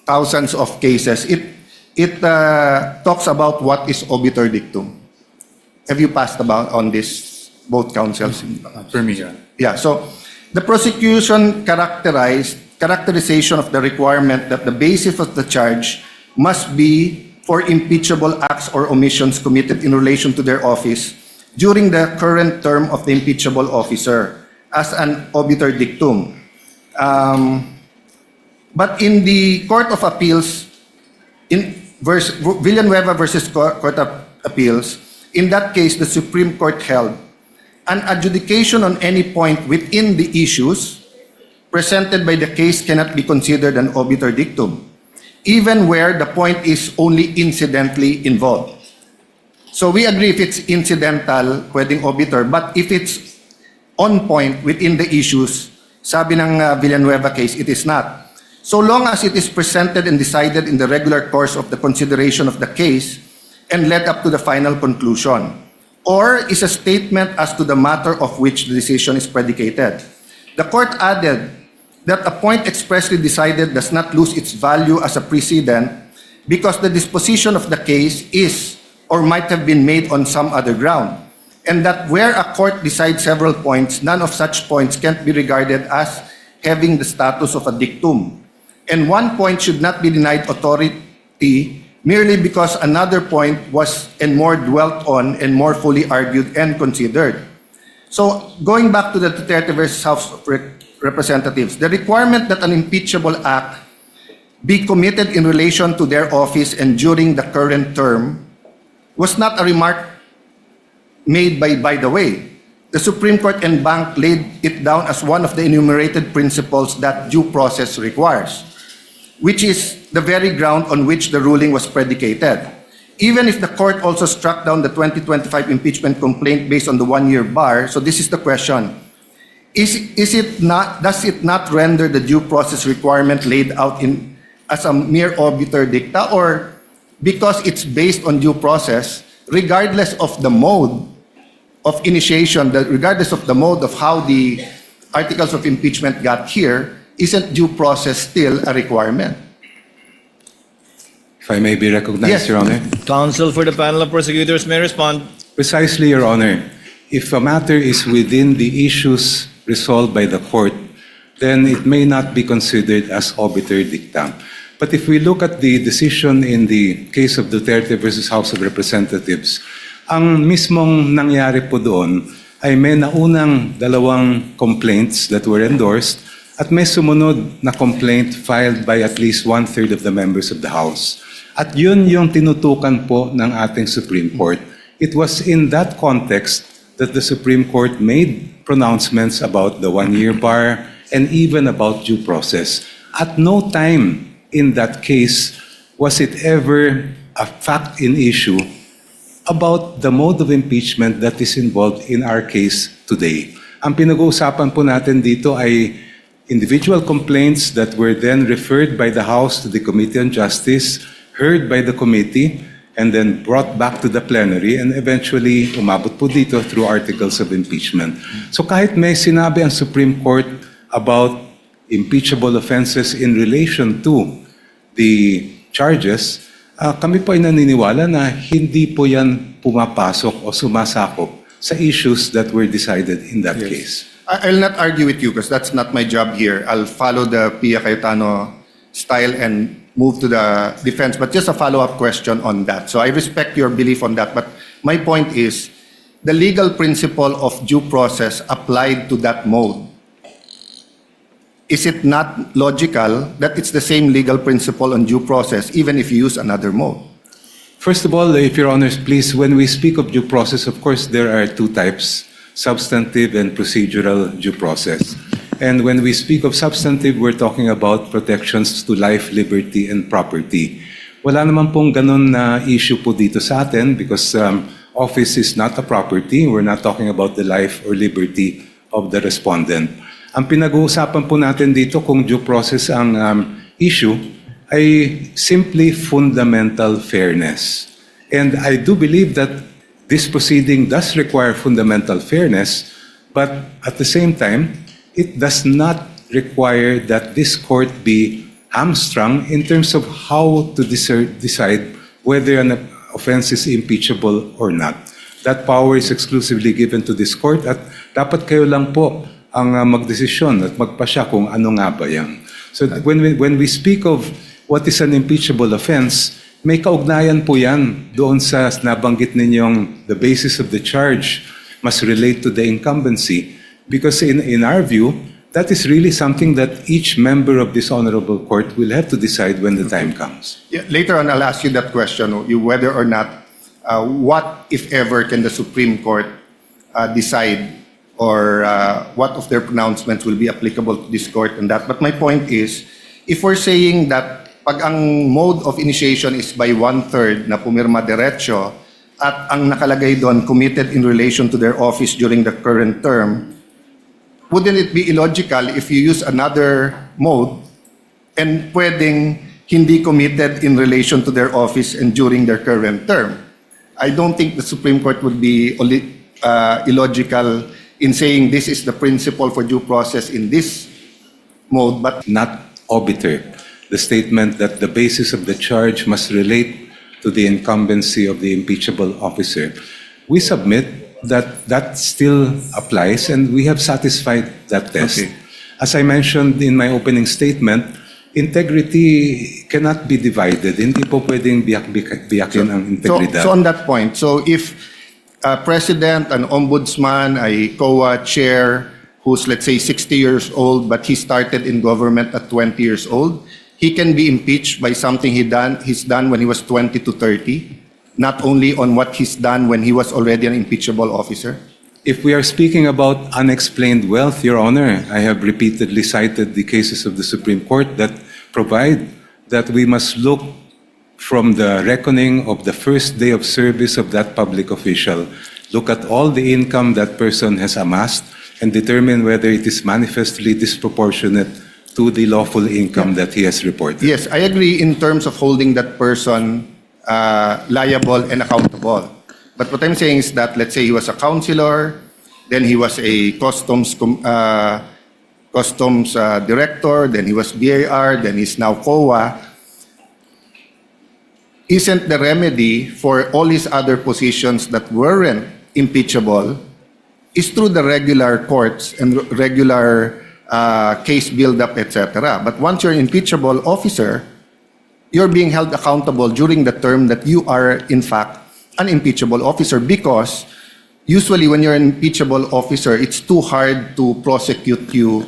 thousands of cases. It talks about what is obiter dictum. Have you passed about on this, both counsels? For me, Your Honor. Yeah, so the prosecution characterization of the requirement that the basis of the charge must be for impeachable acts or omissions committed in relation to their office during the current term of the impeachable officer as an obiter dictum. But in the Court of Appeals, in Villanueva versus Court of Appeals, in that case, the Supreme Court held an adjudication on any point within the issues presented by the case cannot be considered an obiter dictum, even where the point is only incidentally involved. So we agree if it's incidental, pwedeng obiter, but if it's on point within the issues, sabi ng Villanueva case, it is not. So long as it is presented and decided in the regular course of the consideration of the case and led up to the final conclusion, or is a statement as to the matter of which the decision is predicated. The court added that a point expressly decided does not lose its value as a precedent because the disposition of the case is or might have been made on some other ground, and that where a court decides several points, none of such points can be regarded as having the status of a dictum. And one point should not be denied authority merely because another point was and more dwelt on and more fully argued and considered. So going back to the Duterte versus House of Representatives, the requirement that an impeachable act be committed in relation to their office and during the current term was not a remark made by the way. The Supreme Court en banc laid it down as one of the enumerated principles that due process requires, which is the very ground on which the ruling was predicated. even if the court also struck down the 2025 impeachment complaint based on the 1-year bar, so this is the question, does it not render the due process requirement laid out as a mere obiter dicta, or because it's based on due process, regardless of the mode of initiation, regardless of the mode of how the articles of impeachment got here, isn't due process still a requirement? If I may be recognized, Yes. Your Honor. Counsel for the panel of prosecutors may respond. Precisely, Your Honor. If a matter is within the issues resolved by the court, then it may not be considered as obiter dicta. But if we look at the decision in the case of Duterte versus House of Representatives, ang mismong nangyari po doon ay may naunang 2 complaints that were endorsed at may sumunod na complaint filed by at least 1/3 of the members of the House. At yun yung tinutukan po ng ating Supreme Court. It was in that context that the Supreme Court made pronouncements about the 1-year bar and even about due process. At no time in that case was it ever a fact in issue about the mode of impeachment that is involved in our case today. Ang pinag-uusapan po natin dito ay individual complaints that were then referred by the House to the Committee on Justice, heard by the committee, and then brought back to the plenary, and eventually umabot po dito through articles of impeachment. So kahit may sinabi ang Supreme Court about impeachable offenses in relation to the charges, kami po ay naniniwala na hindi po yan pumapasok o sumasakop sa issues that were decided in that case. I'll not argue with you because that's not my job here. I'll follow the Pia Cayetano style and move to the defense. But just a follow-up question on that. So I respect your belief on that. But my point is, the legal principle of due process applied to that mode, is it not logical that it's the same legal principle on due process even if you use another mode? First of all, if Your Honors, please, when we speak of due process, of course, there are 2 types, substantive and procedural due process. And when we speak of substantive, we're talking about protections to life, liberty, and property. Wala naman pong ganun na issue po dito sa atin because office is not a property. We're not talking about the life or liberty of the respondent. Ang pinag-uusapan po natin dito kung due process ang issue ay simply fundamental fairness. And I do believe that this proceeding does require fundamental fairness, but at the same time, it does not require that this court be hamstrung in terms of how to decide whether an offense is impeachable or not. That power is exclusively given to this court at dapat kayo lang po ang magdesisyon at magpasya kung ano nga ba yan. So when we speak of what is an impeachable offense, may kaugnayan po yan doon sa nabanggit ninyong the basis of the charge must relate to the incumbency. Because in our view, that is really something that each member of this honorable court will have to decide when the time comes. Yeah, later on, I'll ask you that question, whether or not, what, if ever, can the Supreme Court decide, or what of their pronouncements will be applicable to this court and that. But my point is, if we're saying that pag ang mode of initiation is by 1/3 na pumirma derecho at ang nakalagay doon committed in relation to their office during the current term, wouldn't it be illogical if you use another mode and pwedeng hindi committed in relation to their office and during their current term? I don't think the Supreme Court would be illogical in saying this is the principle for due process in this mode, but Not obiter. The statement that the basis of the charge must relate to the incumbency of the impeachable officer. We submit that that still applies and we have satisfied that test. Okay. As I mentioned in my opening statement, integrity cannot be divided. Hindi po pwedeng biyakin ang integridad. So on that point, so if a president, an ombudsman, a COA chair who's let's say 60 years old but he started in government at 20 years old, he can be impeached by something he's done when he was 20 to 30, not only on what he's done when he was already an impeachable officer? If we are speaking about unexplained wealth, Your Honor, I have repeatedly cited the cases of the Supreme Court that provide that we must look from the reckoning of the first day of service of that public official, look at all the income that person has amassed and determine whether it is manifestly disproportionate to the lawful income that he has reported. Yes, I agree in terms of holding that person liable and accountable. But what I'm saying is that, let's say he was a counselor, then he was a customs director, then he was BAR, then he's now COA. Isn't the remedy for all his other positions that weren't impeachable is through the regular courts and regular case build-up, etc. But once you're an impeachable officer, you're being held accountable during the term that you are, in fact, an impeachable officer, because usually when you're an impeachable officer, it's too hard to prosecute you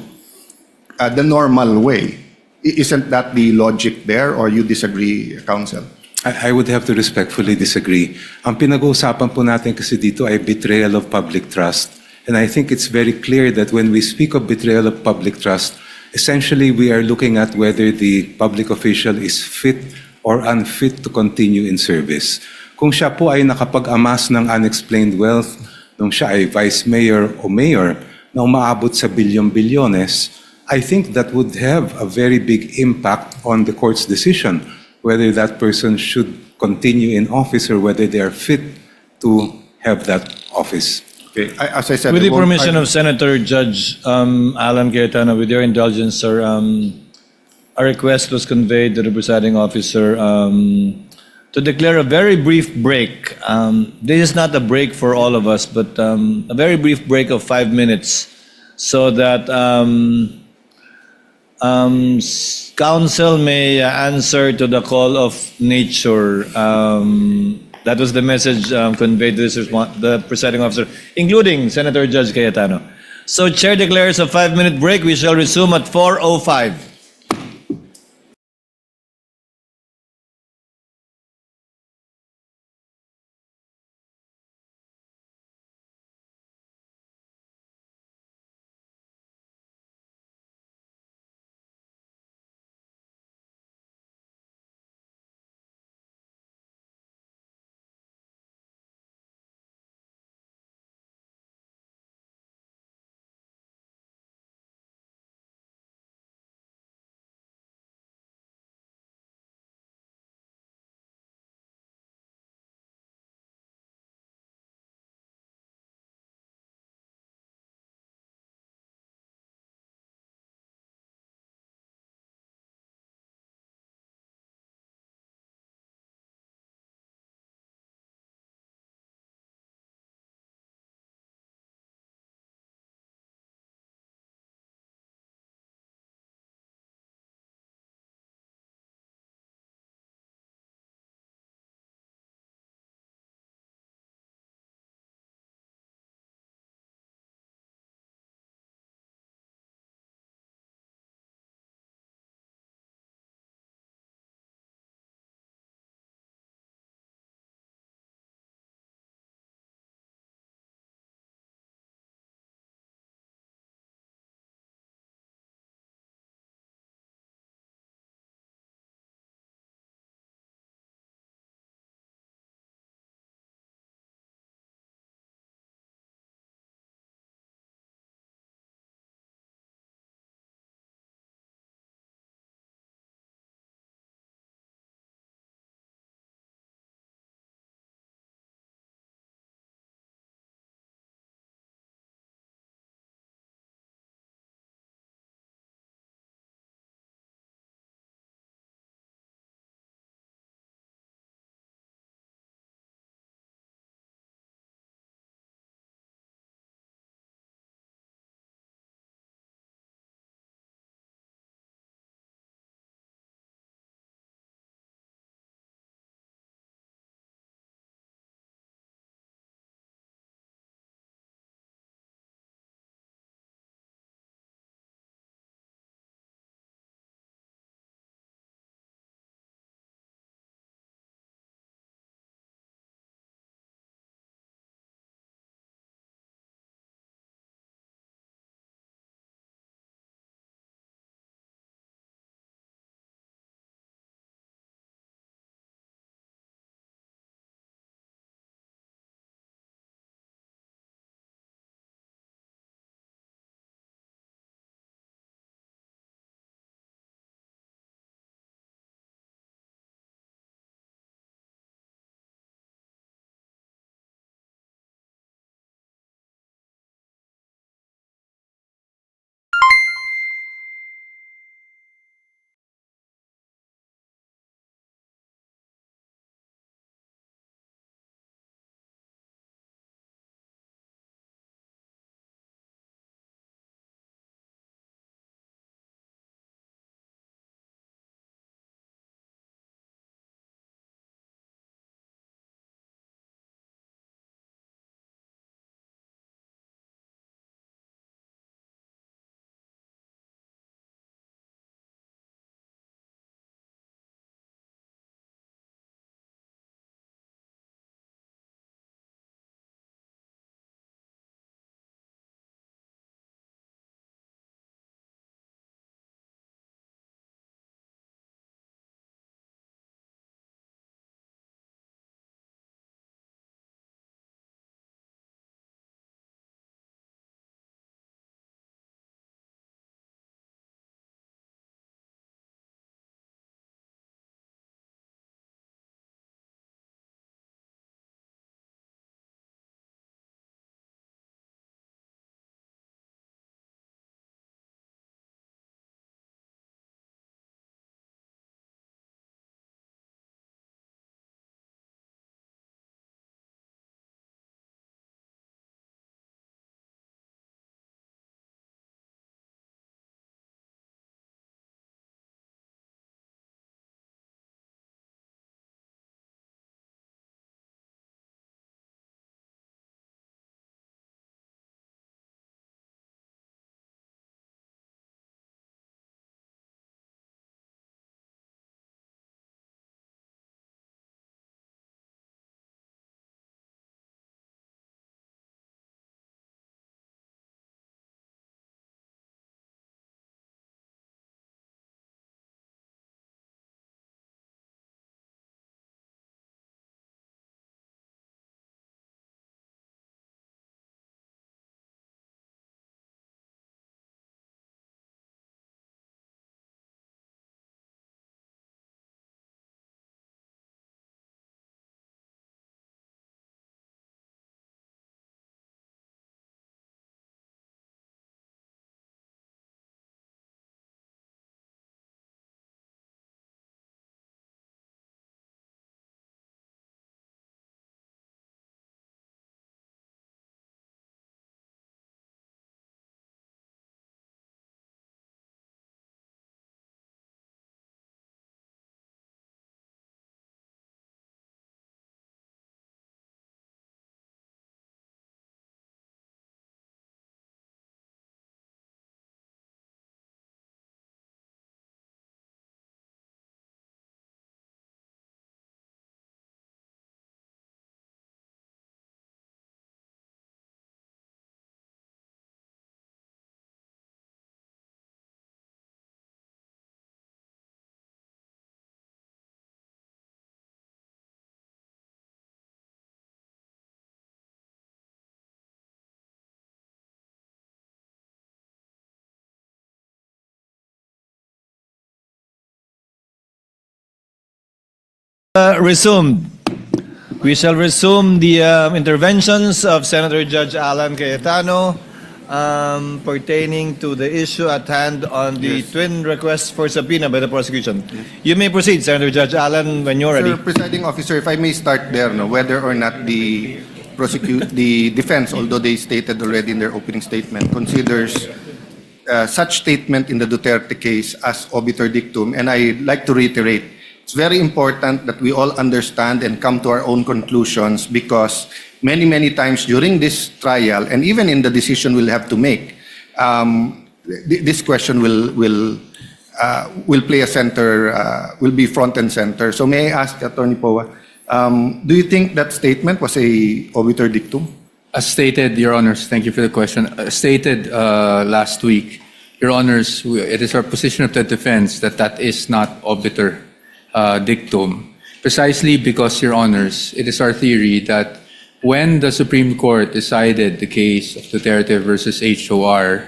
the normal way. Isn't that the logic there, or you disagree, counsel? I would have to respectfully disagree. Ang pinag-uusapan po natin kasi dito ay betrayal of public trust. And I think it's very clear that when we speak of betrayal of public trust, essentially we are looking at whether the public official is fit or unfit to continue in service. Kung siya po ay nakapag-amass ng unexplained wealth, nung siya ay vice mayor o mayor na umaabot sa bilyon-bilyones, I think that would have a very big impact on the court's decision whether that person should continue in office or whether they are fit to have that office. Okay, as I said, With I the won't permission argue. of Senator Judge Alan Cayetano, with your indulgence, sir, a request was conveyed to the presiding officer to declare a very brief break. This is not a break for all of us, but a very brief break of 5 minutes so that council may answer to the call of nature. That was the message conveyed to the presiding officer, including Senator Judge Cayetano. So Chair declares a 5-minute break. We shall resume at 4:05. Resumed. We shall resume the interventions of Senator Judge Alan Cayetano pertaining to the issue at hand on the twin requests for subpoena by the prosecution. You may proceed, Senator Judge Alan, when you're ready. Sir Presiding Officer, if I may start there, no, whether or not the defense, although they stated already in their opening statement, considers such statement in the Duterte case as obiter dictum, and I'd like to reiterate, it's very important that we all understand and come to our own conclusions, because many, many times during this trial, and even in the decision we'll have to make, this question will play a center, will be front and center. So may I ask Attorney Poa, do you think that statement was a obiter dictum? As stated, Your Honors, thank you for the question. As stated last week, Your Honors, it is our position of the defense that that is not obiter dictum, precisely because, Your Honors, it is our theory that when the Supreme Court decided the case of Duterte versus HOR,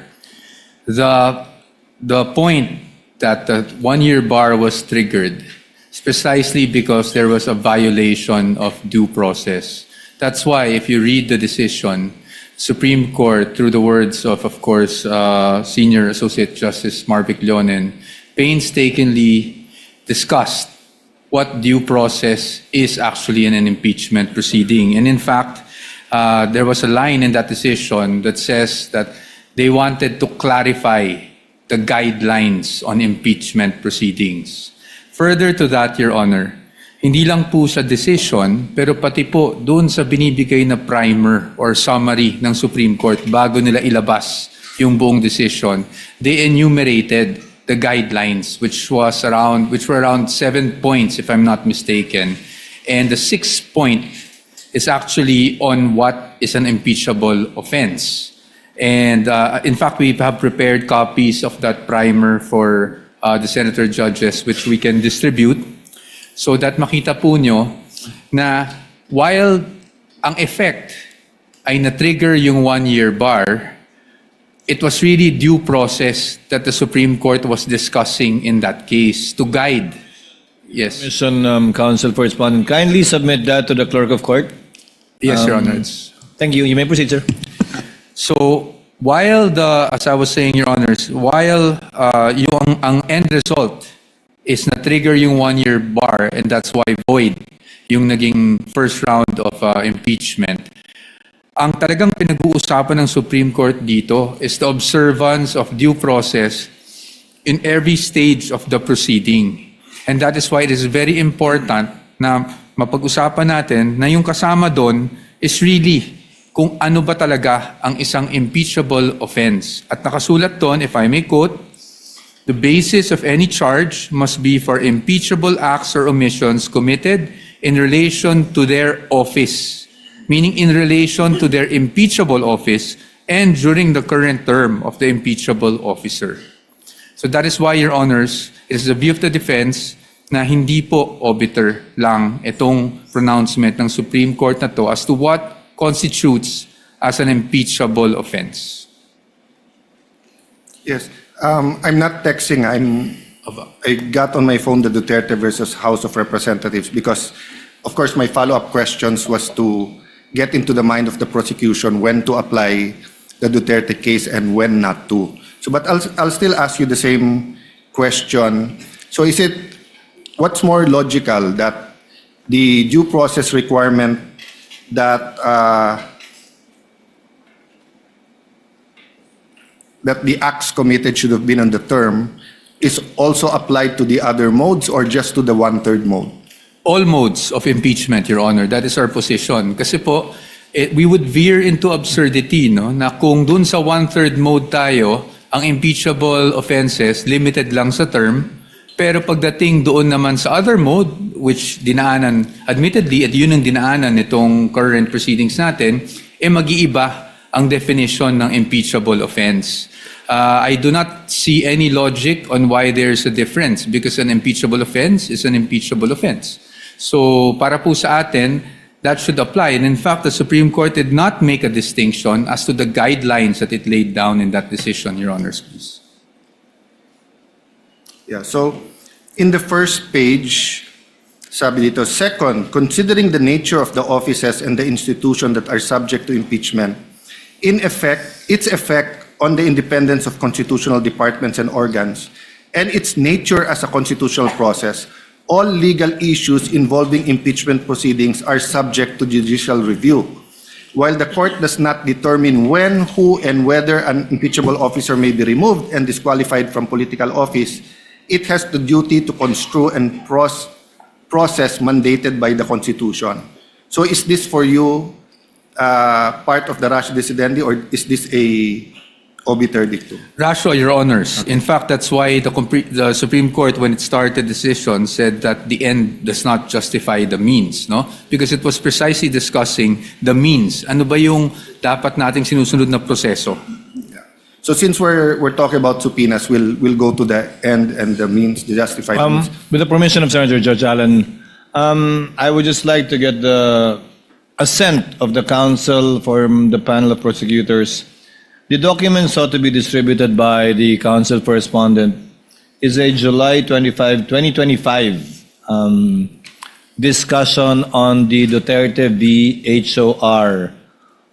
the point that the one-year bar was triggered is precisely because there was a violation of due process. That's why, if you read the decision, Supreme Court, through the words of course, Senior Associate Justice Marvic Leonen, painstakingly discussed what due process is actually in an impeachment proceeding. And in fact, there was a line in that decision that says that they wanted to clarify the guidelines on impeachment proceedings. Further to that, Your Honor, hindi lang po sa decision, pero pati po doon sa binibigay na primer or summary ng Supreme Court bago nila ilabas yung buong decision, they enumerated the guidelines, which were around 7 points, if I'm not mistaken. And the 6th point is actually on what is an impeachable offense. And in fact, we have prepared copies of that primer for the senator judges, which we can distribute, so that makita po nyo na while ang effect ay na-trigger yung one-year bar, it was really due process that the Supreme Court was discussing in that case to guide. Yes. Commission Counsel for Respondent, kindly submit that to the Clerk of Court. Yes, Your Honor. Thank you. You may proceed, sir. So, while as I was saying, Your Honors, while ang end result is na-trigger yung one-year bar, and that's why void yung naging first round of impeachment, ang talagang pinag-uusapan ng Supreme Court dito is the observance of due process in every stage of the proceeding. And that is why it is very important na mapag-usapan natin na yung kasama doon is really kung ano ba talaga ang isang impeachable offense. At nakasulat doon, if I may quote, the basis of any charge must be for impeachable acts or omissions committed in relation to their office, meaning in relation to their impeachable office and during the current term of the impeachable officer. So that is why, Your Honors, it is the view of the defense na hindi po obiter lang itong pronouncement ng Supreme Court na to as to what constitutes as an impeachable offense. Yes. I'm not texting. I got on my phone the Duterte versus House of Representatives because, of course, my follow-up questions was to get into the mind of the prosecution when to apply the Duterte case and when not to. So, but I'll still ask you the same question. So, what's more logical, that the due process requirement that the acts committed should have been on the term is also applied to the other modes or just to the one-third mode? All modes of impeachment, Your Honor. That is our position. Kasi po, we would veer into absurdity, no? Na kung dun sa one-third mode tayo, ang impeachable offenses limited lang sa term, pero pagdating doon naman sa other mode, which dinaanan, admittedly, at yun ang dinaanan nitong current proceedings natin, mag-iiba ang definition ng impeachable offense. I do not see any logic on why there's a difference because an impeachable offense is an impeachable offense. So para po sa atin, that should apply. And in fact, the Supreme Court did not make a distinction as to the guidelines that it laid down in that decision, Your Honors, please. Yeah, so in the first page, Sabi dito, second, considering the nature of the offices and the institution that are subject to impeachment, its effect on the independence of constitutional departments and organs, and its nature as a constitutional process, all legal issues involving impeachment proceedings are subject to judicial review. While the court does not determine when, who, and whether an impeachable officer may be removed and disqualified from political office, it has the duty to construe and process mandated by the Constitution. So is this for you part of the ratio decidendi, or is this a obiter dictum? Ratio, Your Honors. In fact, that's why the Supreme Court, when it started decision, said that the end does not justify the means, no? Because it was precisely discussing the means. Ano ba yung dapat nating sinusunod na proseso? So since we're talking about subpoenas, we'll go to the end and the means, the justified means. With the permission of Senator Judge Allen, I would just like to get the assent of the counsel from the panel of prosecutors. The document sought to be distributed by the counsel for respondent is a July 25, 2025 discussion on the Duterte v. HOR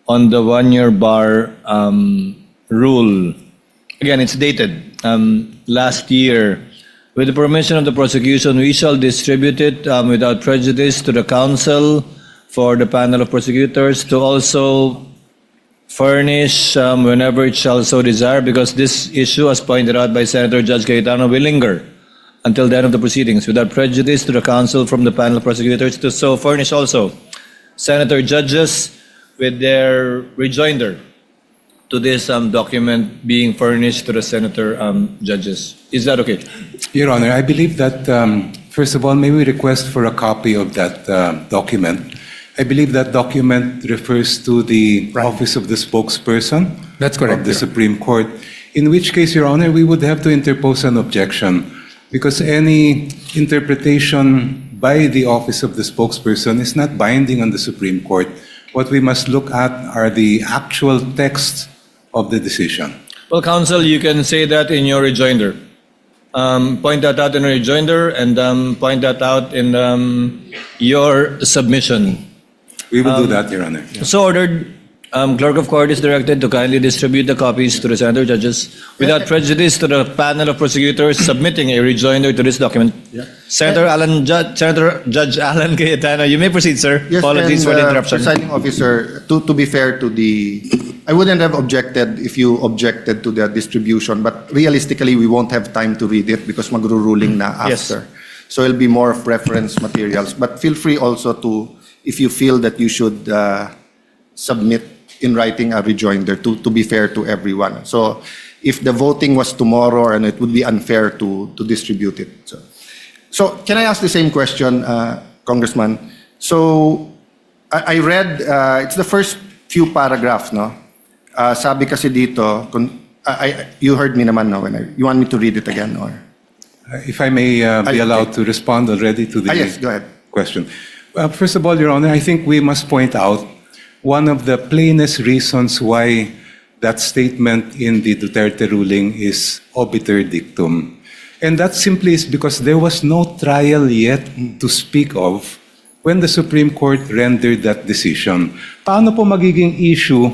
on the one-year bar rule. Again, it's dated last year. With the permission of the prosecution, we shall distribute it without prejudice to the counsel for the panel of prosecutors to also furnish whenever it shall so desire, because this issue, as pointed out by Senator Judge Cayetano, will linger until the end of the proceedings, without prejudice to the counsel from the panel of prosecutors to so furnish also Senator judges with their rejoinder to this document being furnished to the senator judges. Is that okay? Your Honor, I believe that, first of all, may we request for a copy of that document? I believe that document refers to the office of the spokesperson. That's correct, Of the yeah. Supreme Court, in which case, Your Honor, we would have to interpose an objection because any interpretation by the office of the spokesperson is not binding on the Supreme Court. What we must look at are the actual text of the decision. Well, counsel, you can say that in your rejoinder. Point that out in your rejoinder and point that out in your submission. We will do that, Your Honor. So ordered. Clerk of Court is directed to kindly distribute the copies to the senator judges without prejudice to the panel of prosecutors submitting a rejoinder to this document. Senator Judge Alan Cayetano, you may proceed, sir. Yes, Apologies and, for the interruption. Presiding officer, to be fair to I wouldn't have objected if you objected to the distribution, but realistically, we won't have time to read it because magro-ruling na Yes. after. So it'll be more of reference materials. But feel free also to, if you feel that you should submit in writing a rejoinder to be fair to everyone. So if the voting was tomorrow, and it would be unfair to distribute it. So can I ask the same question, Congressman? So I read, it's the first few paragraphs, no? Sabi kasi dito, you heard me naman, no? You want me to read it again, or? If I may be allowed to respond already to the Yes, go ahead. question. First of all, Your Honor, I think we must point out one of the plainest reasons why that statement in the Duterte ruling is obiter dictum. And that simply is because there was no trial yet to speak of when the Supreme Court rendered that decision. Paano po magiging issue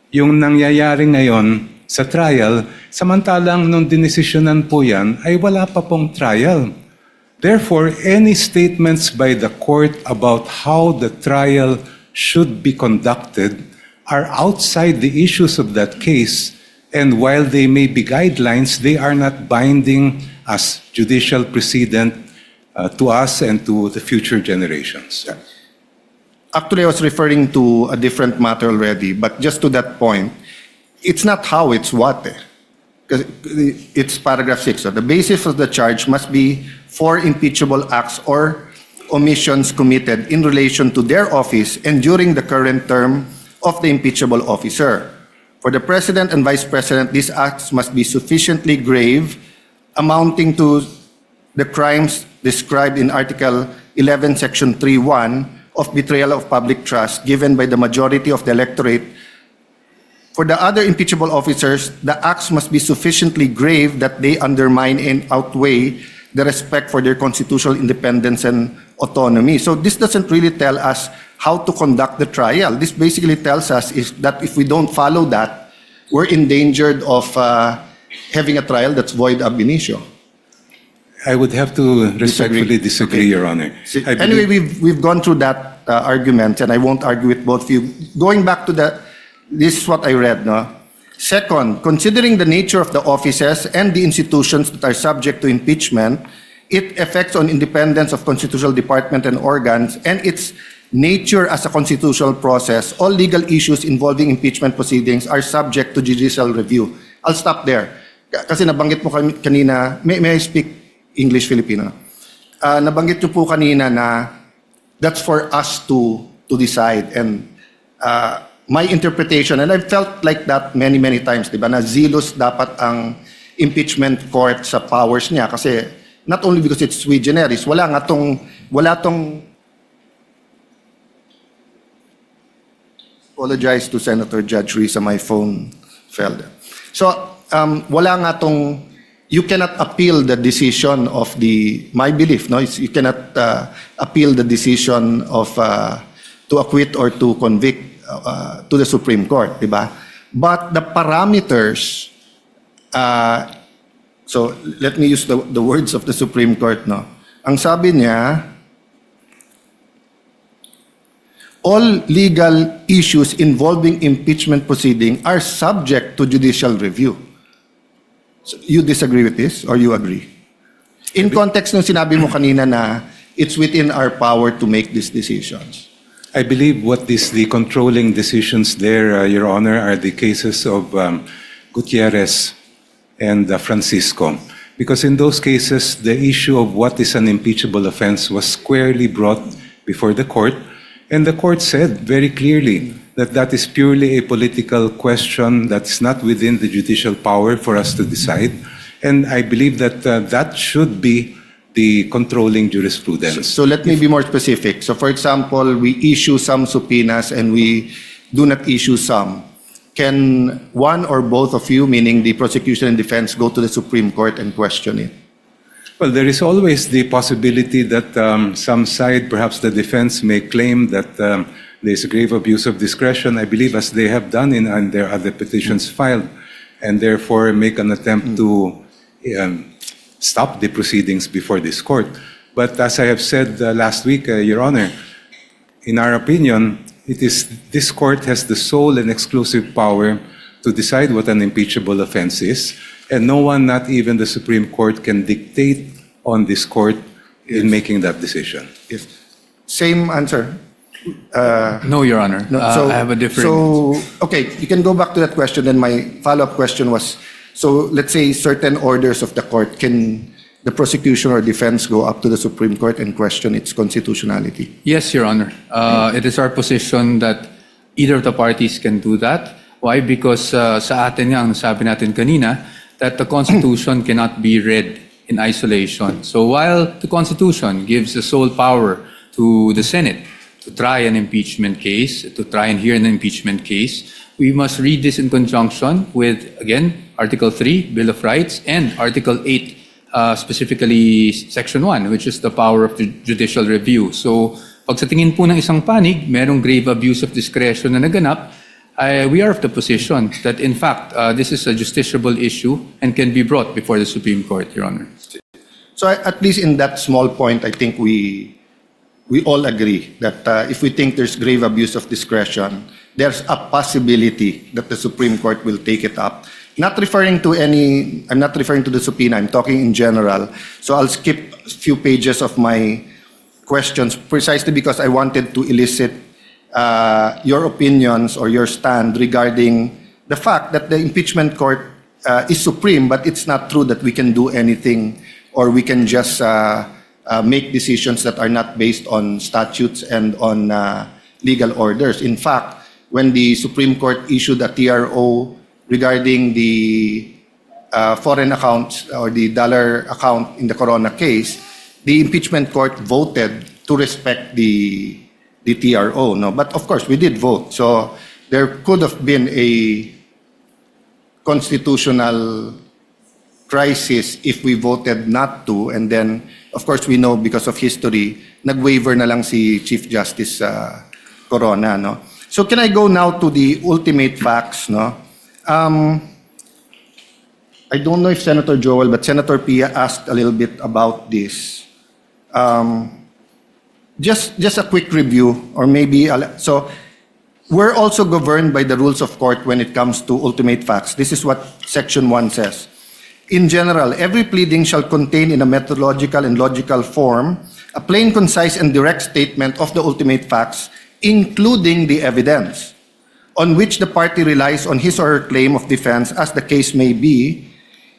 yung nangyayari ngayon sa trial, samantalang nung dinesisyonan po yan, ay wala pa pong trial. Therefore, any statements by the court about how the trial should be conducted are outside the issues of that case, and while they may be guidelines, they are not binding as judicial precedent to us and to the future generations. Actually, I was referring to a different matter already, but just to that point, it's not how, it's what. Because it's paragraph 6. So the basis of the charge must be for impeachable acts or omissions committed in relation to their office and during the current term of the impeachable officer. For the President and Vice President, these acts must be sufficiently grave, amounting to the crimes described in Article 11, Section 3.1 of betrayal of public trust given by the majority of the electorate. For the other impeachable officers, the acts must be sufficiently grave that they undermine and outweigh the respect for their constitutional independence and autonomy. So this doesn't really tell us how to conduct the trial. This basically tells us is that if we don't follow that, we're endangered of having a trial that's void ab initio. I would have to respectfully disagree, Your Honor. I Anyway, believe- we've gone through that argument, and I won't argue with both of you. Going back to this is what I read, no? Second, considering the nature of the offices and the institutions that are subject to impeachment, its effects on independence of constitutional department and organs, and its nature as a constitutional process, all legal issues involving impeachment proceedings are subject to judicial review. I'll stop there. Kasi nabanggit mo kanina, may I speak English Filipino? Nabanggit nyo po kanina na that's for us to decide, and my interpretation, and I've felt like that many times, di ba, na zealous dapat ang impeachment court sa powers niya kasi not only because it's sui generis, wala tong apologize to Senator Judge Risa, my phone fell there. So, wala nga tong, you cannot appeal the decision of my belief, no? You cannot appeal the decision of to acquit or to convict to the Supreme Court, di ba? But the parameters, so let me use the words of the Supreme Court, no? Ang sabi niya, all legal issues involving impeachment proceeding are subject to judicial review. So, you disagree with this or you agree? In context ng sinabi mo kanina na it's within our power to make these decisions. I believe what is the controlling decisions there, Your Honor, are the cases of Gutierrez and Francisco. Because in those cases, the issue of what is an impeachable offense was squarely brought before the court, and the court said very clearly that that is purely a political question that's not within the judicial power for us to decide. And I believe that that should be the controlling jurisprudence. So let me be more specific. So for example, we issue some subpoenas and we do not issue some. Can one or both of you, meaning the prosecution and defense, go to the Supreme Court and question it? Well, there is always the possibility that some side, perhaps the defense, may claim that there is a grave abuse of discretion, I believe, as they have done in their other petitions filed, and therefore make an attempt to stop the proceedings before this court. But as I have said last week, Your Honor, in our opinion, it is this court has the sole and exclusive power to decide what an impeachable offense is, and no one, not even the Supreme Court, can dictate on this court in making that decision. Yes. Same answer. No, Your Honor. No, I have a different... So, okay, you can go back to that question. Then my follow-up question was, so let's say certain orders of the court, can the prosecution or defense go up to the Supreme Court and question its constitutionality? Yes, Your Honor. It is our position that either of the parties can do that. Why? Because sa atin nga, ang sabi natin kanina, that the Constitution cannot be read in isolation. So while the Constitution gives the sole power to the Senate to try an impeachment case, to try and hear an impeachment case, we must read this in conjunction with, again, Article 3, Bill of Rights, and Article 8, specifically Section 1, which is the power of judicial review. So, pag sa tingin po ng isang panig, merong grave abuse of discretion na naganap, we are of the position that, in fact, this is a justiciable issue and can be brought before the Supreme Court, Your Honor. So at least in that small point, I think we all agree that if we think there's grave abuse of discretion, there's a possibility that the Supreme Court will take it up. I'm not referring to the subpoena, I'm talking in general. So I'll skip a few pages of my questions precisely because I wanted to elicit your opinions or your stand regarding the fact that the impeachment court is supreme, but it's not true that we can do anything or we can just make decisions that are not based on statutes and on legal orders. In fact, when the Supreme Court issued a TRO regarding the foreign accounts or the dollar account in the Corona case, the impeachment court voted to respect the TRO. No? But of course, we did vote. So there could have been a constitutional crisis if we voted not to, and then, of course, we know because of history, nag-waiver na lang si Chief Justice Corona, no? So can I go now to the ultimate facts, no? I don't know if Senator Joel, but Senator Pia asked a little bit about this. Just a quick review, or maybe, so we're also governed by the rules of court when it comes to ultimate facts. This is what Section 1 says. In general, every pleading shall contain in a methodological and logical form a plain, concise, and direct statement of the ultimate facts, including the evidence, on which the party relies on his or her claim of defense, as the case may be.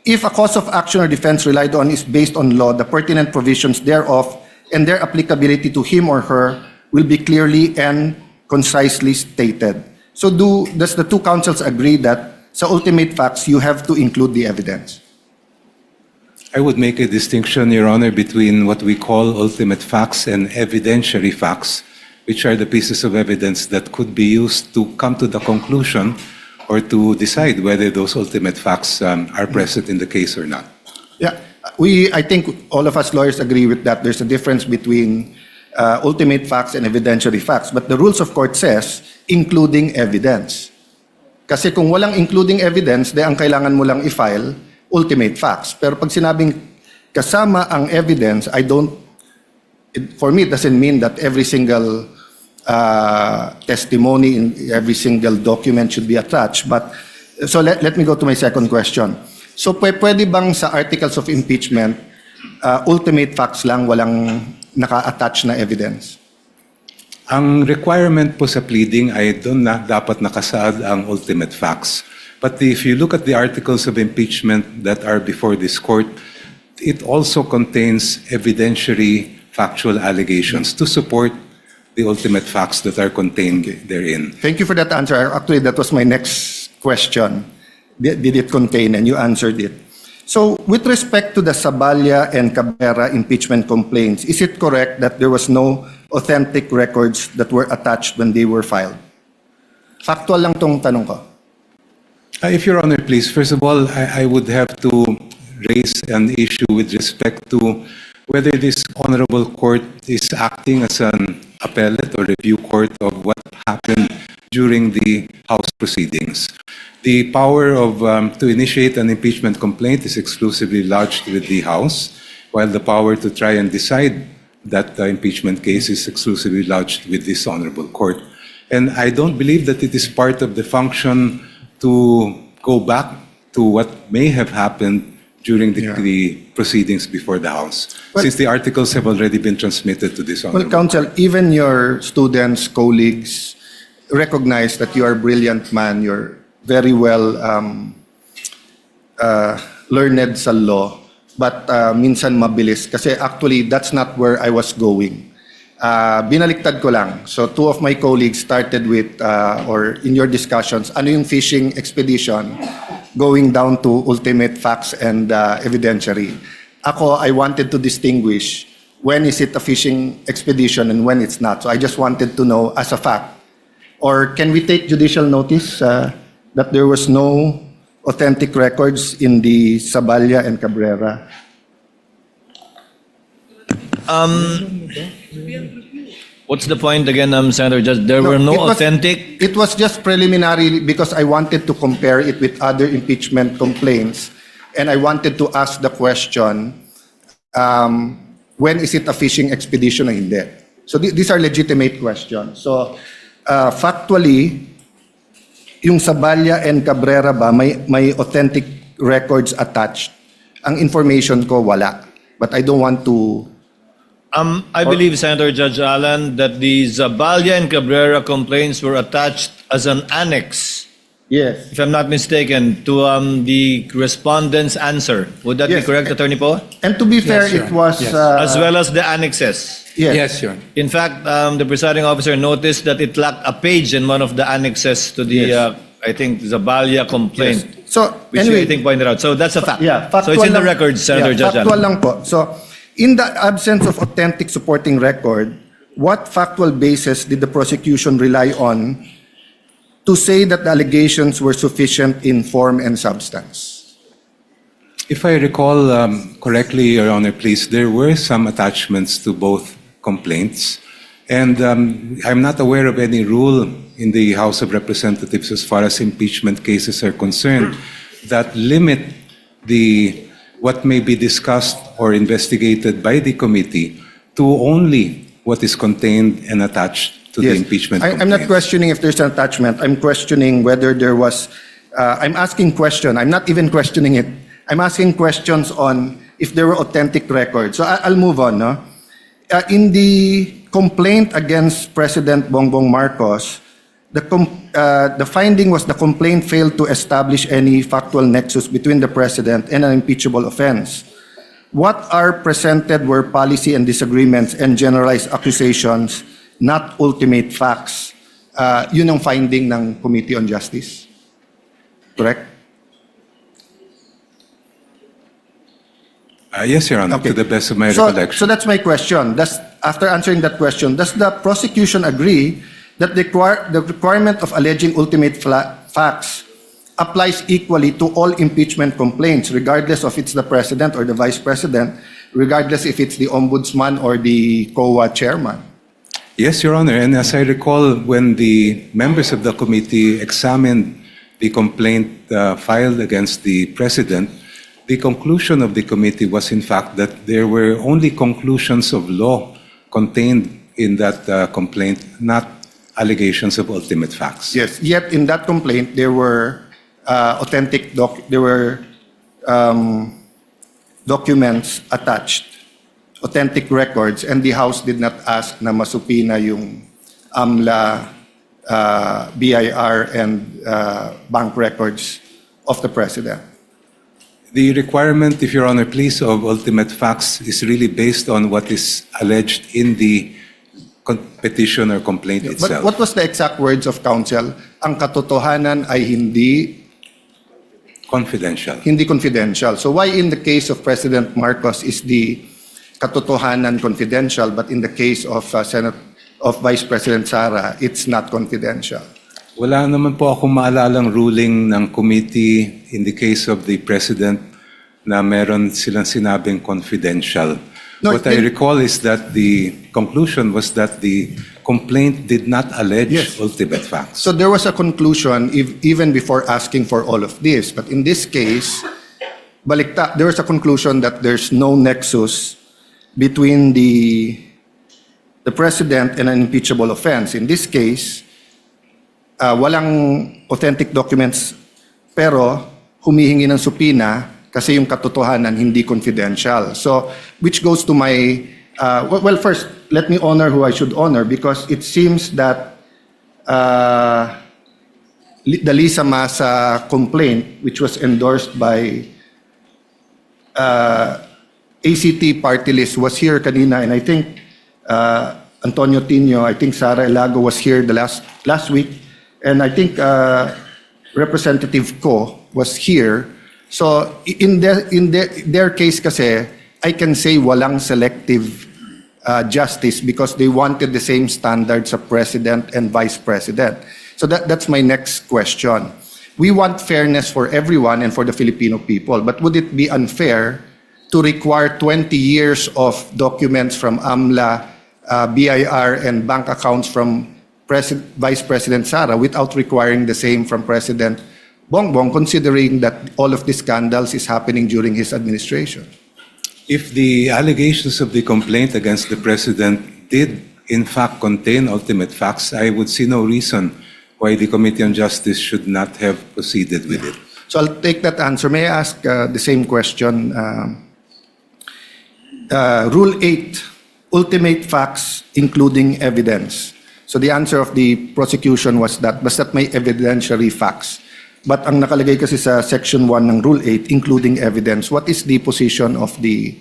If a cause of action or defense relied on is based on law, the pertinent provisions thereof and their applicability to him or her will be clearly and concisely stated. So does the two councils agree that sa ultimate facts, you have to include the evidence? I would make a distinction, Your Honor, between what we call ultimate facts and evidentiary facts, which are the pieces of evidence that could be used to come to the conclusion or to decide whether those ultimate facts are present in the case or not. Yeah, I think all of us lawyers agree with that. There's a difference between ultimate facts and evidentiary facts. But the rules of court says, including evidence. Kasi kung walang including evidence, de ang kailangan mo lang i-file, ultimate facts. Pero pag sinabing kasama ang evidence, for me, it doesn't mean that every single testimony in every single document should be attached. But so let me go to my second question. So pwede bang sa articles of impeachment, ultimate facts lang, walang naka-attach na evidence? Ang requirement po sa pleading ay doon na dapat nakasaad ang ultimate facts. But if you look at the articles of impeachment that are before this court, it also contains evidentiary factual allegations to support the ultimate facts that are contained therein. Thank you for that answer. Actually, that was my next question. Did it contain? And you answered it. So, with respect to the Saballa and Cabrera impeachment complaints, is it correct that there was no authentic records that were attached when they were filed? Factual lang tong tanong ko. If Your Honor, please, first of all, I would have to raise an issue with respect to whether this honorable court is acting as an appellate or review court of what happened during the House proceedings. The power to initiate an impeachment complaint is exclusively lodged with the House, while the power to try and decide that impeachment case is exclusively lodged with this honorable court. And I don't believe that it is part of the function to go back to what may have happened during the proceedings before the House, since the articles have already been transmitted to this honorable Well, Counsel, even your students, colleagues, recognize that you are a brilliant man. You're very well learned sa law, but minsan mabilis. Kasi actually, that's not where I was going. Binaliktad ko lang. So two of my colleagues started with, or in your discussions, ano yung fishing expedition, going down to ultimate facts and evidentiary. Ako, I wanted to distinguish when is it a fishing expedition and when it's not. So I just wanted to know as a fact. Or can we take judicial notice that there was no authentic records in the Saballa and Cabrera? What's the point again, Senator Judge? There were no authentic... It was just preliminary because I wanted to compare it with other impeachment complaints. And I wanted to ask the question, when is it a fishing expedition or hindi? So these are legitimate questions. So factually, yung Saballa and Cabrera ba, may authentic records attached. Ang information ko, wala. But I don't want to... I believe, Senator Judge Allen, that the Zaballa and Cabrera complaints were attached as an annex, Yes. if I'm not mistaken, to the respondent's answer. Would that be Yes. correct, Attorney Poe? And to be fair, Yes, Your it Honor. was... Yes. As well as the annexes. Yes, Your Honor. In fact, the presiding officer noticed that it lacked a page in one of the annexes to the, Yes. I think, Zaballa complaint, So, which anyway, I think pointed out. So that's a fact. Yeah, So it's in the lang- records, Senator yeah, Judge factual Allen. lang po. So, in the absence of authentic supporting record, what factual basis did the prosecution rely on to say that the allegations were sufficient in form and substance? If I recall correctly, Your Honor, please, there were some attachments to both complaints. And I'm not aware of any rule in the House of Representatives as far as impeachment cases are concerned that limit what may be discussed or investigated by the committee to only what is contained and attached to the impeachment complaint. I'm not questioning if there's an attachment. I'm questioning whether there was, I'm asking question. I'm not even questioning it. I'm asking questions on if there were authentic records. So I'll move on. No? In the complaint against President Bongbong Marcos, the finding was the complaint failed to establish any factual nexus between the president and an impeachable offense. What are presented were policy and disagreements and generalized accusations, not ultimate facts. Yun ang finding ng Committee on Justice. Correct? Yes, Your Honor, to the best of my recollection. So that's my question. After answering that question, does the prosecution agree that the requirement of alleging ultimate facts applies equally to all impeachment complaints, regardless of it's the president or the vice president, regardless if it's the ombudsman or the COA chairman? Yes, Your Honor, and as I recall, when the members of the committee examined the complaint filed against the president, the conclusion of the committee was in fact that there were only conclusions of law contained in that complaint, not allegations of ultimate facts. Yes, yet in that complaint, there were documents attached, authentic records, and the House did not ask na masupina yung AMLA, BIR, and bank records of the president. The requirement, if Your Honor, please, of ultimate facts is really based on what is alleged in the petition or complaint But itself. what was the exact words of counsel? Ang katotohanan ay hindi Confidential. confidential. So why in the case of President Marcos is the katotohanan confidential, but in the case of Vice President Sara, it's not confidential? Wala naman po akong maalalang ruling ng committee in the case of the president na meron silang sinabing confidential. No, What I recall is that the conclusion was that the complaint did not allege Yes. ultimate facts. So there was a conclusion even before asking for all of this. But in this case, balikta, there was a conclusion that there's no nexus between the president and an impeachable offense. In this case, walang authentic documents pero humihingi ng supina kasi yung katotohanan hindi confidential. So, which goes to my, well, first, let me honor who I should honor because it seems that the Lisa Masa complaint, which was endorsed by ACT party list, was here kanina, and I think Antonio Tino, I think Sara Elago was here the last week, and I think Representative Ko was here. So in their case kasi, I can say walang selective justice because they wanted the same standards of president and vice president. So that's my next question. We want fairness for everyone and for the Filipino people, but would it be unfair to require 20 years of documents from AMLA, BIR, and bank accounts from Vice President Sara without requiring the same from President Bongbong, considering that all of these scandals is happening during his administration? If the allegations of the complaint against the president did in fact contain ultimate facts, I would see no reason why the Committee on Justice should not have proceeded with it. So I'll take that answer. May I ask the same question? Rule 8, ultimate facts including evidence. So the answer of the prosecution was that basta't may evidentiary facts. But ang nakalagay kasi sa Section 1 ng Rule 8, including evidence, what is the position of the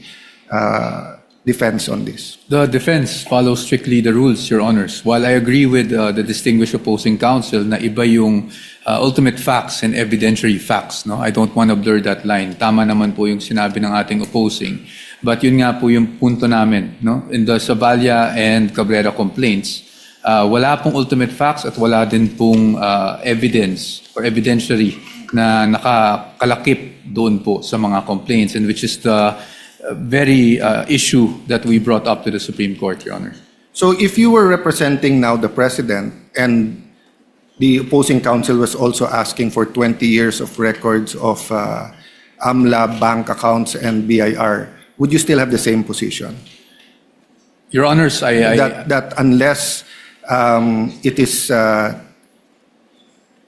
defense on this? The defense follows strictly the rules, Your Honors. While I agree with the distinguished opposing counsel na iba yung ultimate facts and evidentiary facts, no? I don't want to blur that line. Tama naman po yung sinabi ng ating opposing. But yun nga po yung punto namin, no? In the Saballa and Cabrera complaints, wala pong ultimate facts at wala din pong evidence or evidentiary na nakakalakip doon po sa mga complaints, and which is the very issue that we brought up to the Supreme Court, Your Honor. So if you were representing now the president and the opposing counsel was also asking for 20 years of records of AMLA bank accounts and BIR, would you still have the same position? Your Honors, That unless it is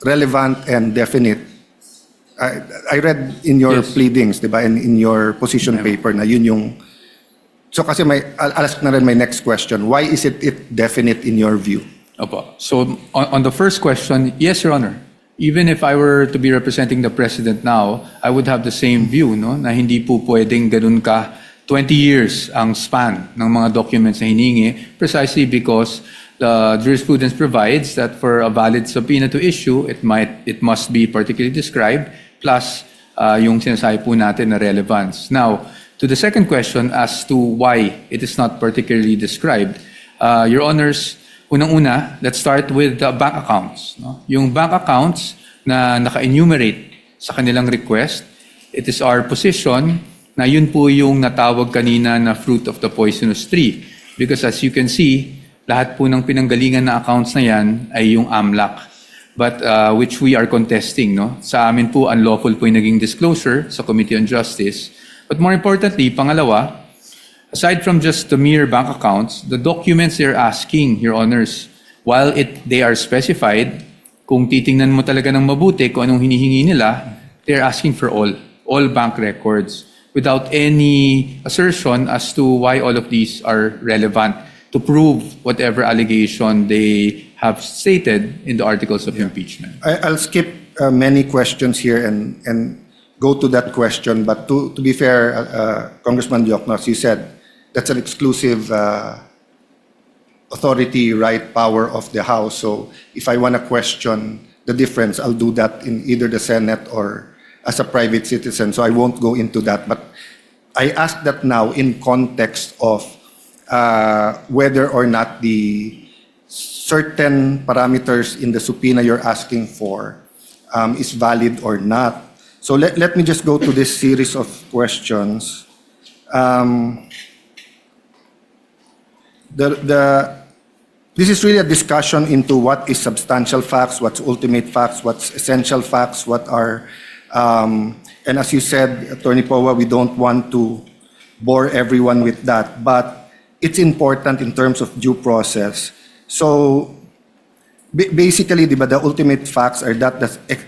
relevant and definite, I read in your Yes. pleadings, di ba, and in your position paper na yun yung. So kasi I'll ask na rin my next question. Why is it definite in your view? Opo. So on the first question, yes, Your Honor. Even if I were to be representing the President now, I would have the same view, no? Na hindi po pwedeng ganun ka 20 years ang span ng mga documents na hiningi, precisely because the jurisprudence provides that for a valid subpoena to issue, it must be particularly described, plus yung sinasabi po natin na relevance. Now, to the second question as to why it is not particularly described, Your Honors, unang-una, let's start with the bank accounts. No? Yung bank accounts na naka-enumerate sa kanilang request, it is our position na yun po yung natawag kanina na fruit of the poisonous tree. Because as you can see, lahat po ng pinanggalingan na accounts na yan ay yung AMLAC. But which we are contesting. No? Sa amin po, unlawful po yung naging disclosure sa Committee on Justice. But more importantly, pangalawa, aside from just the mere bank accounts, the documents they're asking, Your Honors, while they are specified, kung titingnan mo talaga ng mabuti kung anong hinihingi nila, they're asking for all bank records, without any assertion as to why all of these are relevant to prove whatever allegation they have stated in the articles of impeachment. I'll skip many questions here and go to that question. But to be fair, Congressman Diokno, you said that's an exclusive authority, right, power of the House. So if I want to question the difference, I'll do that in either the Senate or as a private citizen. So I won't go into that. But I ask that now in context of whether or not the certain parameters in the subpoena you're asking for is valid or not. So let me just go to this series of questions. This is really a discussion into what is substantial facts, what's ultimate facts, what's essential facts, what are, and as you said, Attorney Powa, we don't want to bore everyone with that, but it's important in terms of due process. So basically, diba, the ultimate facts are that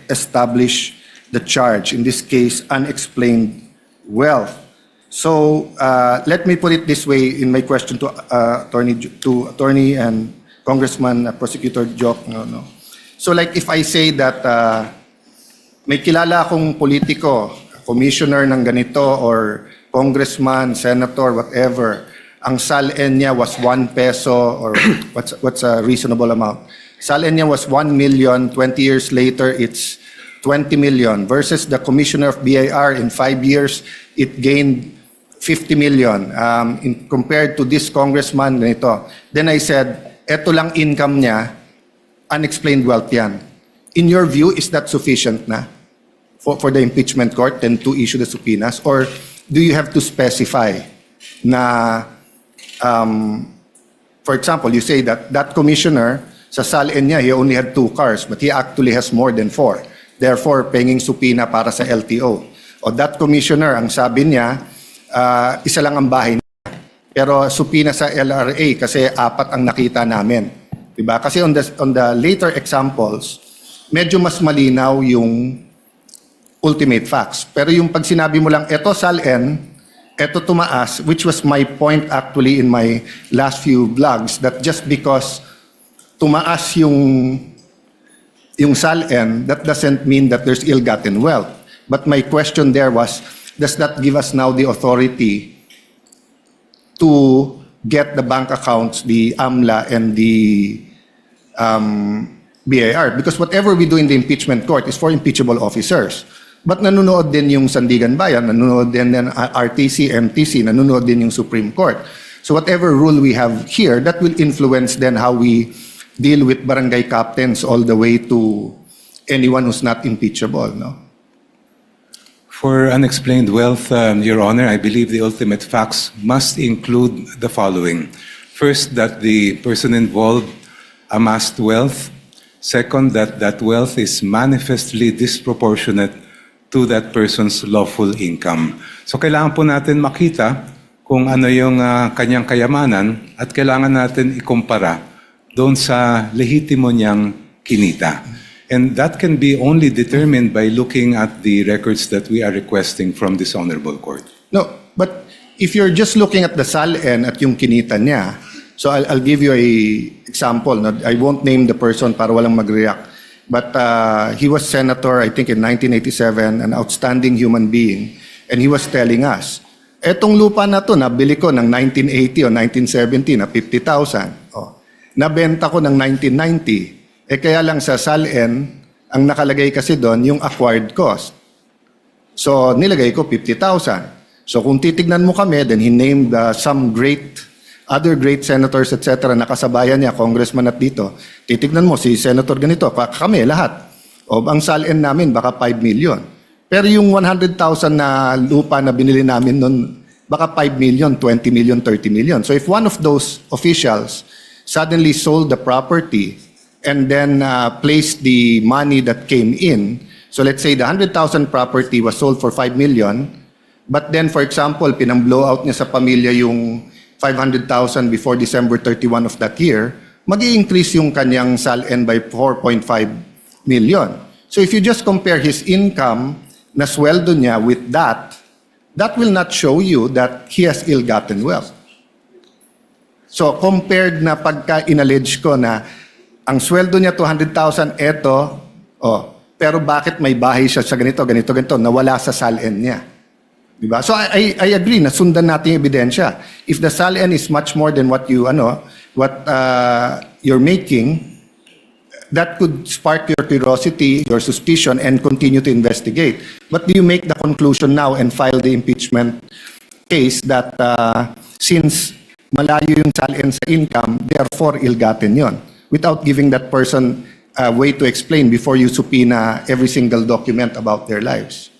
establish the charge, in this case, unexplained wealth. So let me put it this way in my question to Attorney and Congressman Prosecutor Joke. No. So like if I say that may kilala akong politiko, commissioner ng ganito or congressman, senator, whatever, ang SALN niya was 1 peso or what's a reasonable amount. SALN niya was 1 million, 20 years later it's 20 million versus the commissioner of BIR in 5 years it gained 50 million compared to this congressman ganito. Then I said, eto lang income niya, unexplained wealth yan. In your view, is that sufficient na for the impeachment court then to issue the subpoenas? Or do you have to specify na, for example, you say that that commissioner, sa SALN niya, he only had 2 cars, but he actually has more than 4. Therefore, penging subpoena para sa LTO. O that commissioner, ang sabi niya, isa lang ang bahay niya. Pero subpoena sa LRA kasi 4 ang nakita namin. Diba? Kasi on the later examples, medyo mas malinaw yung ultimate facts. Pero yung pag sinabi mo lang, eto SALN, eto tumaas, which was my point actually in my last few vlogs, that just because tumaas yung SALN, that doesn't mean that there's ill-gotten wealth. But my question there was, does that give us now the authority to get the bank accounts, the AMLA and the BIR? Because whatever we do in the impeachment court is for impeachable officers. But nanonood din yung Sandigan Bayan, nanonood din ng RTC, MTC, nanonood din yung Supreme Court. So whatever rule we have here, that will influence then how we deal with barangay captains all the way to anyone who's not impeachable, no? For unexplained wealth, Your Honor, I believe the ultimate facts must include the following. First, that the person involved amassed wealth. Second, that that wealth is manifestly disproportionate to that person's lawful income. So kailangan po natin makita kung ano yung kanyang kayamanan at kailangan natin ikumpara doon sa lehitimo niyang kinita. And that can be only determined by looking at the records that we are requesting from this honorable court. No, but if you're just looking at the SALN at yung kinita niya, so I'll give you a example. No? I won't name the person para walang mag-react. But he was senator, I think in 1987, an outstanding human being. And he was telling us, etong lupa na to, nabili ko ng 1980 o 1970 na 50,000. Oh. Nabenta ko ng 1990. Kaya lang sa SALN, ang nakalagay kasi doon yung acquired cost. So nilagay ko 50,000. So kung titignan mo kami, then he named some other great senators, etc. na kasabayan niya, congressman at dito. Titignan mo, si senator ganito, kami lahat. O ang SALN namin, baka 5 million. Pero yung 100,000 na lupa na binili namin noon, baka 5 million, 20 million, 30 million. So if one of those officials suddenly sold the property and then placed the money that came in, so let's say the 100,000 property was sold for 5 million, but then for example, pinang-blow out niya sa pamilya yung 500,000 before December 31 of that year, mag-i-increase yung kanyang SALN by 4.5 million. So if you just compare his income na sweldo niya with that, that will not show you that he has ill-gotten wealth. So compared na pagka inallege ko na ang sweldo niya 200,000, pero bakit may bahay siya sa ganito, nawala sa SALN niya. Diba? So I agree na sundan natin yung ebidensya. If the SALN is much more than what you're making, that could spark your curiosity, your suspicion, and continue to investigate. But do you make the conclusion now and file the impeachment case that since malayo yung SALN sa income, therefore ill-gotten yon, without giving that person a way to explain before you subpoena every single document about their lives?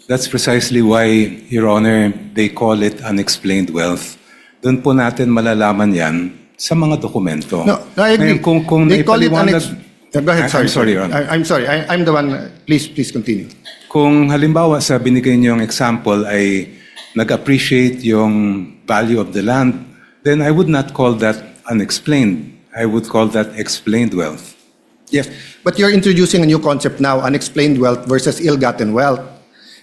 That's precisely why, Your Honor, they call it unexplained wealth. Doon po natin malalaman yan sa mga dokumento. No, I agree. Ngayon, kung they call it naipaliwanag- Go ahead, sorry. I'm sorry, Your Honor. I'm sorry. I'm the one. Please continue. Kung halimbawa sa binigay niyong example ay nag-appreciate yung value of the land, then I would not call that unexplained. I would call that explained wealth. Yes, but you're introducing a new concept now, unexplained wealth versus ill-gotten wealth.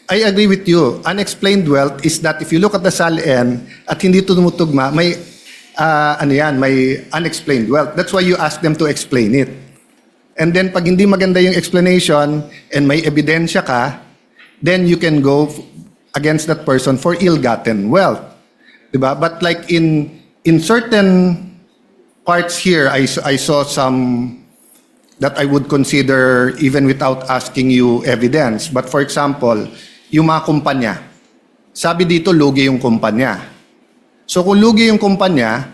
I agree with you. Unexplained wealth is that if you look at the SALN at hindi tumutugma, may may unexplained wealth. That's why you ask them to explain it. And then pag hindi maganda yung explanation and may ebidensya ka, then you can go against that person for ill-gotten wealth. Diba? But like in certain parts here, I saw some that I would consider even without asking you evidence. But for example, yung mga kumpanya. Sabi dito, lugi yung kumpanya. So kung lugi yung kumpanya,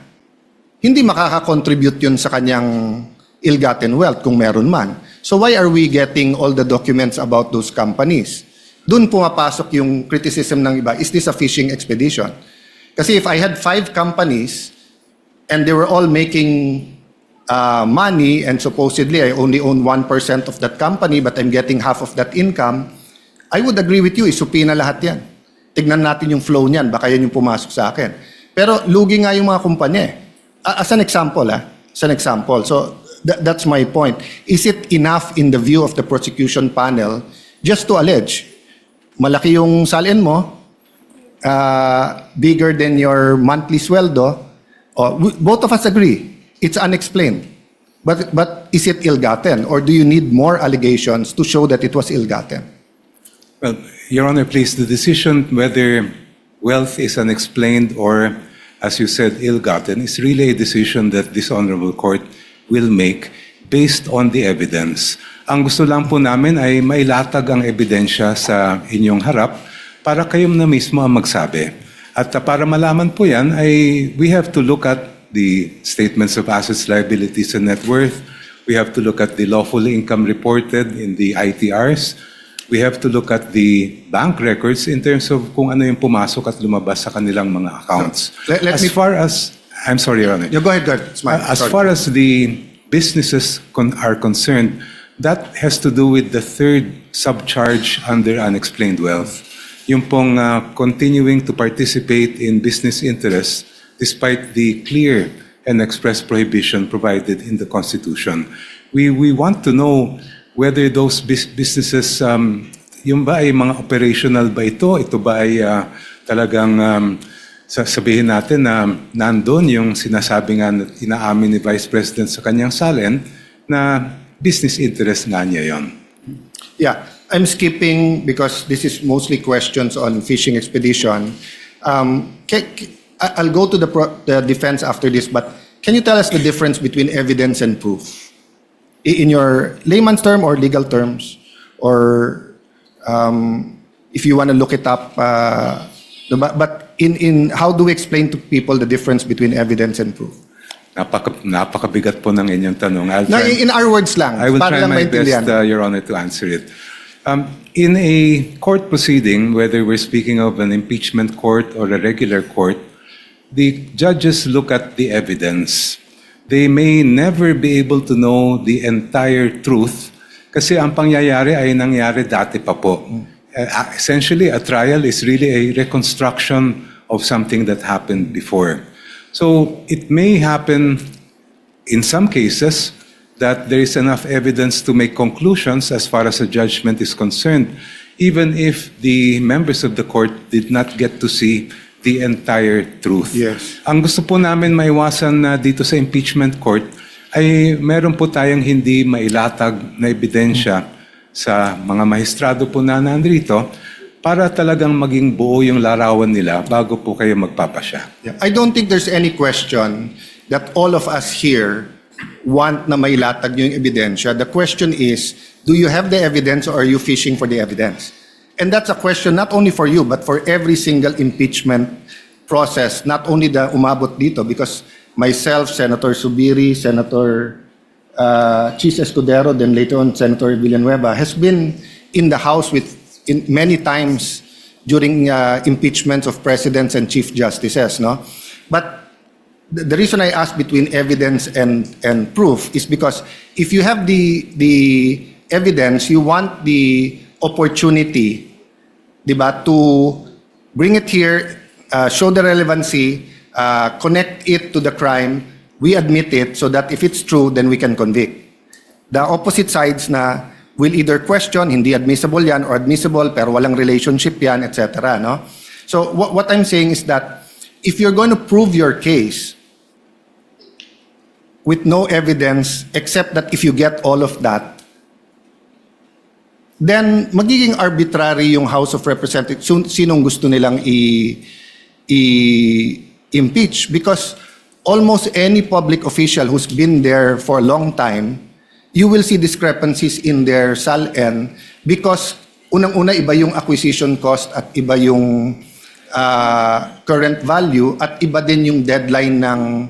hindi makaka-contribute yun sa kanyang ill-gotten wealth kung meron man. So why are we getting all the documents about those companies? Doon pumapasok yung criticism ng iba, is this a fishing expedition? Kasi if I had 5 companies and they were all making money and supposedly I only own 1% of that company but I'm getting half of that income, I would agree with you, isupina lahat yan. Tignan natin yung flow niyan, baka yan yung pumasok sa akin. Pero lugi nga yung mga kumpanya. As an example, So that's my point. Is it enough in the view of the prosecution panel just to allege, malaki yung SALN mo, bigger than your monthly sweldo, both of us agree, it's unexplained. But is it ill-gotten? Or do you need more allegations to show that it was ill-gotten? Well, Your Honor, please, the decision whether wealth is unexplained or, as you said, ill-gotten is really a decision that this honorable court will make based on the evidence. Ang gusto lang po namin ay mailatag ang ebidensya sa inyong harap para kayo na mismo ang magsabi. At para malaman po yan, we have to look at the statements of assets, liabilities, and net worth. We have to look at the lawful income reported in the ITRs. we have to look at the bank records in terms of kung ano yung pumasok at lumabas sa kanilang mga accounts. I'm sorry, Your Honor. Yeah, go ahead, It's mine. As Sorry. far as the businesses are concerned, that has to do with the third subcharge under unexplained wealth. Yung pong continuing to participate in business interests despite the clear and express prohibition provided in the Constitution. We want to know whether those businesses, yung ba ay mga operational ba ito? Ito ba ay talagang sabihin natin na nandun yung sinasabi nga na inaamin ni Vice President sa kanyang salin na business interest nga niya yon. Yeah, I'm skipping because this is mostly questions on fishing expedition. I'll go to the defense after this, but can you tell us the difference between evidence and proof? In your layman's term or legal terms, or if you want to look it up, but in how do we explain to people the difference between evidence and proof? Napakabigat po ng inyong tanong. No, in our words lang. I will para try lang my best, maintindihan. Your Honor, to answer it. In a court proceeding, whether we're speaking of an impeachment court or a regular court, the judges look at the evidence. They may never be able to know the entire truth kasi ang pangyayari ay nangyari dati pa po. Essentially, a trial is really a reconstruction of something that happened before. So it may happen in some cases that there is enough evidence to make conclusions as far as a judgment is concerned, even if the members of the court did not get to see the entire truth. Yes. Ang gusto po namin maiwasan na dito sa impeachment court ay meron po tayong hindi mailatag na ebidensya sa mga mahistrado po na nandito para talagang maging buo yung larawan nila bago po kayo magpapasya. Yeah. I don't think there's any question that all of us here want na mailatag yung ebidensya. The question is, do you have the evidence or are you fishing for the evidence? And that's a question not only for you, but for every single impeachment process, not only the umabot dito, because myself, Senator Subiri, Senator Chis Escudero, then later on Senator Villanueva, has been in the House many times during impeachments of presidents and chief justices. No? But the reason I ask between evidence and proof is because if you have the evidence, you want the opportunity, diba, to bring it here, show the relevancy, connect it to the crime, we admit it so that if it's true, then we can convict. The opposite sides na will either question, hindi admissible yan, or admissible pero walang relationship yan, etc. No? So what I'm saying is that if you're going to prove your case with no evidence, except that if you get all of that, then magiging arbitrary yung House of Representatives, sinong gusto nilang i-impeach, because almost any public official who's been there for a long time, you will see discrepancies in their SALN because unang-una iba yung acquisition cost at iba yung current value at iba din yung deadline ng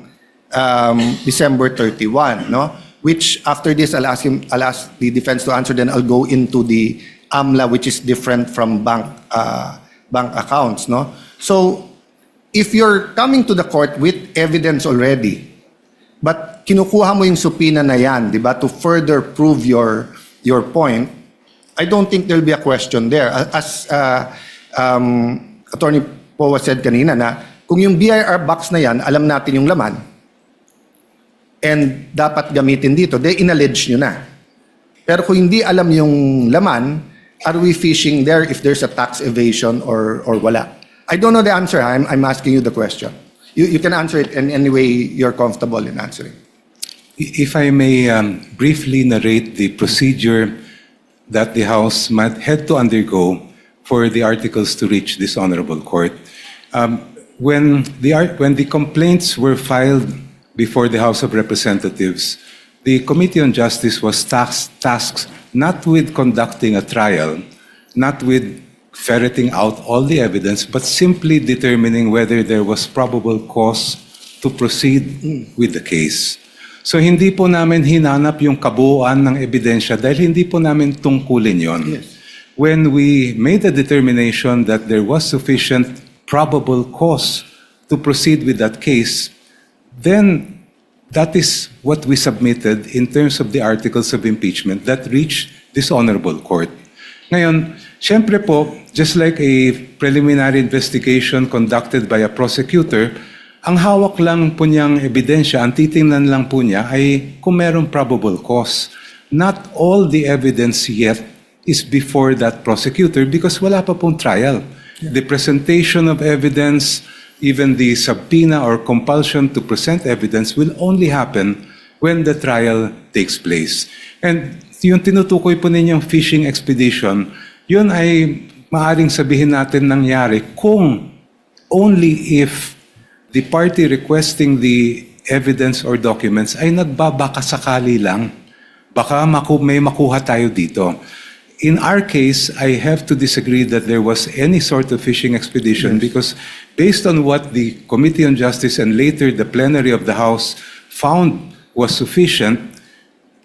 December 31, no? Which after this I'll ask the defense to answer, then I'll go into the AMLA, which is different from bank accounts, no? So if you're coming to the court with evidence already, but kinukuha mo yung subpoena na yan, di ba, to further prove your point, I don't think there'll be a question there. As Attorney Powa said kanina na kung yung BIR box na yan, alam natin yung laman, and dapat gamitin dito, they inallege nyo na. Pero kung hindi alam yung laman, are we fishing there if there's a tax evasion or wala? I don't know the answer. I'm asking you the question. You can answer it in any way you're comfortable in answering. If I may briefly narrate the procedure that the House might had to undergo for the articles to reach this honorable court. When the complaints were filed before the House of Representatives, the Committee on Justice was tasked not with conducting a trial, not with ferreting out all the evidence, but simply determining whether there was probable cause to proceed with the case. So hindi po namin hinanap yung kabuuan ng ebidensya dahil hindi po namin tungkulin yon. Yes. when we made the determination that there was sufficient probable cause to proceed with that case, then that is what we submitted in terms of the articles of impeachment that reached this honorable court. Ngayon, syempre po, just like a preliminary investigation conducted by a prosecutor, ang hawak lang po niyang ebidensya, ang titingnan lang po niya ay kung merong probable cause. Not all the evidence yet is before that prosecutor because wala pa pong trial. The presentation of evidence, even the subpoena or compulsion to present evidence will only happen when the trial takes place. And yung tinutukoy po ninyong fishing expedition, yun ay maaring sabihin natin nangyari kung only if the party requesting the evidence or documents ay nagbabakasakali lang. Baka may makuha tayo dito. In our case, I have to disagree that there was any sort of fishing expedition because based on what the Committee on Justice and later the plenary of the House found was sufficient,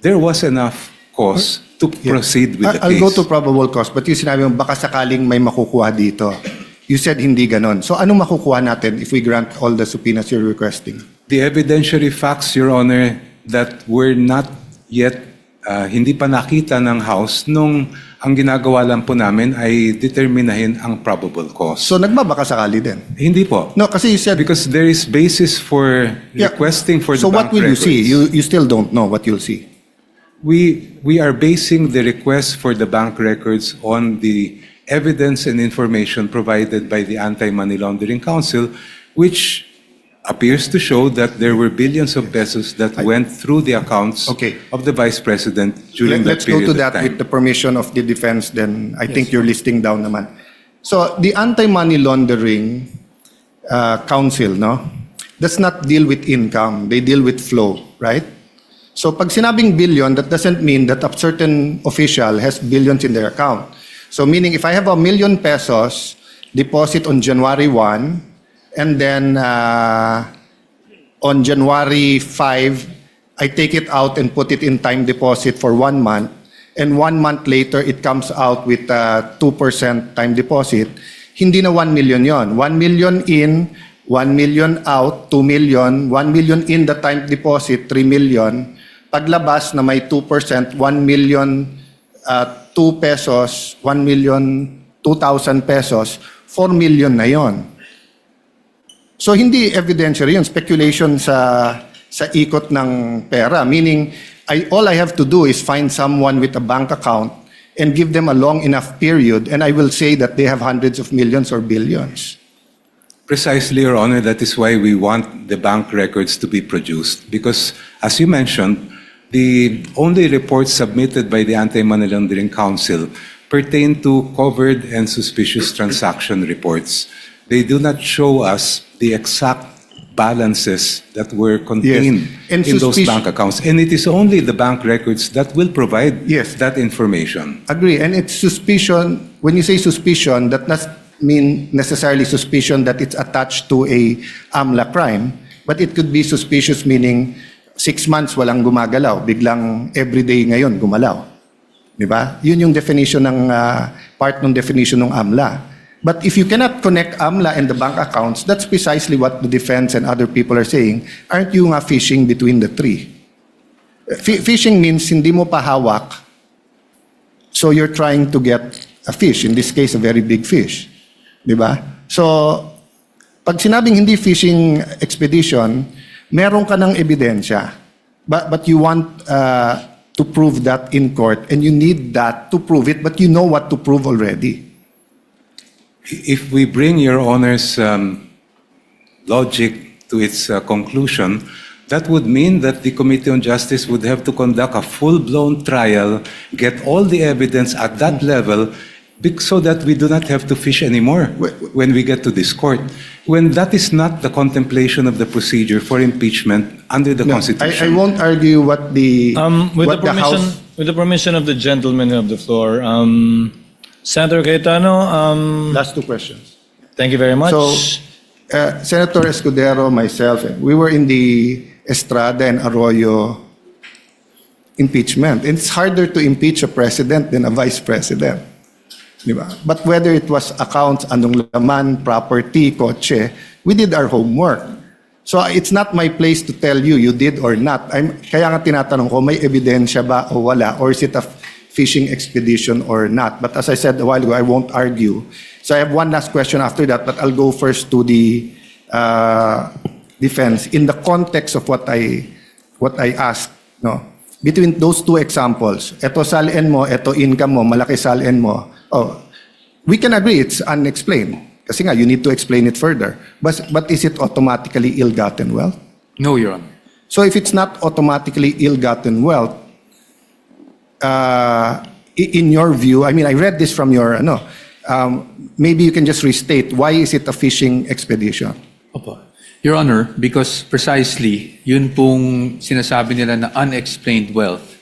there was enough cause to proceed with the I'll case. go to probable cause, but yung sinabi mo, baka sakaling may makukuha dito. You said hindi ganon. So anong makukuha natin if we grant all the subpoenas you're requesting? The evidentiary facts, Your Honor, that were not yet, hindi pa nakita ng House nung ang ginagawa lang po namin ay determinahin ang probable cause. So nagbabaka sakali din? Hindi po. No, kasi you said... Because there is basis for Yeah. requesting for So the what bank will you records. see? You still don't know what you'll see. We are basing the request for the bank records on the evidence and information provided by the Anti-Money Laundering Council, which appears to show that there were billions of pesos that went through the accounts Okay. of the Vice President during that Let's go period to of that time. with the permission of the defense then. I think you're listing down naman. So the Anti-Money Laundering Council, no, does not deal with income. They deal with flow, right? So pag sinabing billion, that doesn't mean that a certain official has billions in their account. So meaning if I have ₱1 million deposit on January 1, and then on January 5, I take it out and put it in time deposit for 1 month, and 1 month later it comes out with 2% time deposit, hindi na 1 million yon. 1 million in, 1 million out, 2 million, 1 million in the time deposit, 3 million. Paglabas na may 2%, 1 million 2 pesos, 1 million 2,000 pesos, 4 million na yon. So hindi evidentiary yun, speculation sa ikot ng pera. Meaning, all I have to do is find someone with a bank account and give them a long enough period, and I will say that they have hundreds of millions or billions. Precisely, Your Honor, that is why we want the bank records to be produced. Because, as you mentioned, the only reports submitted by the Anti-Money Laundering Council pertain to covered and suspicious transaction reports. They do not show us the exact balances that were contained And in those bank accounts. And it is only the bank records that will provide Yes. that information. Agree, and it's suspicion. When you say suspicion, that does mean necessarily suspicion that it's attached to a AMLA crime, but it could be suspicious meaning 6 months walang gumagalaw, biglang everyday ngayon gumalaw. Di ba? Yun yung definition ng part ng definition ng AMLA. But if you cannot connect AMLA and the bank accounts, that's precisely what the defense and other people are saying. Aren't you nga fishing between the three? Fishing means hindi mo pa hawak, so you're trying to get a fish, in this case, a very big fish. Di ba? So, pag sinabing hindi fishing expedition, meron ka ng ebidensya, but you want to prove that in court, and you need that to prove it, but you know what to prove already. If we bring Your Honor's logic to its conclusion, that would mean that the Committee on Justice would have to conduct a full-blown trial, get all the evidence at that level, so that we do not have to fish anymore when we get to this court. When that is not the contemplation of the procedure for impeachment under the No, Constitution. I won't argue what the With what the permission, House. with the permission of the gentleman of the floor, Senator Cayetano, Last 2 questions. thank you very much. So, Senator Escudero, myself, we were in the Estrada and Arroyo impeachment. And it's harder to impeach a president than a vice president. Di ba? But whether it was accounts, anong laman, property, kotse, we did our homework. So it's not my place to tell you did or not. Kaya nga tinatanong ko, may ebidensya ba o wala? Or is it a fishing expedition or not? But as I said a while ago, I won't argue. So I have one last question after that, but I'll go first to the defense. In the context of what I asked, no? Between those two examples, eto salin mo, eto income mo, malaki salin mo, we can agree it's unexplained. Kasi nga, you need to explain it further. But is it automatically ill-gotten wealth? No, Your Honor. So if it's not automatically ill-gotten wealth, in your view, I mean, I read this from your, maybe you can just restate, why is it a fishing expedition? Opo. Your Honor, because precisely, yun pong sinasabi nila na unexplained wealth,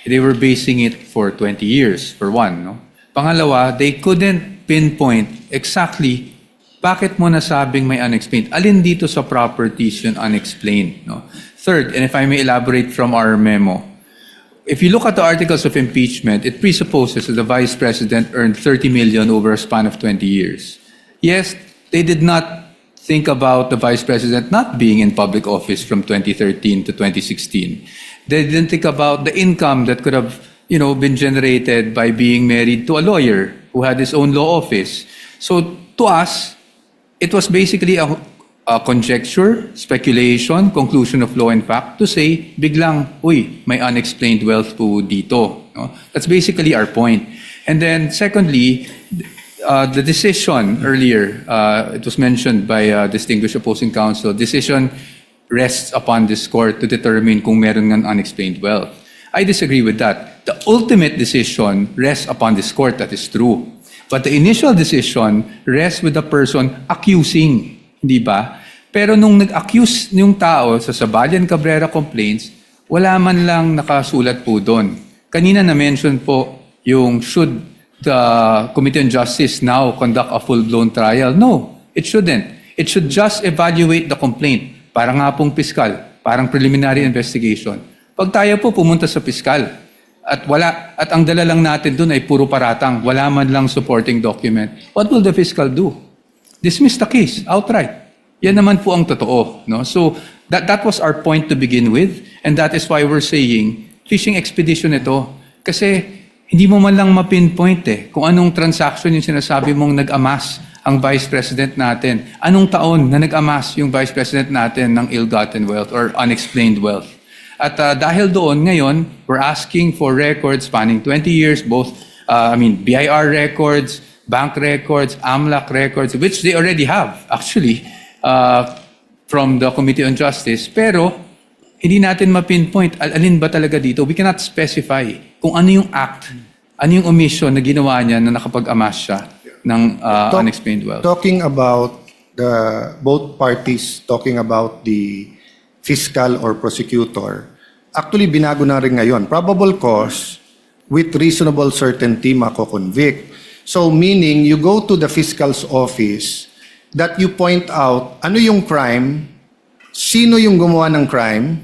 they were basing it for 20 years, for one. No? Pangalawa, they couldn't pinpoint exactly bakit mo nasabing may unexplained. Alin dito sa properties yun unexplained. No? Third, and if I may elaborate from our memo, if you look at the articles of impeachment, it presupposes that the Vice President earned 30 million over a span of 20 years. Yes, they did not think about the Vice President not being in public office from 2013 to 2016. They didn't think about the income that could have, been generated by being married to a lawyer who had his own law office. So to us, it was basically a conjecture, speculation, conclusion of law and fact to say, biglang, may unexplained wealth po dito. No? That's basically our point. And then secondly, the decision earlier, it was mentioned by distinguished opposing counsel, decision rests upon this court to determine kung meron ng unexplained wealth. I disagree with that. The ultimate decision rests upon this court, that is true. But the initial decision rests with the person accusing, di ba? Pero nung nag-accuse yung tao sa Sabalian Cabrera complaints, wala man lang nakasulat po doon. Kanina na-mention po yung should the Committee on Justice now conduct a full-blown trial? No, it shouldn't. It should just evaluate the complaint. Parang nga pong piskal, parang preliminary investigation. Pag tayo po pumunta sa piskal at ang dala lang natin doon ay puro paratang, wala man lang supporting document, what will the fiscal do? Dismiss the case outright. Yan naman po ang totoo. No? So that was our point to begin with, and that is why we're saying fishing expedition ito. Kasi hindi mo man lang mapinpoint kung anong transaction yung sinasabi mong nag-amass ang Vice President natin. Anong taon na nag-amass yung Vice President natin ng ill-gotten wealth or unexplained wealth. At dahil doon, ngayon, we're asking for records spanning 20 years, both, BIR records, bank records, AMLAC records, which they already have, actually, from the Committee on Justice. Pero, hindi natin mapinpoint, alin ba talaga dito? We cannot specify kung ano yung act, ano yung omission na ginawa niya na nakapag-amass siya ng unexplained wealth. Talking about both parties talking about the fiscal or prosecutor, actually binago na rin ngayon. Probable cause, with reasonable certainty, mako-convict. So meaning, you go to the fiscal's office, that you point out ano yung crime, sino yung gumawa ng crime,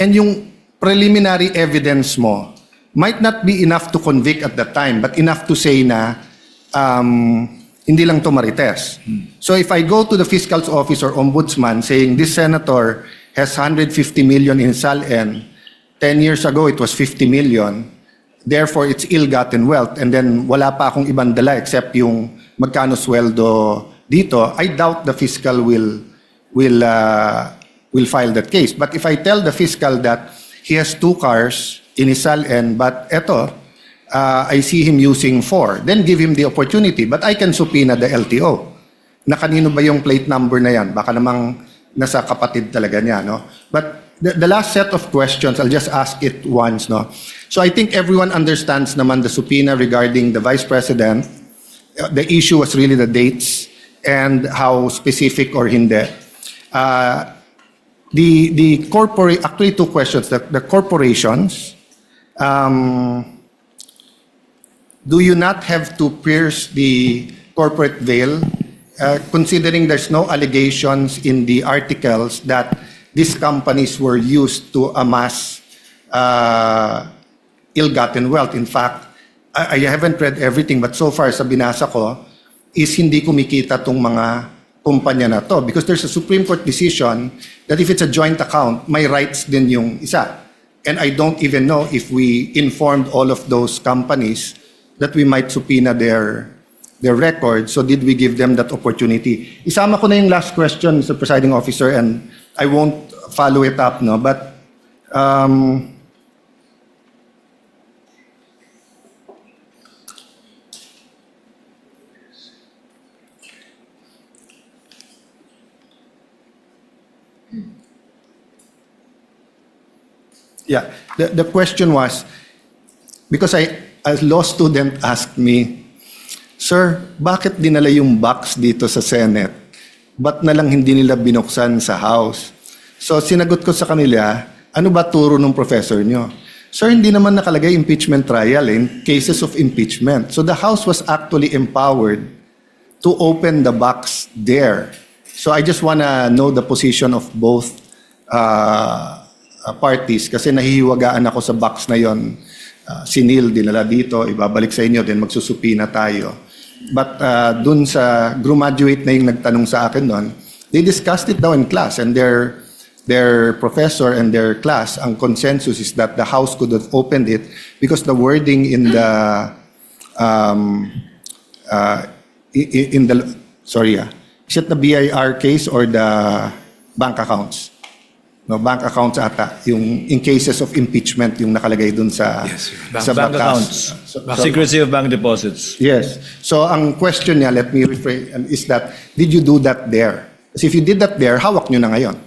and yung preliminary evidence mo might not be enough to convict at that time, but enough to say na hindi lang to marites. So if I go to the fiscal's office or ombudsman saying this senator has 150 million in SALN, 10 years ago it was 50 million, therefore it's ill-gotten wealth, and then wala pa akong ibang dala except yung magkano sweldo dito, I doubt the fiscal will file that case. But if I tell the fiscal that he has 2 cars in his SALN, but I see him using 4, then give him the opportunity. But I can subpoena the LTO. Na kanino ba yung plate number na yan? Baka namang nasa kapatid talaga niya, no? But the last set of questions, I'll just ask it once, no? So I think everyone understands naman the subpoena regarding the Vice President. The issue was really the dates and how specific or hindi. Actually 2 questions. The corporations, do you not have to pierce the corporate veil, considering there's no allegations in the articles that these companies were used to amass ill-gotten wealth? In fact, I haven't read everything, but so far sa binasa ko, is hindi kumikita tong mga kumpanya na to. Because there's a Supreme Court decision that if it's a joint account, may rights din yung isa. And I don't even know if we informed all of those companies that we might subpoena their records. So did we give them that opportunity? Isama ko na yung last question, Mr. Presiding Officer, and I won't follow it up, no? But yeah, the question was, because a law student asked me, Sir, bakit dinala yung box dito sa Senate? Ba't na lang hindi nila binuksan sa House? So sinagot ko sa kanila, ano ba turo ng professor nyo? Sir, hindi naman nakalagay impeachment trial in cases of impeachment. So the House was actually empowered to open the box there. So I just wanna know the position of both parties kasi nahihiwagaan ako sa box na yon. Si Neil dinala dito, ibabalik sa inyo, then magsusupina tayo. But dun sa graduate na yung nagtanong sa akin doon, they discussed it daw in class, and their professor and their class, ang consensus is that the House could have opened it because the wording in the is it the BIR case or the bank accounts? No, bank accounts ata, yung in cases of impeachment yung nakalagay dun sa sa Bank batas. accounts. Secrecy of bank deposits. Yes. So ang question niya, let me rephrase, is that did you do that there? Kasi if you did that there, hawak nyo na ngayon.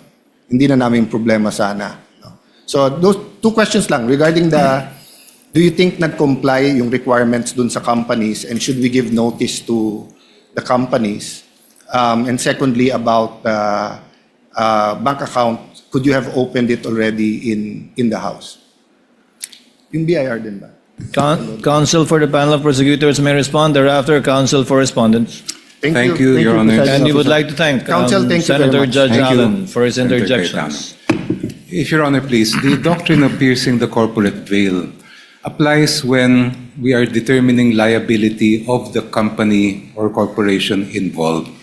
Hindi na namin problema sana. No? So those two questions lang regarding do you think nag-comply yung requirements dun sa companies, and should we give notice to the companies? And secondly, about bank account, could you have opened it already in the House? Yung BIR din ba? Counsel for the panel of prosecutors may respond. Thereafter, counsel for respondents. Thank you, Your Honor. Presiding And we would Officer. like to thank Counsel, thank you very Senator much. Judge Thank you, Allen for his Senator interjections. Cayetano. If Your Honor, please, the doctrine of piercing the corporate veil applies when we are determining liability of the company or corporation involved.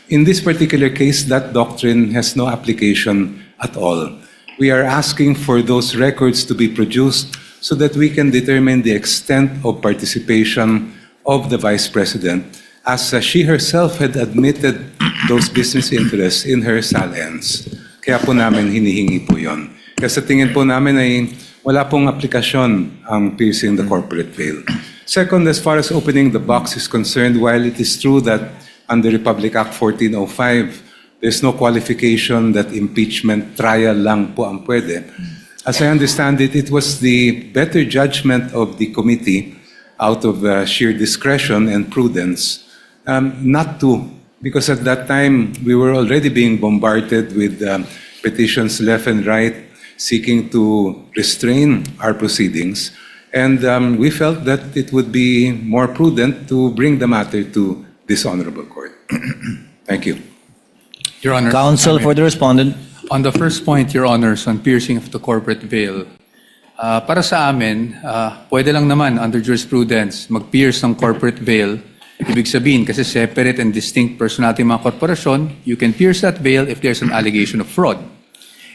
In this particular case, that doctrine has no application at all. We are asking for those records to be produced so that we can determine the extent of participation of the Vice President, as she herself had admitted those business interests in her salience. Kaya po namin hinihingi po yun. Kasi sa tingin po namin ay wala pong aplikasyon ang piercing the corporate veil. Second, as far as opening the box is concerned, while it is true that under Republic Act 1405, there's no qualification that impeachment trial lang po ang pwede. As I understand it, it was the better judgment of the committee out of sheer discretion and prudence not to, because at that time we were already being bombarded with petitions left and right seeking to restrain our proceedings. And we felt that it would be more prudent to bring the matter to this honorable court. Thank you. Your Honor. Counsel for the respondent. On the first point, Your Honors, on piercing of the corporate veil, para sa amin, pwede lang naman under jurisprudence mag-pierce ng corporate veil. Ibig sabihin, kasi separate and distinct personality mga korporasyon, you can pierce that veil if there's an allegation of fraud.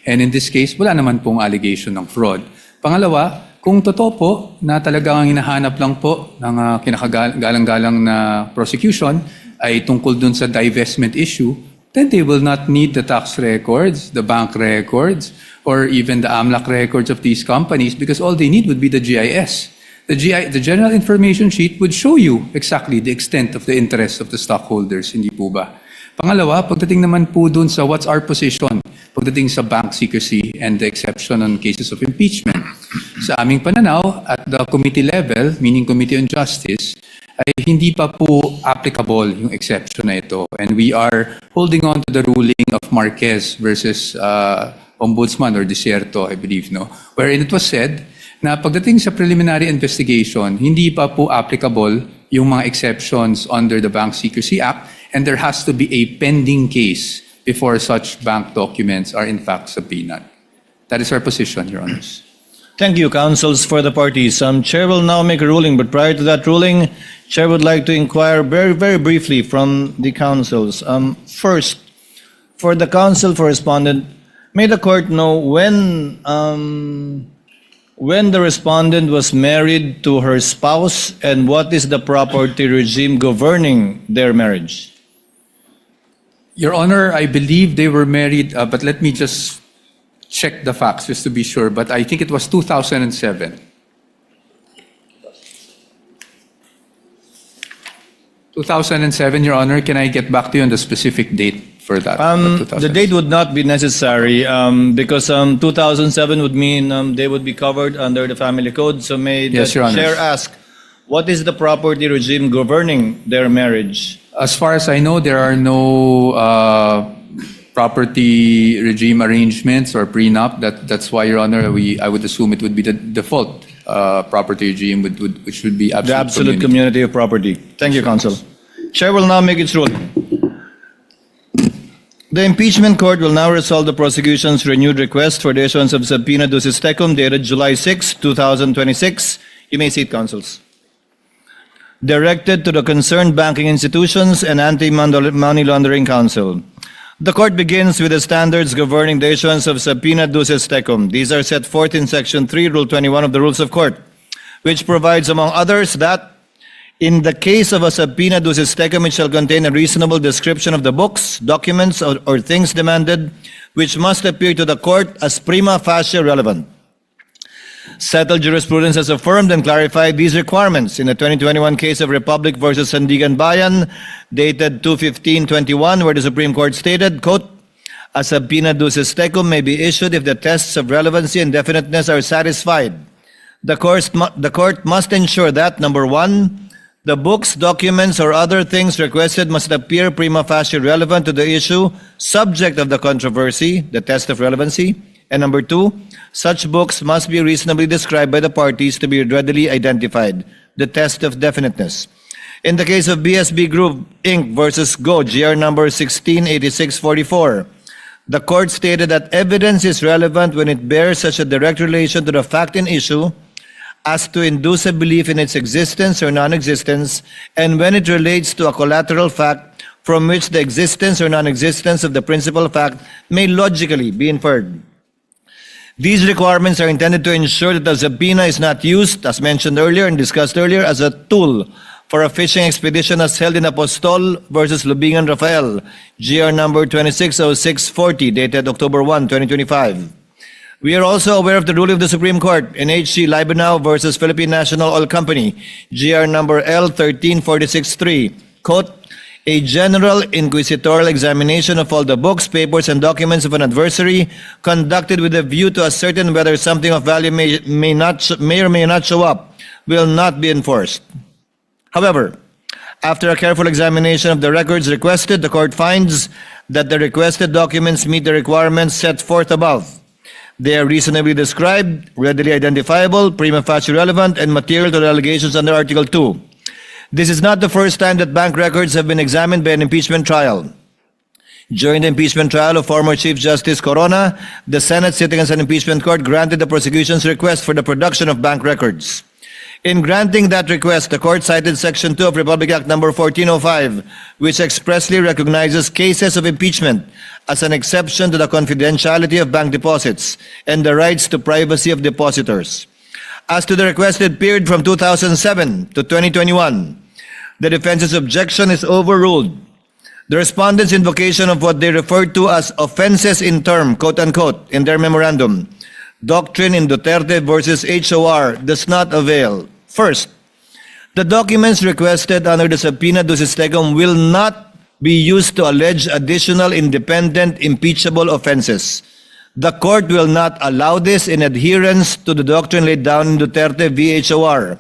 And in this case, wala naman pong allegation ng fraud. Pangalawa, kung totoo po na talagang hinahanap lang po ng kinakagalang-galang na prosecution ay tungkol dun sa divestment issue, then they will not need the tax records, the bank records, or even the AMLAC records of these companies because all they need would be the GIS. The General Information Sheet would show you exactly the extent of the interest of the stockholders, hindi po ba? Pangalawa, pagdating naman po dun sa what's our position, pagdating sa bank secrecy and the exception on cases of impeachment. Sa aming pananaw, at the committee level, meaning Committee on Justice, ay hindi pa po applicable yung exception na ito. And we are holding on to the ruling of Marquez versus Ombudsman or Desierto, I believe, no? Wherein it was said na pagdating sa preliminary investigation, hindi pa po applicable yung mga exceptions under the Bank Secrecy Act, and there has to be a pending case before such bank documents are in fact subpoenaed. That is our position, Your Honors. Thank you, counsels for the parties. Chair will now make a ruling, but prior to that ruling, Chair would like to inquire very, very briefly from the counsels. First, for the counsel for respondent, may the court know when the respondent was married to her spouse and what is the property regime governing their marriage? Your Honor, I believe they were married, but let me just check the facts just to be sure, but I think it was 2007. 2007, Your Honor. Can I get back to you on the specific date for that? The date would not be necessary because 2007 would mean they would be covered under the family code. So may the Yes, Your Honor. chair ask, what is the property regime governing their marriage? As far as I know, there are no property regime arrangements or prenup. That's why, Your Honor, I would assume it would be the default property regime, which would be The absolute community of property. Thank you, counsel. Chair will now make its ruling. The impeachment court will now resolve the prosecution's renewed request for the issuance of subpoena ducis tecum dated July 6, 2026. You may seat, counsels. Directed to the concerned banking institutions and Anti-Money Laundering Council. The court begins with the standards governing the issuance of subpoena ducis tecum. These are set forth in Section 3, Rule 21 of the Rules of Court, which provides, among others, that in the case of a subpoena ducis tecum, it shall contain a reasonable description of the books, documents, or things demanded, which must appear to the court as prima facie relevant. Settled jurisprudence has affirmed and clarified these requirements in the 2021 case of Republic versus Sandigan Bayan, dated 2/15/21, where the Supreme Court stated, quote, a subpoena ducis tecum may be issued if the tests of relevancy and definiteness are satisfied. The court must ensure that, number one, the books, documents, or other things requested must appear prima facie relevant to the issue, subject of the controversy, the test of relevancy. And number two, such books must be reasonably described by the parties to be readily identified, the test of definiteness. In the case of BSB Group Inc. versus Go, GR number 168644, the court stated that evidence is relevant when it bears such a direct relation to the fact in issue as to induce a belief in its existence or non-existence, and when it relates to a collateral fact from which the existence or non-existence of the principal fact may logically be inferred. These requirements are intended to ensure that the subpoena is not used, as mentioned earlier and discussed earlier, as a tool for a fishing expedition as held in Apostol versus Lubingan Rafael, GR number 260640, dated October 1, 2025. We are also aware of the ruling of the Supreme Court in HC Libanao versus Philippine National Oil Company, GR number L13463, quote, a general inquisitorial examination of all the books, papers, and documents of an adversary conducted with a view to ascertain whether something of value may or may not show up will not be enforced. However, after a careful examination of the records requested, the court finds that the requested documents meet the requirements set forth above. They are reasonably described, readily identifiable, prima facie relevant, and material to the allegations under Article 2. This is not the first time that bank records have been examined by an impeachment trial. During the impeachment trial of former Chief Justice Corona, the Senate, sitting as an impeachment court, granted the prosecution's request for the production of bank records. In granting that request, the court cited Section 2 of Republic Act No. 1405, which expressly recognizes cases of impeachment as an exception to the confidentiality of bank deposits and the rights to privacy of depositors. As to the requested period from 2007 to 2021, the defense's objection is overruled. The respondents' invocation of what they referred to as offenses in term, quote unquote, in their memorandum, doctrine in Duterte versus HOR, does not avail. First, the documents requested under the subpoena ducis tecum will not be used to allege additional independent impeachable offenses. The court will not allow this in adherence to the doctrine laid down in Duterte v. HOR,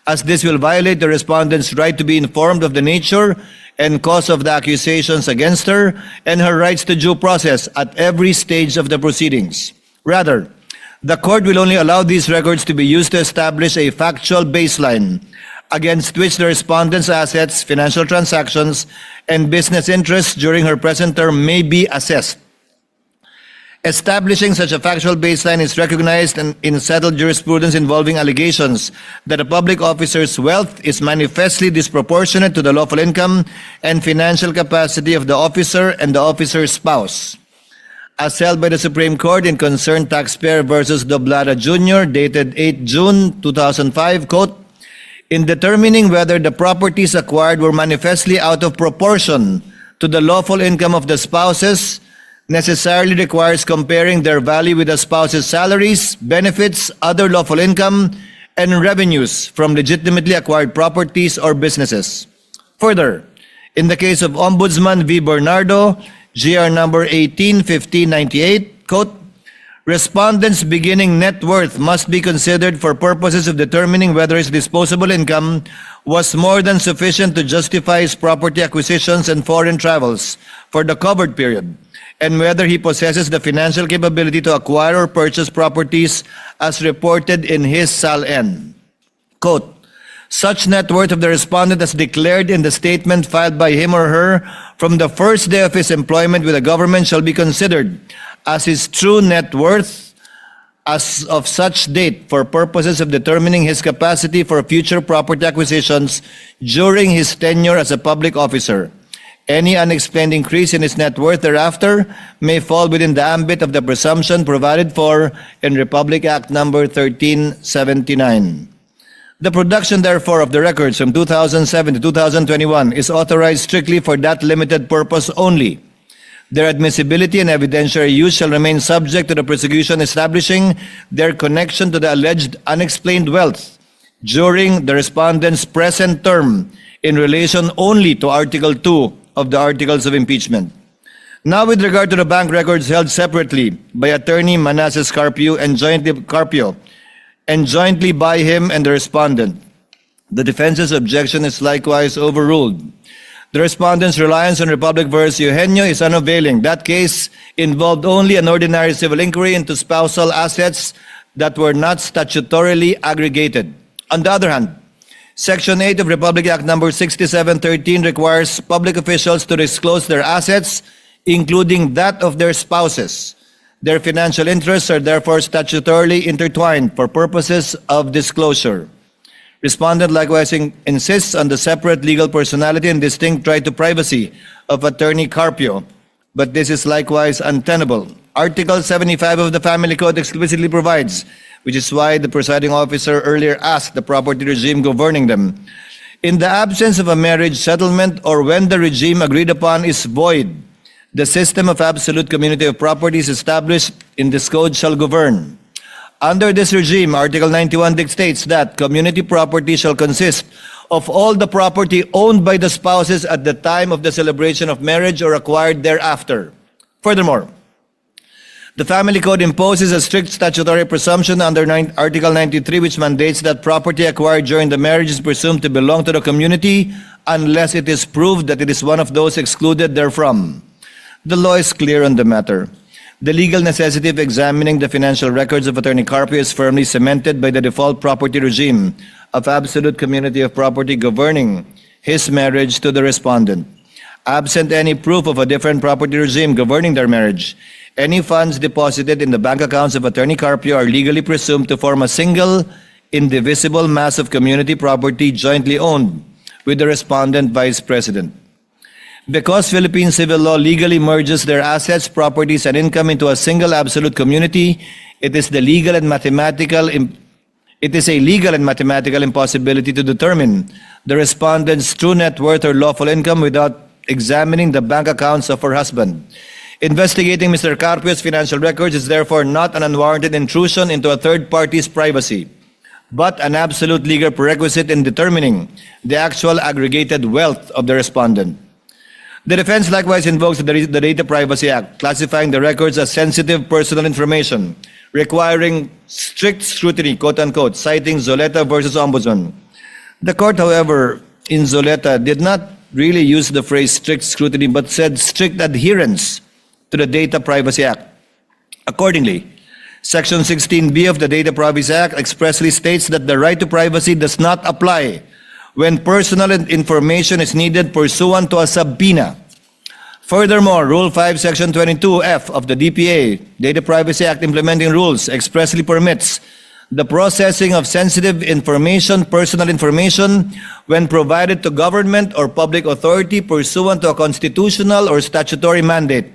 as this will violate the respondent's right to be informed of the nature and cause of the accusations against her and her rights to due process at every stage of the proceedings. Rather, the court will only allow these records to be used to establish a factual baseline against which the respondent's assets, financial transactions, and business interests during her present term may be assessed. Establishing such a factual baseline is recognized in settled jurisprudence involving allegations that a public officer's wealth is manifestly disproportionate to the lawful income and financial capacity of the officer and the officer's spouse. As held by the Supreme Court in Concerned Taxpayer versus Doblada Jr., dated 8 June 2005, quote, in determining whether the properties acquired were manifestly out of proportion to the lawful income of the spouses, necessarily requires comparing their value with the spouse's salaries, benefits, other lawful income, and revenues from legitimately acquired properties or businesses. Further, in the case of Ombudsman V. Bernardo, GR number 18-1598, quote, respondents' beginning net worth must be considered for purposes of determining whether his disposable income was more than sufficient to justify his property acquisitions and foreign travels for the covered period, and whether he possesses the financial capability to acquire or purchase properties as reported in his SAL-N. Quote, such net worth of the respondent as declared in the statement filed by him or her from the first day of his employment with the government shall be considered as his true net worth as of such date for purposes of determining his capacity for future property acquisitions during his tenure as a public officer. Any unexplained increase in his net worth thereafter may fall within the ambit of the presumption provided for in Republic Act number 1379. The production, therefore, of the records from 2007 to 2021 is authorized strictly for that limited purpose only. Their admissibility and evidentiary use shall remain subject to the prosecution establishing their connection to the alleged unexplained wealth during the respondent's present term in relation only to Article 2 of the Articles of Impeachment. Now, with regard to the bank records held separately by Attorney Manasseh Carpio and jointly by him and the respondent, the defense's objection is likewise overruled. The respondent's reliance on Republic v. Eugenio is unavailing. That case involved only an ordinary civil inquiry into spousal assets that were not statutorily aggregated. On the other hand, Section 8 of Republic Act number 6713 requires public officials to disclose their assets, including that of their spouses. Their financial interests are therefore statutorily intertwined for purposes of disclosure. Respondent likewise insists on the separate legal personality and distinct right to privacy of Attorney Carpio, but this is likewise untenable. Article 75 of the Family Code explicitly provides, which is why the presiding officer earlier asked the property regime governing them. In the absence of a marriage settlement or when the regime agreed upon is void, the system of absolute community of properties established in this code shall govern. Under this regime, Article 91 dictates that community property shall consist of all the property owned by the spouses at the time of the celebration of marriage or acquired thereafter. Furthermore, the Family Code imposes a strict statutory presumption under Article 93, which mandates that property acquired during the marriage is presumed to belong to the community unless it is proved that it is one of those excluded therefrom. The law is clear on the matter. The legal necessity of examining the financial records of Attorney Carpio is firmly cemented by the default property regime of absolute community of property governing his marriage to the respondent. Absent any proof of a different property regime governing their marriage, any funds deposited in the bank accounts of Attorney Carpio are legally presumed to form a single, indivisible mass of community property jointly owned with the respondent vice president. Because Philippine civil law legally merges their assets, properties, and income into a single absolute community, it is a legal and mathematical impossibility to determine the respondent's true net worth or lawful income without examining the bank accounts of her husband. Investigating Mr. Carpio's financial records is therefore not an unwarranted intrusion into a third party's privacy, but an absolute legal prerequisite in determining the actual aggregated wealth of the respondent. The defense likewise invokes the Data Privacy Act, classifying the records as sensitive personal information, requiring strict scrutiny, quote-unquote, citing Zoleta versus Ombudsman. The court, however, in Zoleta did not really use the phrase strict scrutiny, but said strict adherence to the Data Privacy Act. Accordingly, Section 16B of the Data Privacy Act expressly states that the right to privacy does not apply when personal information is needed pursuant to a subpoena Furthermore, Rule 5, Section 22F of the DPA, Data Privacy Act implementing rules, expressly permits the processing of sensitive information, personal information, when provided to government or public authority pursuant to a constitutional or statutory mandate,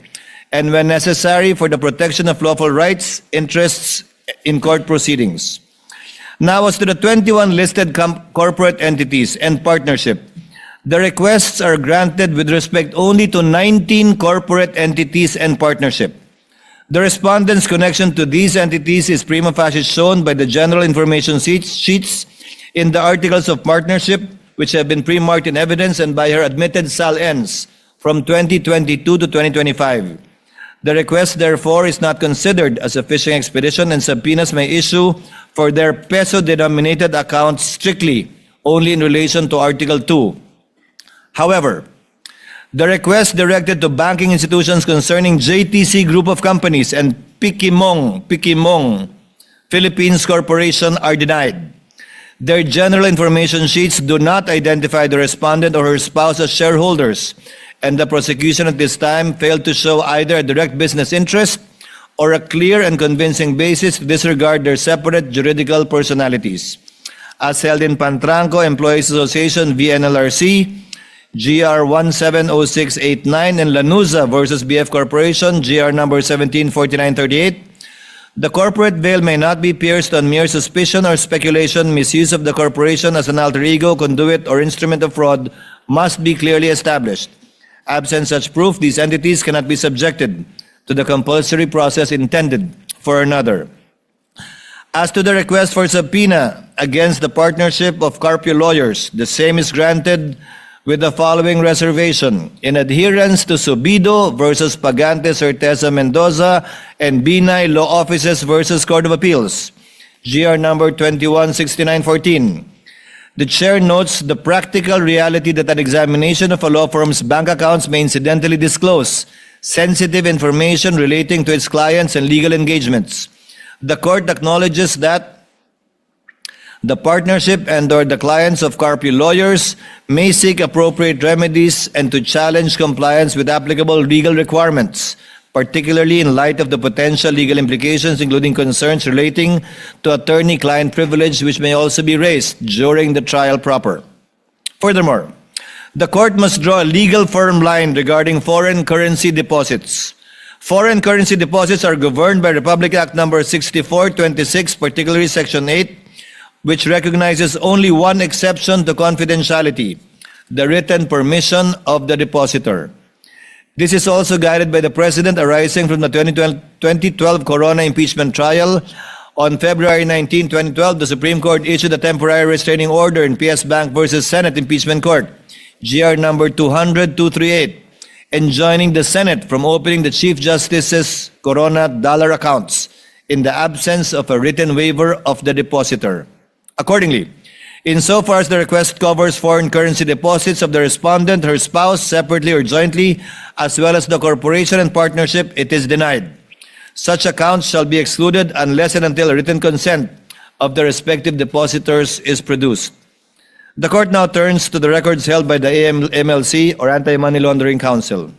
and when necessary for the protection of lawful rights, interests in court proceedings. Now, as to the 21 listed corporate entities and partnership, the requests are granted with respect only to 19 corporate entities and partnership. The respondent's connection to these entities is prima facie shown by the general information sheets in the articles of partnership, which have been pre-marked in evidence, and by her admitted sal-ends from 2022 to 2025. The request, therefore, is not considered as a fishing expedition, and subpoenas may issue for their peso-denominated accounts strictly only in relation to Article 2. However, the request directed to banking institutions concerning JTC Group of Companies and Pikimong Philippines Corporation are denied. Their general information sheets do not identify the respondent or her spouse as shareholders, and the prosecution at this time failed to show either a direct business interest or a clear and convincing basis to disregard their separate juridical personalities. As held in Pantranco Employees Association v. NLRC, GR 170689, and Lanuza versus BF Corporation, GR number 174938, the corporate veil may not be pierced on mere suspicion or speculation. Misuse of the corporation as an alter ego, conduit, or instrument of fraud must be clearly established. Absent such proof, these entities cannot be subjected to the compulsory process intended for another. As to the request for subpoena against the partnership of Carpio Lawyers, the same is granted with the following reservation: in adherence to Subido versus Pagante Certeza Mendoza and Binay Law Offices versus Court of Appeals, GR number 216914. The chair notes the practical reality that an examination of a law firm's bank accounts may incidentally disclose sensitive information relating to its clients and legal engagements. The court acknowledges that the partnership and/or the clients of Carpio Lawyers may seek appropriate remedies and to challenge compliance with applicable legal requirements, particularly in light of the potential legal implications, including concerns relating to attorney-client privilege, which may also be raised during the trial proper. Furthermore, the court must draw a legal firm line regarding foreign currency deposits. Foreign currency deposits are governed by Republic Act number 6426, particularly Section 8, which recognizes only one exception to confidentiality: the written permission of the depositor. This is also guided by the precedent arising from the 2012 Corona impeachment trial. On February 19, 2012, the Supreme Court issued a temporary restraining order in PS Bank versus Senate Impeachment Court, GR number 20238, enjoining the Senate from opening the Chief Justice's Corona dollar accounts in the absence of a written waiver of the depositor. Accordingly, insofar as the request covers foreign currency deposits of the respondent, her spouse, separately or jointly, as well as the corporation and partnership, it is denied. Such accounts shall be excluded unless and until a written consent of the respective depositors is produced. The court now turns to the records held by the AMLC, or Anti-Money Laundering Council.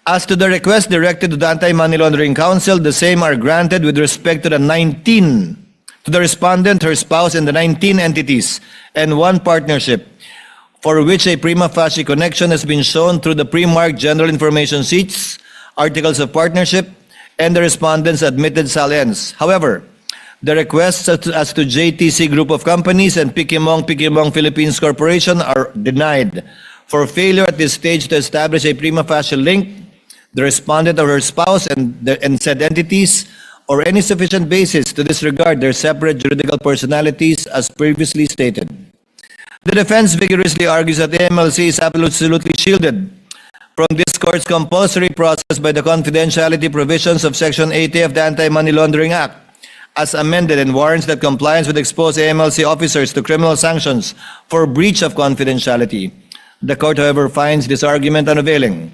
As to the request directed to the Anti-Money Laundering Council, the same are granted with respect to the respondent, her spouse, and the 19 entities and one partnership, for which a prima facie connection has been shown through the pre-marked general information sheets, articles of partnership, and the respondent's admitted sal-ends. However, the requests as to JTC Group of Companies and Pikimong Philippines Corporation are denied for failure at this stage to establish a prima facie link, the respondent or her spouse and said entities, or any sufficient basis to disregard their separate juridical personalities as previously stated. The defense vigorously argues that the MLC is absolutely shielded from this court's compulsory process by the confidentiality provisions of Section 80 of the Anti-Money Laundering Act, as amended, and warrants that compliance would expose AMLC officers to criminal sanctions for breach of confidentiality. The court, however, finds this argument unavailing.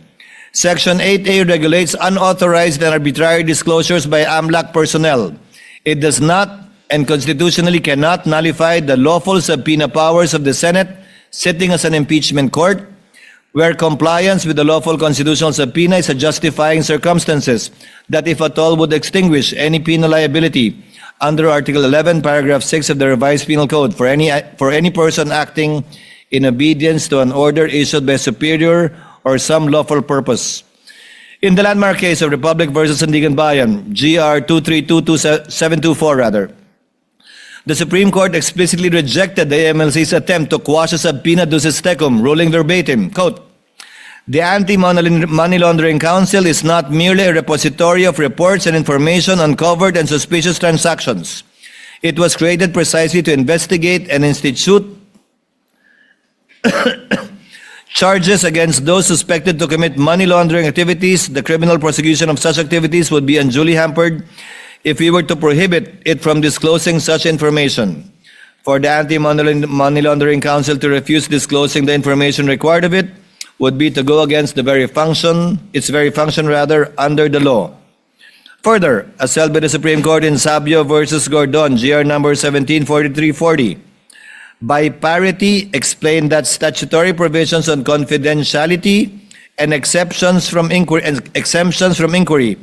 Section 8A regulates unauthorized and arbitrary disclosures by AMLAC personnel. It does not and constitutionally cannot nullify the lawful subpoena powers of the Senate sitting as an impeachment court, where compliance with the lawful constitutional subpoena is a justifying circumstances that, if at all, would extinguish any penal liability under Article 11, Paragraph 6 of the Revised Penal Code for any person acting in obedience to an order issued by a superior or some lawful purpose. In the landmark case of Republic versus Sandigan Bayan, GR 2322724, the Supreme Court explicitly rejected the AMLC's attempt to quash a subpoena ducis tecum, ruling verbatim, quote, "The Anti-Money Laundering Council is not merely a repository of reports and information on covered and suspicious transactions. It was created precisely to investigate and institute charges against those suspected to commit money laundering activities. The criminal prosecution of such activities would be unduly hampered if we were to prohibit it from disclosing such information. For the Anti-Money Laundering Council to refuse disclosing the information required of it would be to go against its very function under the law." Further, as held by the Supreme Court in Sabio versus Gordon, GR number 174340, by parity explained that statutory provisions on confidentiality and exemptions from inquiry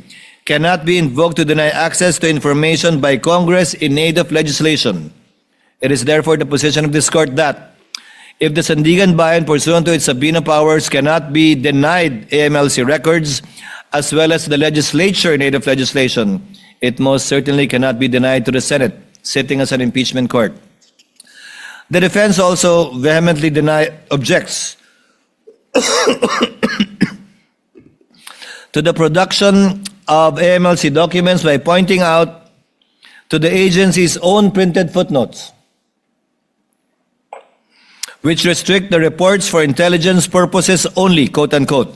cannot be invoked to deny access to information by Congress in aid of legislation. It is therefore the position of this court that if the Sandigan Bayan, pursuant to its subpoena powers, cannot be denied AMLC records as well as the legislature in aid of legislation, it most certainly cannot be denied to the Senate, sitting as an impeachment court. The defense also vehemently objects to the production of AMLC documents by pointing out to the agency's own printed footnotes, which restrict the reports for intelligence purposes only, quote unquote,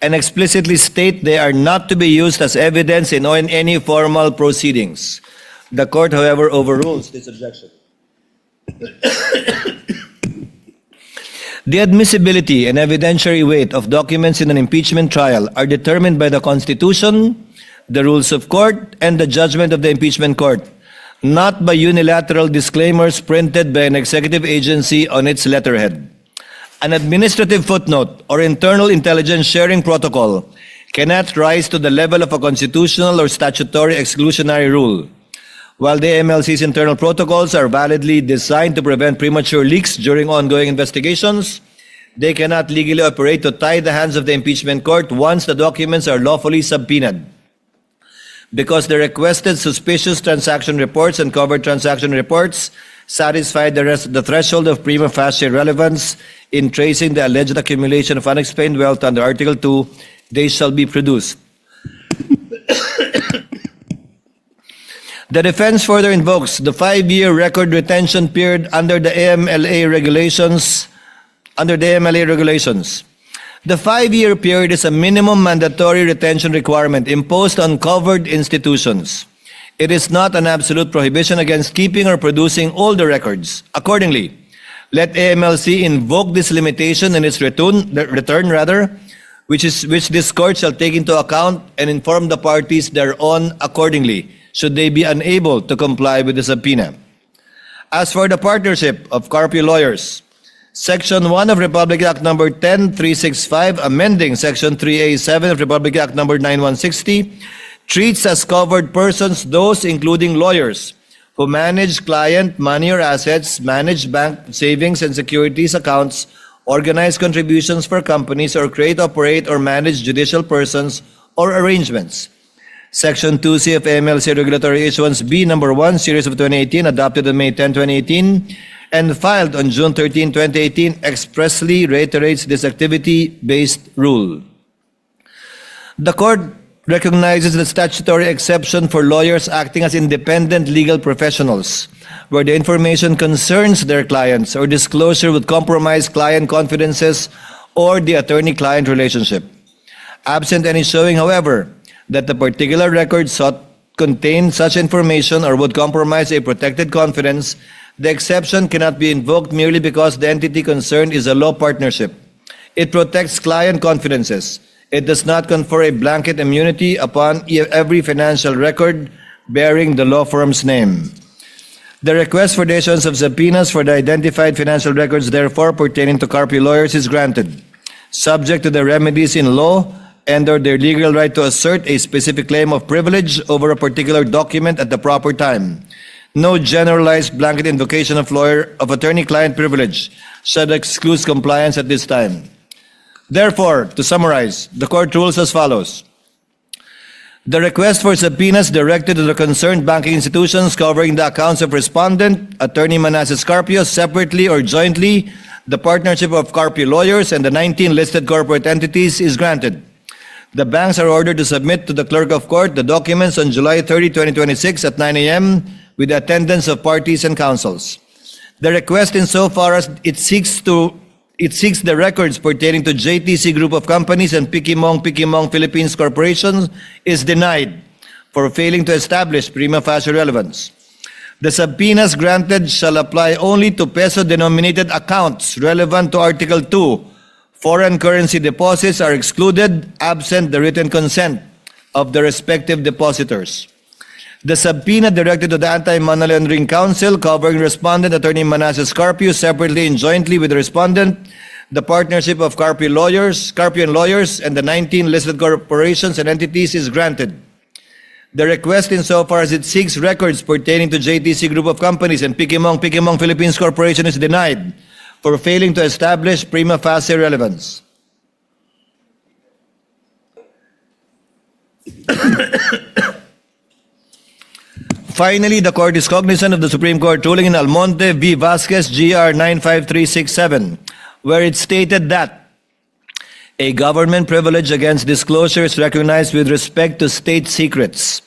and explicitly state they are not to be used as evidence in any formal proceedings. The court, however, overrules this objection. The admissibility and evidentiary weight of documents in an impeachment trial are determined by the Constitution, the rules of court, and the judgment of the impeachment court, not by unilateral disclaimers printed by an executive agency on its letterhead. An administrative footnote or internal intelligence sharing protocol cannot rise to the level of a constitutional or statutory exclusionary rule. While the MLC's internal protocols are validly designed to prevent premature leaks during ongoing investigations, they cannot legally operate to tie the hands of the impeachment court once the documents are lawfully subpoenaed. Because the requested suspicious transaction reports and covered transaction reports satisfy the threshold of prima facie relevance in tracing the alleged accumulation of unexplained wealth under Article 2, they shall be produced. The defense further invokes the 5-year record retention period under the AMLA regulations. The 5-year period is a minimum mandatory retention requirement imposed on covered institutions. It is not an absolute prohibition against keeping or producing all the records. Accordingly, let AMLC invoke this limitation in its return, which this court shall take into account and inform the parties thereon accordingly, should they be unable to comply with the subpoena. As for the partnership of Carpio lawyers, Section 1 of Republic Act No. 10365, amending Section 3A7 of Republic Act No. 9160, treats as covered persons those including lawyers who manage client money or assets, manage bank savings and securities accounts, organize contributions for companies, or create, operate, or manage judicial persons or arrangements. Section 2C of AMLC Regulatory Issuance B No. 1, Series of 2018, adopted on May 10, 2018, and filed on June 13, 2018, expressly reiterates this activity-based rule. The court recognizes the statutory exception for lawyers acting as independent legal professionals, where the information concerns their clients or disclosure would compromise client confidences or the attorney-client relationship. Absent any showing, however, that the particular record sought contained such information or would compromise a protected confidence, the exception cannot be invoked merely because the entity concerned is a law partnership. It protects client confidences. It does not confer a blanket immunity upon every financial record bearing the law firm's name. The request for the issuance of subpoenas for the identified financial records, therefore, pertaining to Carpio lawyers is granted. subject to the remedies in law and/or their legal right to assert a specific claim of privilege over a particular document at the proper time. No generalized blanket invocation of attorney-client privilege should exclude compliance at this time. Therefore, to summarize, the court rules as follows. The request for subpoenas directed to the concerned banking institutions covering the accounts of respondent, Attorney Manasseh Carpio, separately or jointly, the partnership of Carpio lawyers, and the 19 listed corporate entities is granted. The banks are ordered to submit to the clerk of court the documents on July 30, 2026 at 9 a.m. with the attendance of parties and counsels. The request insofar as it seeks the records pertaining to JTC Group of Companies and Pikimong Philippines Corporation is denied for failing to establish prima facie relevance. The subpoenas granted shall apply only to peso-denominated accounts relevant to Article 2. Foreign currency deposits are excluded absent the written consent of the respective depositors. The subpoena directed to the Anti-Money Laundering Council covering respondent Attorney Manasseh Carpio separately and jointly with the respondent, the partnership of Carpio and lawyers, and the 19 listed corporations and entities is granted. The request insofar as it seeks records pertaining to JTC Group of Companies and Pikimong Philippines Corporation is denied for failing to establish prima facie relevance. Finally, the court is cognizant of the Supreme Court ruling in Almonte v. Vasquez, GR 95367, where it stated that a government privilege against disclosure is recognized with respect to state secrets,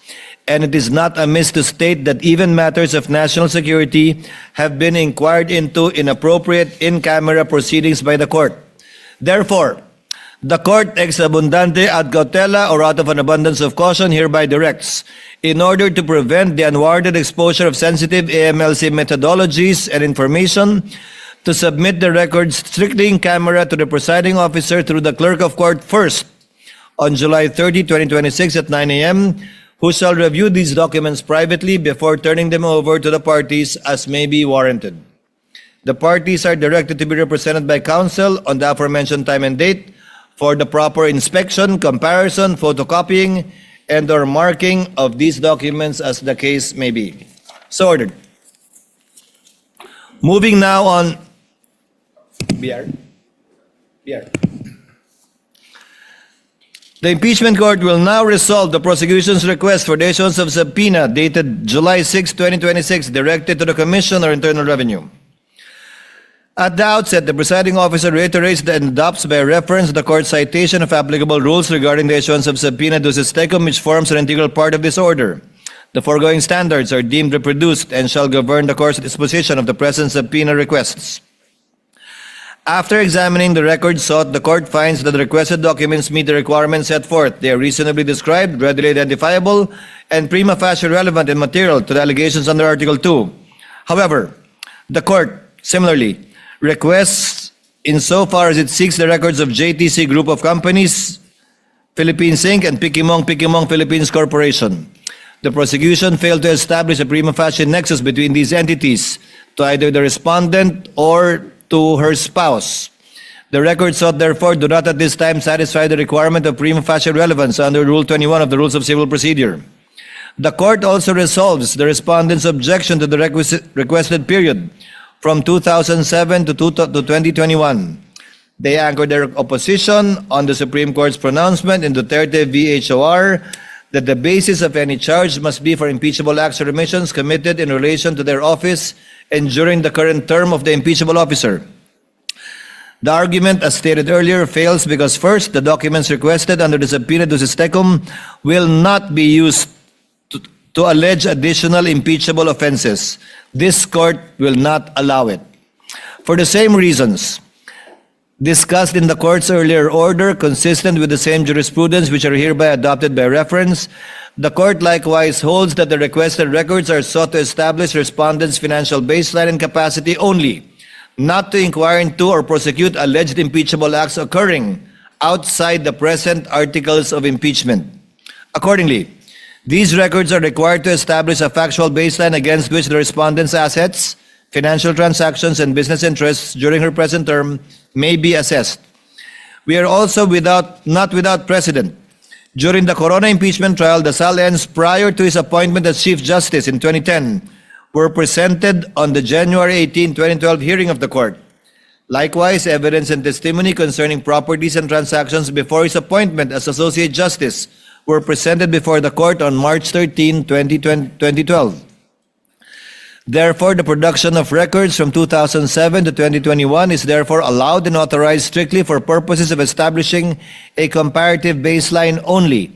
and it is not amiss to state that even matters of national security have been inquired into in appropriate in-camera proceedings by the court. Therefore, the court ex abundante ad cautela or out of an abundance of caution hereby directs, in order to prevent the unwarranted exposure of sensitive AMLC methodologies and information, to submit the records strictly in camera to the presiding officer through the clerk of court first on July 30, 2026 at 9 a.m., who shall review these documents privately before turning them over to the parties as may be warranted. The parties are directed to be represented by counsel on the aforementioned time and date for the proper inspection, comparison, photocopying, and/or marking of these documents as the case may be. So ordered. Moving now on. BR. The impeachment court will now resolve the prosecution's request for the issuance of subpoena dated July 6, 2026, directed to the Commission or Internal Revenue. At the outset, the presiding officer reiterates and adopts by reference the court's citation of applicable rules regarding the issuance of subpoena ducis tecum, which forms an integral part of this order. The foregoing standards are deemed reproduced and shall govern the court's disposition of the present subpoena requests. After examining the records sought, the court finds that the requested documents meet the requirements set forth. They are reasonably described, readily identifiable, and prima facie relevant and material to the allegations under Article 2. However, the court, similarly, requests insofar as it seeks the records of JTC Group of Companies, Philippines Inc., and Pikimong Philippines Corporation. The prosecution failed to establish a prima facie nexus between these entities to either the respondent or to her spouse. The records sought, therefore, do not at this time satisfy the requirement of prima facie relevance under Rule 21 of the Rules of Civil Procedure. The court also resolves the respondent's objection to the requested period from 2007 to 2021. They anchored their opposition on the Supreme Court's pronouncement in Duterte v. HOR that the basis of any charge must be for impeachable acts or omissions committed in relation to their office and during the current term of the impeachable officer. The argument, as stated earlier, fails because first, the documents requested under the subpoena ducis tecum will not be used to allege additional impeachable offenses. This court will not allow it. For the same reasons discussed in the court's earlier order, consistent with the same jurisprudence which are hereby adopted by reference, the court likewise holds that the requested records are sought to establish respondents' financial baseline and capacity only, not to inquire into or prosecute alleged impeachable acts occurring outside the present articles of impeachment. Accordingly, these records are required to establish a factual baseline against which the respondent's assets, financial transactions, and business interests during her present term may be assessed. We are also not without precedent. During the Corona impeachment trial, the Salens, prior to his appointment as Chief Justice in 2010, were presented on the January 18, 2012 hearing of the court. Likewise, evidence and testimony concerning properties and transactions before his appointment as Associate Justice were presented before the court on March 13, 2012. Therefore, the production of records from 2007 to 2021 is therefore allowed and authorized strictly for purposes of establishing a comparative baseline only.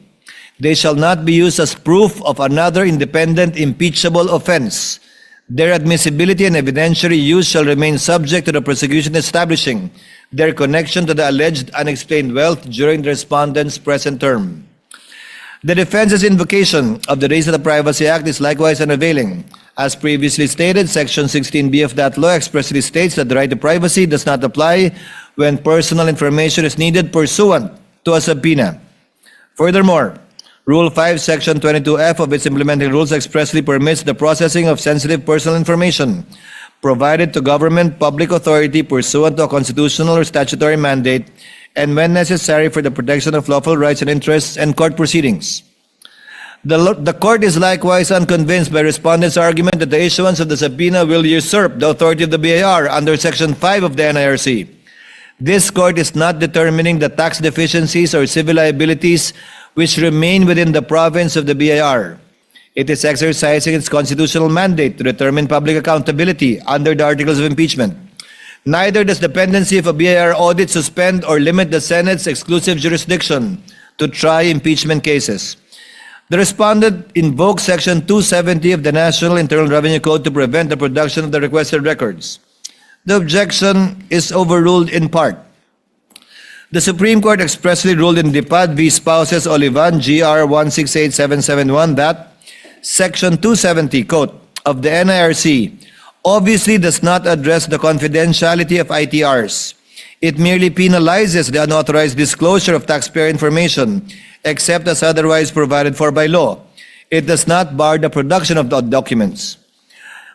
They shall not be used as proof of another independent impeachable offense. Their admissibility and evidentiary use shall remain subject to the prosecution establishing their connection to the alleged unexplained wealth during the respondent's present term. The defense's invocation of the Race to the Privacy Act is likewise unavailing. As previously stated, Section 16B of that law expressly states that the right to privacy does not apply when personal information is needed pursuant to a subpoena. Furthermore, Rule 5, Section 22F of its implementing rules expressly permits the processing of sensitive personal information provided to government public authority pursuant to a constitutional or statutory mandate and when necessary for the protection of lawful rights and interests and court proceedings. The court is likewise unconvinced by respondents' argument that the issuance of the subpoena will usurp the authority of the BIR under Section 5 of the NIRC. This court is not determining the tax deficiencies or civil liabilities which remain within the province of the BIR. It is exercising its constitutional mandate to determine public accountability under the Articles of Impeachment. Neither does dependency of a BIR audit suspend or limit the Senate's exclusive jurisdiction to try impeachment cases. The respondent invokes Section 270 of the National Internal Revenue Code to prevent the production of the requested records. The objection is overruled in part. The Supreme Court expressly ruled in Dipad v. Spouses Olivan, GR 168771, that Section 270, quote, of the NIRC obviously does not address the confidentiality of ITRs. It merely penalizes the unauthorized disclosure of taxpayer information, except as otherwise provided for by law. It does not bar the production of the documents.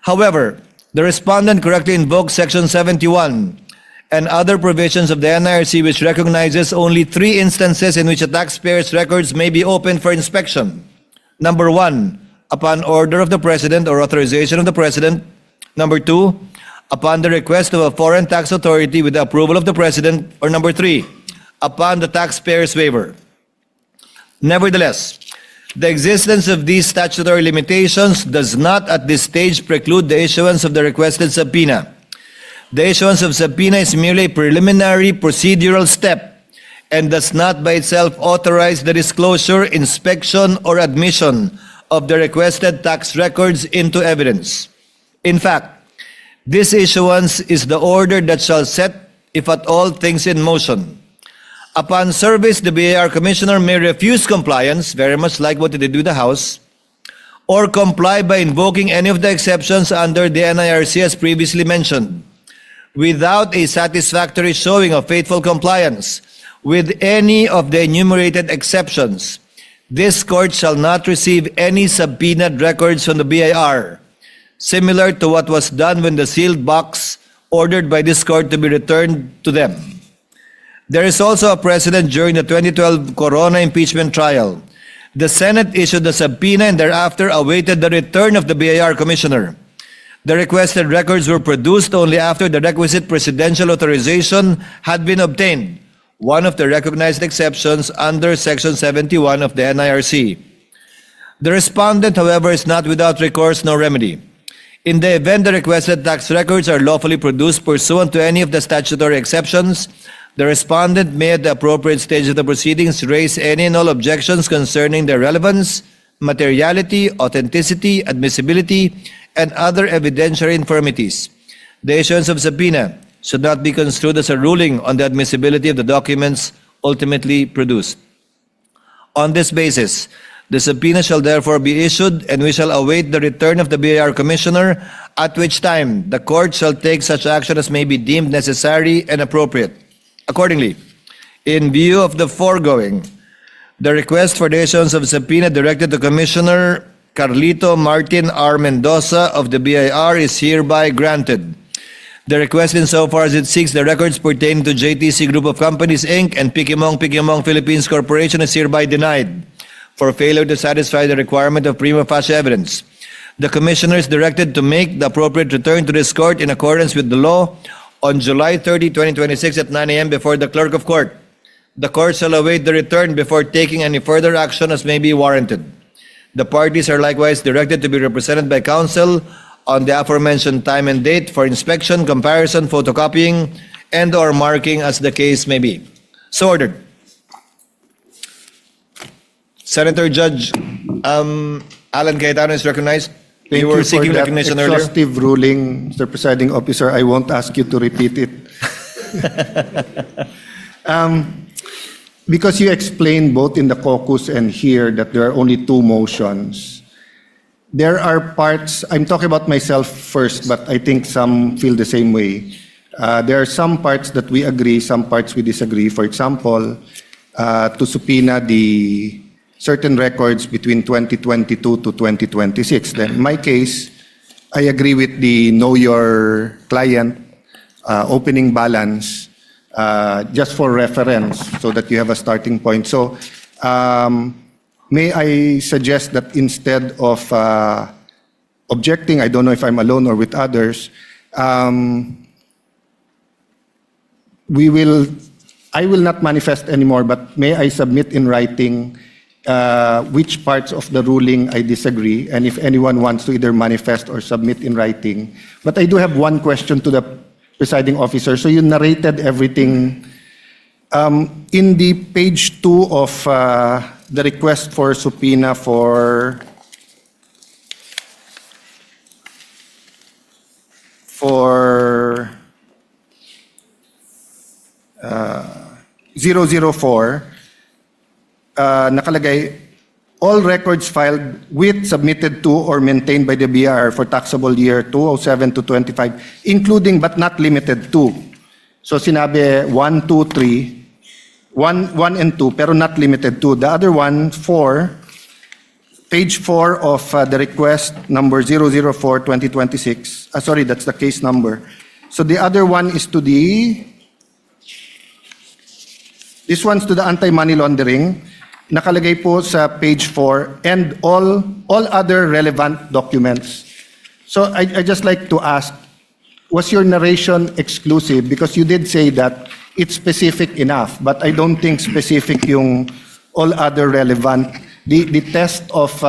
However, the respondent correctly invokes Section 71 and other provisions of the NIRC which recognizes only 3 instances in which a taxpayer's records may be opened for inspection. Number 1, upon order of the President or authorization of the President. Number 2, upon the request of a foreign tax authority with the approval of the President. Or number 3, upon the taxpayer's waiver. Nevertheless, the existence of these statutory limitations does not at this stage preclude the issuance of the requested subpoena. The issuance of subpoena is merely a preliminary procedural step and does not by itself authorize the disclosure, inspection, or admission of the requested tax records into evidence. In fact, this issuance is the order that shall set, if at all, things in motion. Upon service, the BIR Commissioner may refuse compliance, very much like what they did with the House, or comply by invoking any of the exceptions under the NIRC as previously mentioned, without a satisfactory showing of faithful compliance with any of the enumerated exceptions. This court shall not receive any subpoenaed records from the BIR, similar to what was done when the sealed box ordered by this court to be returned to them. There is also a precedent during the 2012 Corona impeachment trial. The Senate issued a subpoena and thereafter awaited the return of the BIR Commissioner. The requested records were produced only after the requisite presidential authorization had been obtained, one of the recognized exceptions under Section 71 of the NIRC. The respondent, however, is not without recourse nor remedy. In the event the requested tax records are lawfully produced pursuant to any of the statutory exceptions, the respondent may at the appropriate stage of the proceedings raise any and all objections concerning their relevance, materiality, authenticity, admissibility, and other evidentiary infirmities. The issuance of subpoena should not be construed as a ruling on the admissibility of the documents ultimately produced. On this basis, the subpoena shall therefore be issued, and we shall await the return of the BIR Commissioner, at which time the court shall take such action as may be deemed necessary and appropriate. Accordingly, in view of the foregoing, the request for the issuance of subpoena directed to Commissioner Carlito Martin R. Mendoza of the BIR is hereby granted. The request insofar as it seeks the records pertaining to JTC Group of Companies, Inc. and Pikimong Philippines Corporation is hereby denied for failure to satisfy the requirement of prima facie evidence. The Commissioner is directed to make the appropriate return to this court in accordance with the law on July 30, 2026 at 9 a.m. before the Clerk of Court. The court shall await the return before taking any further action as may be warranted. The parties are likewise directed to be represented by counsel on the aforementioned time and date for inspection, comparison, photocopying, and/or marking as the case may be. So ordered. Senator Judge Alan Cayetano is recognized. Thank You were you for seeking that recognition earlier. exhaustive ruling, Mr. Presiding Officer. I won't ask you to repeat it. Because you explained both in the caucus and here that there are only two motions, there are parts, I'm talking about myself first, but I think some feel the same way. There are some parts that we agree, some parts we disagree. For example, to subpoena the certain records between 2022 to 2026. Then in my case, I agree with the know your client opening balance just for reference so that you have a starting point. So may I suggest that instead of objecting, I don't know if I'm alone or with others, I will not manifest anymore, but may I submit in writing which parts of the ruling I disagree, and if anyone wants to either manifest or submit in writing. But I do have one question to the presiding officer. So you narrated everything. In the page 2 of the request for subpoena for 004, nakalagay, all records filed with, submitted to, or maintained by the BIR for taxable year 2007 to 25, including but not limited to. So sinabi 1, 2, 3, 1 and 2, pero not limited to. The other one, 4, page 4 of the request number 004-2026. Sorry, that's the case number. So the other one is to the, this one's to the anti-money laundering. Nakalagay po sa page 4, and all other relevant documents. So I just like to ask, was your narration exclusive? Because you did say that it's specific enough, but I don't think specific yung all other relevant. The test of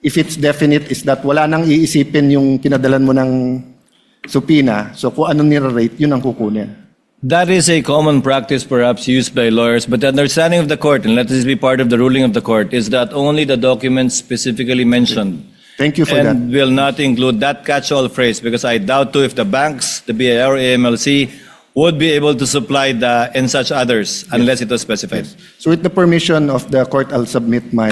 if it's definite is that wala nang iisipin yung pinadalan mo ng subpoena. So kung anong nire-rate, yun ang kukunin. That is a common practice perhaps used by lawyers, but the understanding of the court, and let this be part of the ruling of the court, is that only the documents specifically mentioned Thank you for and will not include that catch-all phrase, because I doubt too if the banks, the BIR or AMLC would be able to supply the and such others unless it was specified. So with the permission of the court, I'll submit my,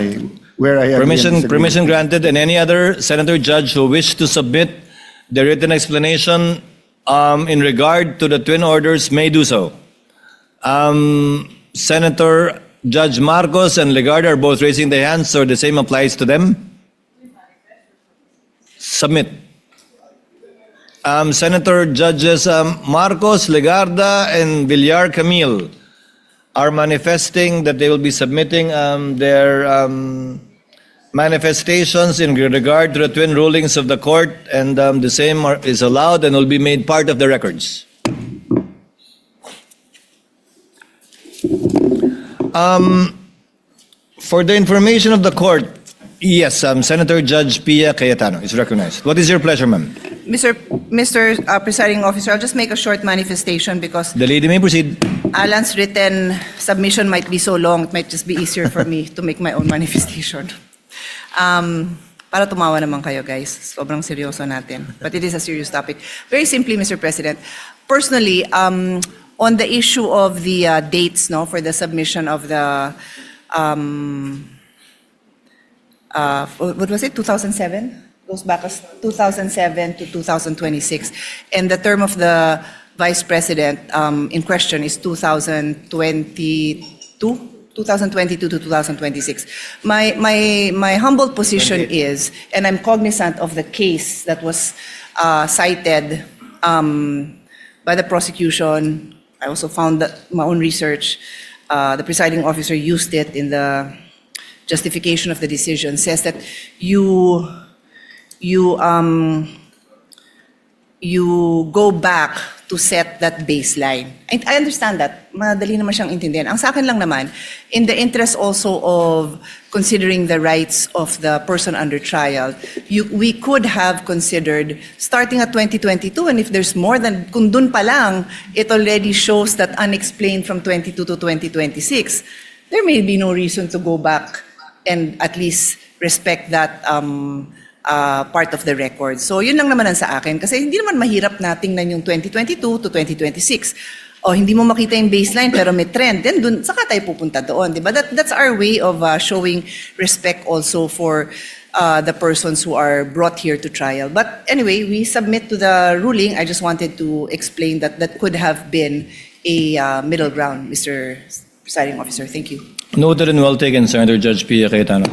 where I agree and disagree. Permission granted, and any other senator judge who wish to submit the written explanation in regard to the twin orders may do so. Senator Judge Marcos and Legarda are both raising their hands, so the same applies to them. Submit. Senator Judges Marcos, Legarda, and Villar Camille are manifesting that they will be submitting their manifestations in regard to the twin rulings of the court, and the same is allowed and will be made part of the records. For the information of the court, yes, Senator Judge Pia Cayetano is recognized. What is your pleasure, ma'am? Mr. Presiding Officer, I'll just make a short manifestation because The lady may proceed. Alan's written submission might be so long, it might just be easier for me to make my own manifestation. Para tumawa naman kayo, guys. Sobrang seryoso natin. But it is a serious topic. Very simply, Mr. President, personally, on the issue of the dates, no, for the submission of the, what was it, 2007? Goes back as 2007 to 2026. And the term of the Vice President in question is 2022 to 2026. My humble position is, and I'm cognizant of the case that was cited by the prosecution. I also found that my own research, the presiding officer used it in the justification of the decision, says that you go back to set that baseline. I understand that. Madali naman siyang intindihan. Ang sa akin lang naman, in the interest also of considering the rights of the person under trial, we could have considered starting at 2022, and if there's more than, kung dun pa lang, it already shows that unexplained from 22 to 2026, there may be no reason to go back and at least respect that part of the record. So yun lang naman ang sa akin. Kasi hindi naman mahirap na tingnan yung 2022 to 2026. O hindi mo makita yung baseline pero may trend. Then dun, saka tayo pupunta doon. Diba? That's our way of showing respect also for the persons who are brought here to trial. But anyway, we submit to the ruling. I just wanted to explain that that could have been a middle ground, Mr. Presiding Officer. Thank you. Noted and well taken, Senator Judge Pia Cayetano.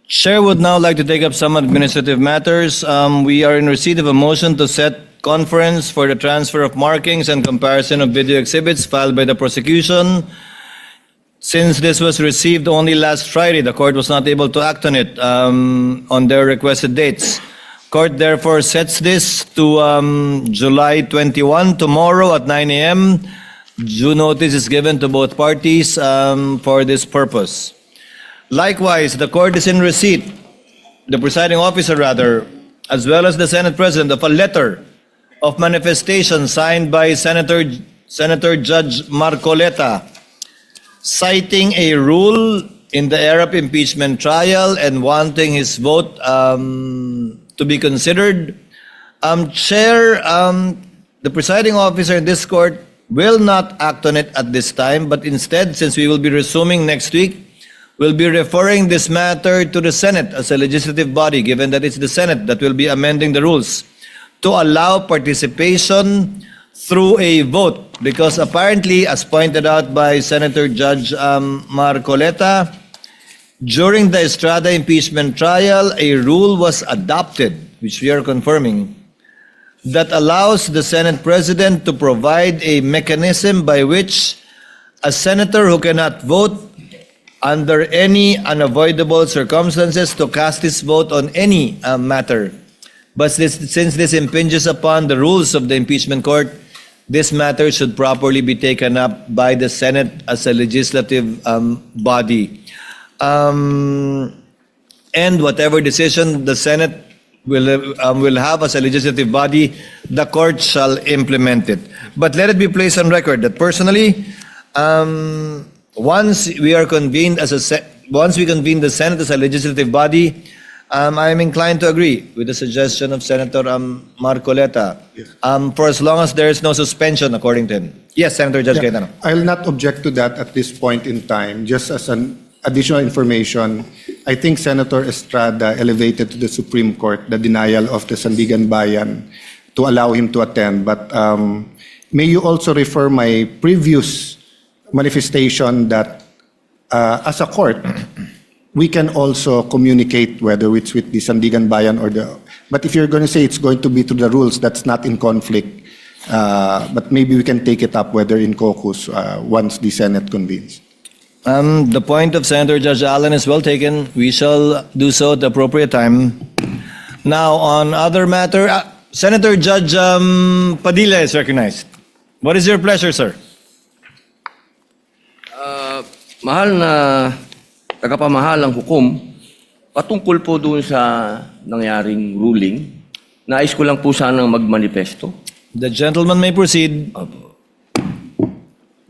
Chair would now like to take up some administrative matters. We are in receipt of a motion to set conference for the transfer of markings and comparison of video exhibits filed by the prosecution. Since this was received only last Friday, the court was not able to act on it on their requested dates. Court therefore sets this to July 21, tomorrow at 9 a.m. Due notice is given to both parties for this purpose. Likewise, the court is in receipt, the presiding officer rather, as well as the Senate President, of a letter of manifestation signed by Senator Judge Marcoleta, citing a rule in the Arab impeachment trial and wanting his vote to be considered. Chair, the presiding officer in this court will not act on it at this time, but instead, since we will be resuming next week, we'll be referring this matter to the Senate as a legislative body, given that it's the Senate that will be amending the rules to allow participation through a vote. Because apparently, as pointed out by Senator Judge Marcoleta, during the Estrada impeachment trial, a rule was adopted, which we are confirming, that allows the Senate President to provide a mechanism by which a senator who cannot vote under any unavoidable circumstances to cast his vote on any matter. But since this impinges upon the rules of the impeachment court, this matter should properly be taken up by the Senate as a legislative body. And whatever decision the Senate will have as a legislative body, the court shall implement it. But let it be placed on record that personally, once we convene the Senate as a legislative body, I am inclined to agree with the suggestion of Senator Marcoleta, for as long as there is no suspension, according to him. Yes, Senator Judge Cayetano. I'll not object to that at this point in time. Just as an additional information, I think Senator Estrada elevated to the Supreme Court the denial of the Sandigan Bayan to allow him to attend. But may you also refer my previous manifestation that as a court, we can also communicate whether it's with the Sandigan Bayan or the... But if you're going to say it's going to be through the rules, that's not in conflict. But maybe we can take it up whether in caucus once the Senate convenes. The point of Senator Judge Allen is well taken. We shall do so at the appropriate time. Now, on other matter, Senator Judge Padilla is recognized. What is your pleasure, sir? Mahal na tagapamahalang hukom, patungkol po doon sa nangyaring ruling, nais ko lang po sanang magmanifesto. The gentleman may proceed.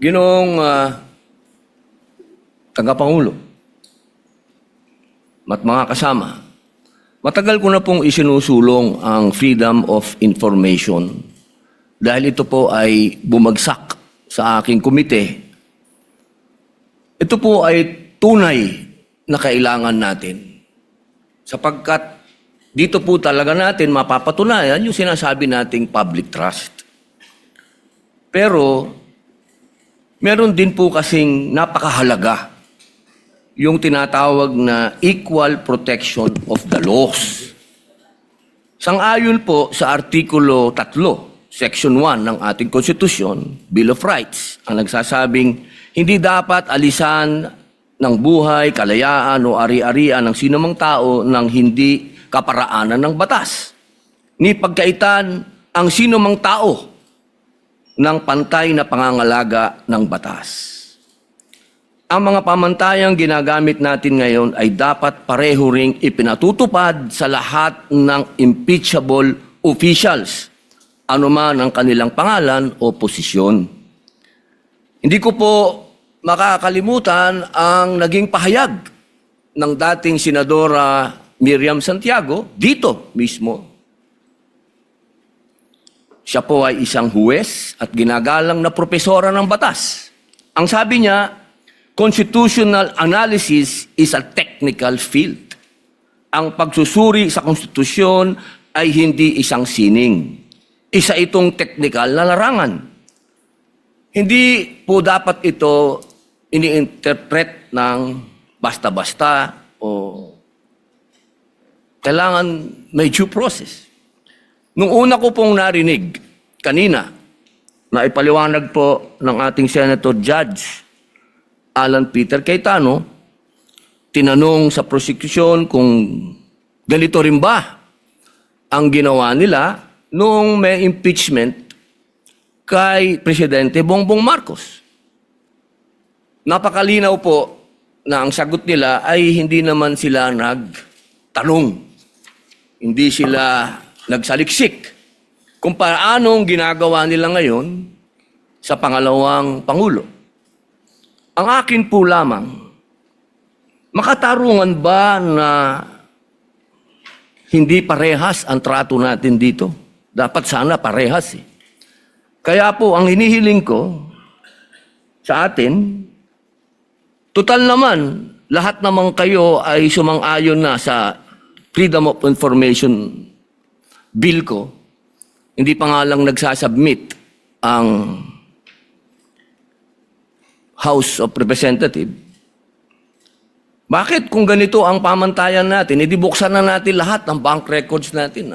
Ginoong tagapangulo at mga kasama, matagal ko na pong isinusulong ang freedom of information dahil ito po ay bumagsak sa aking komite. Ito po ay tunay na kailangan natin sapagkat dito po talaga natin mapapatunayan yung sinasabi nating public trust. Pero meron din po kasing napakahalaga yung tinatawag na equal protection of the laws. Sang-ayon po sa Artikulo 3 Section 1 ng ating konstitusyon, Bill of Rights, ang nagsasabing hindi dapat alisan ng buhay, kalayaan o ari-arian ng sinumang tao ng hindi kaparaanan ng batas. Ni pagkaitan ang sinumang tao ng pantay na pangangalaga ng batas. Ang mga pamantayang ginagamit natin ngayon ay dapat pareho ring ipinatutupad sa lahat ng impeachable officials, anuman ang kanilang pangalan o posisyon. Hindi ko po makakalimutan ang naging pahayag ng dating Senadora Miriam Santiago dito mismo. Siya po ay isang huwes at ginagalang na propesora ng batas. Ang sabi niya, constitutional analysis is a technical field. Ang pagsusuri sa konstitusyon ay hindi isang sining. Isa itong technical na larangan. Hindi po dapat ito ini-interpret ng basta-basta o kailangan may due process. Nung una ko pong narinig kanina na ipaliwanag po ng ating Senator Judge Alan Peter Cayetano, tinanong sa prosecution kung ganito rin ba ang ginawa nila noong may impeachment kay Presidente Bongbong Marcos. Napakalinaw po na ang sagot nila ay hindi naman sila nagtanong. Hindi sila nagsaliksik kung paanong ginagawa nila ngayon sa pangalawang Pangulo. Ang akin po lamang, makatarungan ba na hindi parehas ang trato natin dito? Dapat sana parehas eh. Kaya po, ang hinihiling ko sa atin, total naman, lahat naman kayo ay sumang-ayon na sa Freedom of Information Bill ko. Hindi pa nga lang nagsasubmit ang House of Representatives. Bakit kung ganito ang pamantayan natin, edi buksan na natin lahat ng bank records natin.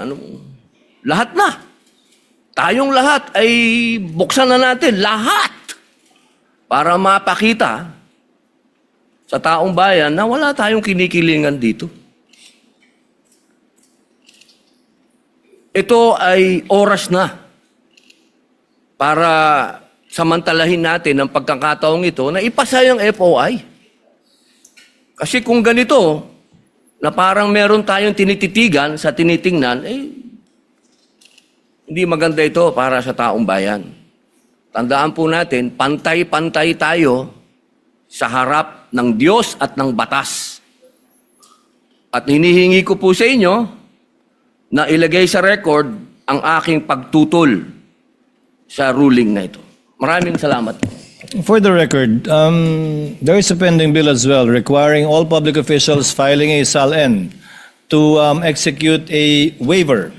Lahat na. Tayong lahat ay buksan na natin. Lahat. Para mapakita sa taong bayan na wala tayong kinikilingan dito. Ito ay oras na para samantalahin natin ang pagkakataong ito na ipasa yung FOI. Kasi kung ganito, na parang meron tayong tinititigan sa tinitingnan, hindi maganda ito para sa taong bayan. Tandaan po natin, pantay-pantay tayo sa harap ng Diyos at ng batas. At hinihingi ko po sa inyo na ilagay sa record ang aking pagtutol sa ruling na ito. Maraming salamat. For the record, there is a pending bill as well requiring all public officials filing a SAL-N to execute a waiver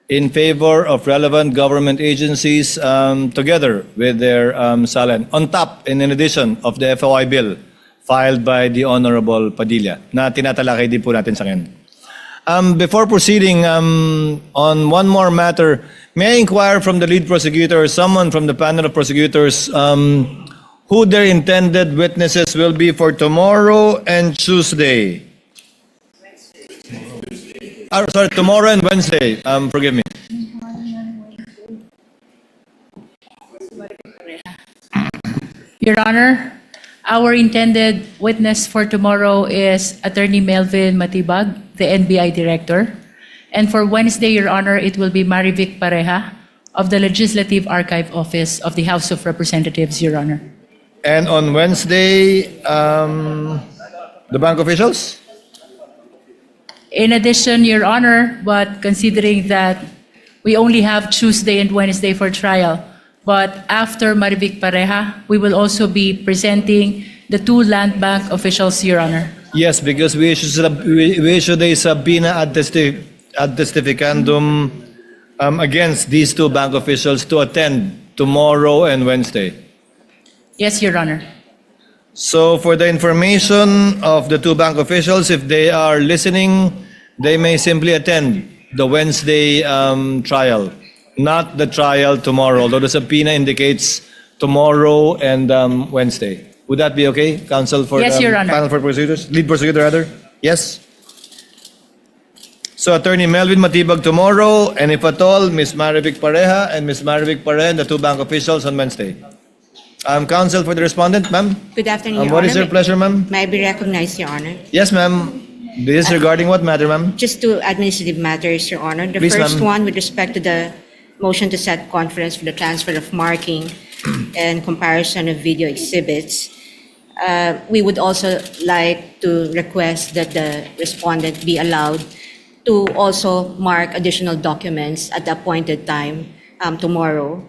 in favor of relevant government agencies together with their SAL-N, on top and in addition of the FOI bill filed by the Honorable Padilla na tinatalakay din po natin sa ngayon. Before proceeding on one more matter, may I inquire from the lead prosecutor or someone from the panel of prosecutors who their intended witnesses will be for tomorrow and Tuesday? Sorry, tomorrow and Wednesday. Forgive me. Your Honor, our intended witness for tomorrow is Attorney Melvin Matibag, the NBI Director. And for Wednesday, Your Honor, it will be Marivic Pareja of the Legislative Archive Office of the House of Representatives, Your Honor. And on Wednesday, the bank officials? In addition, Your Honor, but considering that we only have Tuesday and Wednesday for trial, but after Marivic Pareja, we will also be presenting the two land bank officials, Your Honor. Yes, because we issued a subpoena ad testificandum against these two bank officials to attend tomorrow and Wednesday. Yes, Your Honor. So for the information of the two bank officials, if they are listening, they may simply attend the Wednesday trial not the trial tomorrow, although the subpoena indicates tomorrow and Wednesday. Would that be okay, counsel for Yes, Your Honor. panel for prosecutors, lead prosecutor rather? Yes. So Attorney Melvin Matibag tomorrow, and if at all, Ms. Marivic Pareja and Ms. Marivic Pareja, the two bank officials on Wednesday. Counsel for the respondent, ma'am. Good afternoon, Your What is Honor. your pleasure, ma'am? May I be recognized, Your Honor? Yes, ma'am. This is regarding what matter, ma'am? Just two administrative matters, Your Honor. The Please, first ma'am. one with respect to the motion to set conference for the transfer of marking and comparison of video exhibits. We would also like to request that the respondent be allowed to also mark additional documents at the appointed time tomorrow.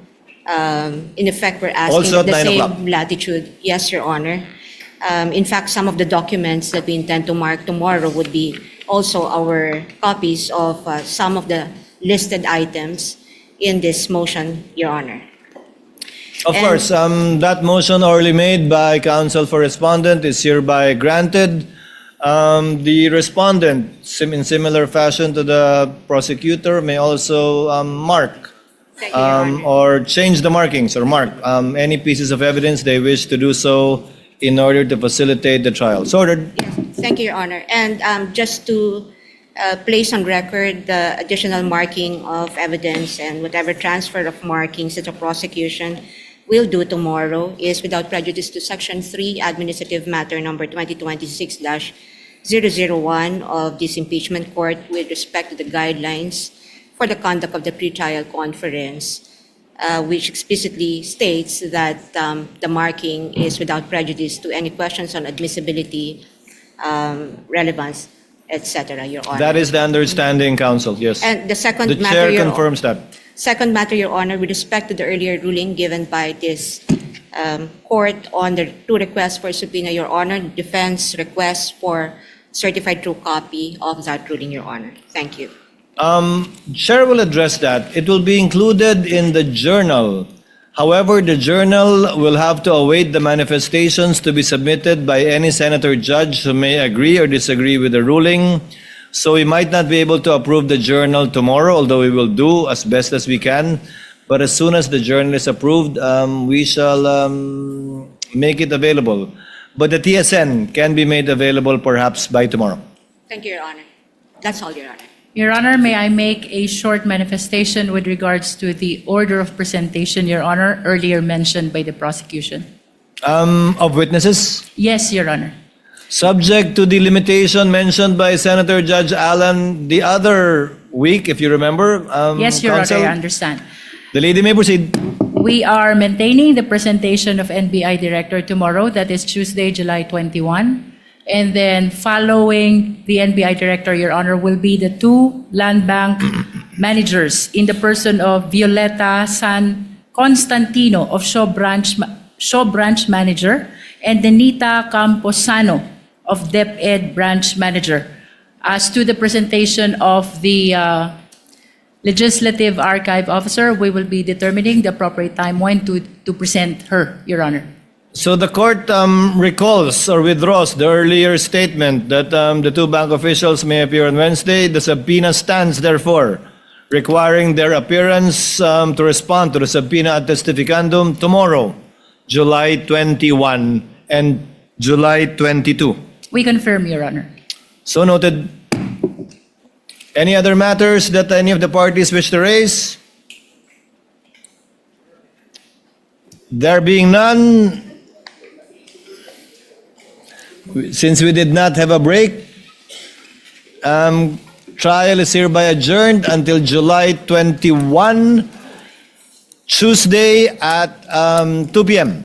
In effect, we're asking Also at the 9 same o'clock. latitude. Yes, Your Honor. In fact, some of the documents that we intend to mark tomorrow would be also our copies of some of the listed items in this motion, Your Honor. Of And- course, that motion orally made by counsel for respondent is hereby granted. The respondent, in similar fashion to the prosecutor, may also mark Thank you, Your Honor. or change the markings or mark any pieces of evidence they wish to do so in order to facilitate the trial. So ordered. Yes, thank you, Your Honor. And just to place on record the additional marking of evidence and whatever transfer of markings that the prosecution will do tomorrow is without prejudice to Section 3, Administrative Matter Number 2026-001 of this impeachment court with respect to the guidelines for the conduct of the pretrial conference, which explicitly states that the marking is without prejudice to any questions on admissibility, relevance, etc., Your Honor. That is the understanding, counsel, yes. And the second The matter, chair Your confirms that. Second matter, Your Honor, with respect to the earlier ruling given by this court on the two requests for subpoena, Your Honor, defense requests for certified true copy of that ruling, Your Honor. Thank you. Chair will address that. It will be included in the journal. However, the journal will have to await the manifestations to be submitted by any senator judge who may agree or disagree with the ruling. So we might not be able to approve the journal tomorrow, although we will do as best as we can. But as soon as the journal is approved, we shall make it available. But the TSN can be made available perhaps by tomorrow. Thank you, Your Honor. That's all, Your Honor. Your Honor, may I make a short manifestation with regards to the order of presentation, Your Honor, earlier mentioned by the prosecution? Of witnesses? Yes, Your Honor. Subject to the limitation mentioned by Senator Judge Allen the other week, if you remember. Yes, Your Counsel, Honor, I understand. the lady may proceed. We are maintaining the presentation of NBI Director tomorrow, that is Tuesday, July 21. And then following the NBI Director, Your Honor, will be the two land bank managers in the person of Violeta San Constantino of Shaw Branch Manager and Denita Camposano of DepEd Branch Manager. As to the presentation of the Legislative Archive Officer, we will be determining the appropriate time when to present her, Your Honor. So the court recalls or withdraws the earlier statement that the two bank officials may appear on Wednesday. The subpoena stands, therefore, requiring their appearance to respond to the subpoena ad testificandum tomorrow, July 21 and July 22. We confirm, Your Honor. So noted. Any other matters that any of the parties wish to raise? There being none, since we did not have a break, trial is hereby adjourned until July 21, Tuesday at 2 p.m.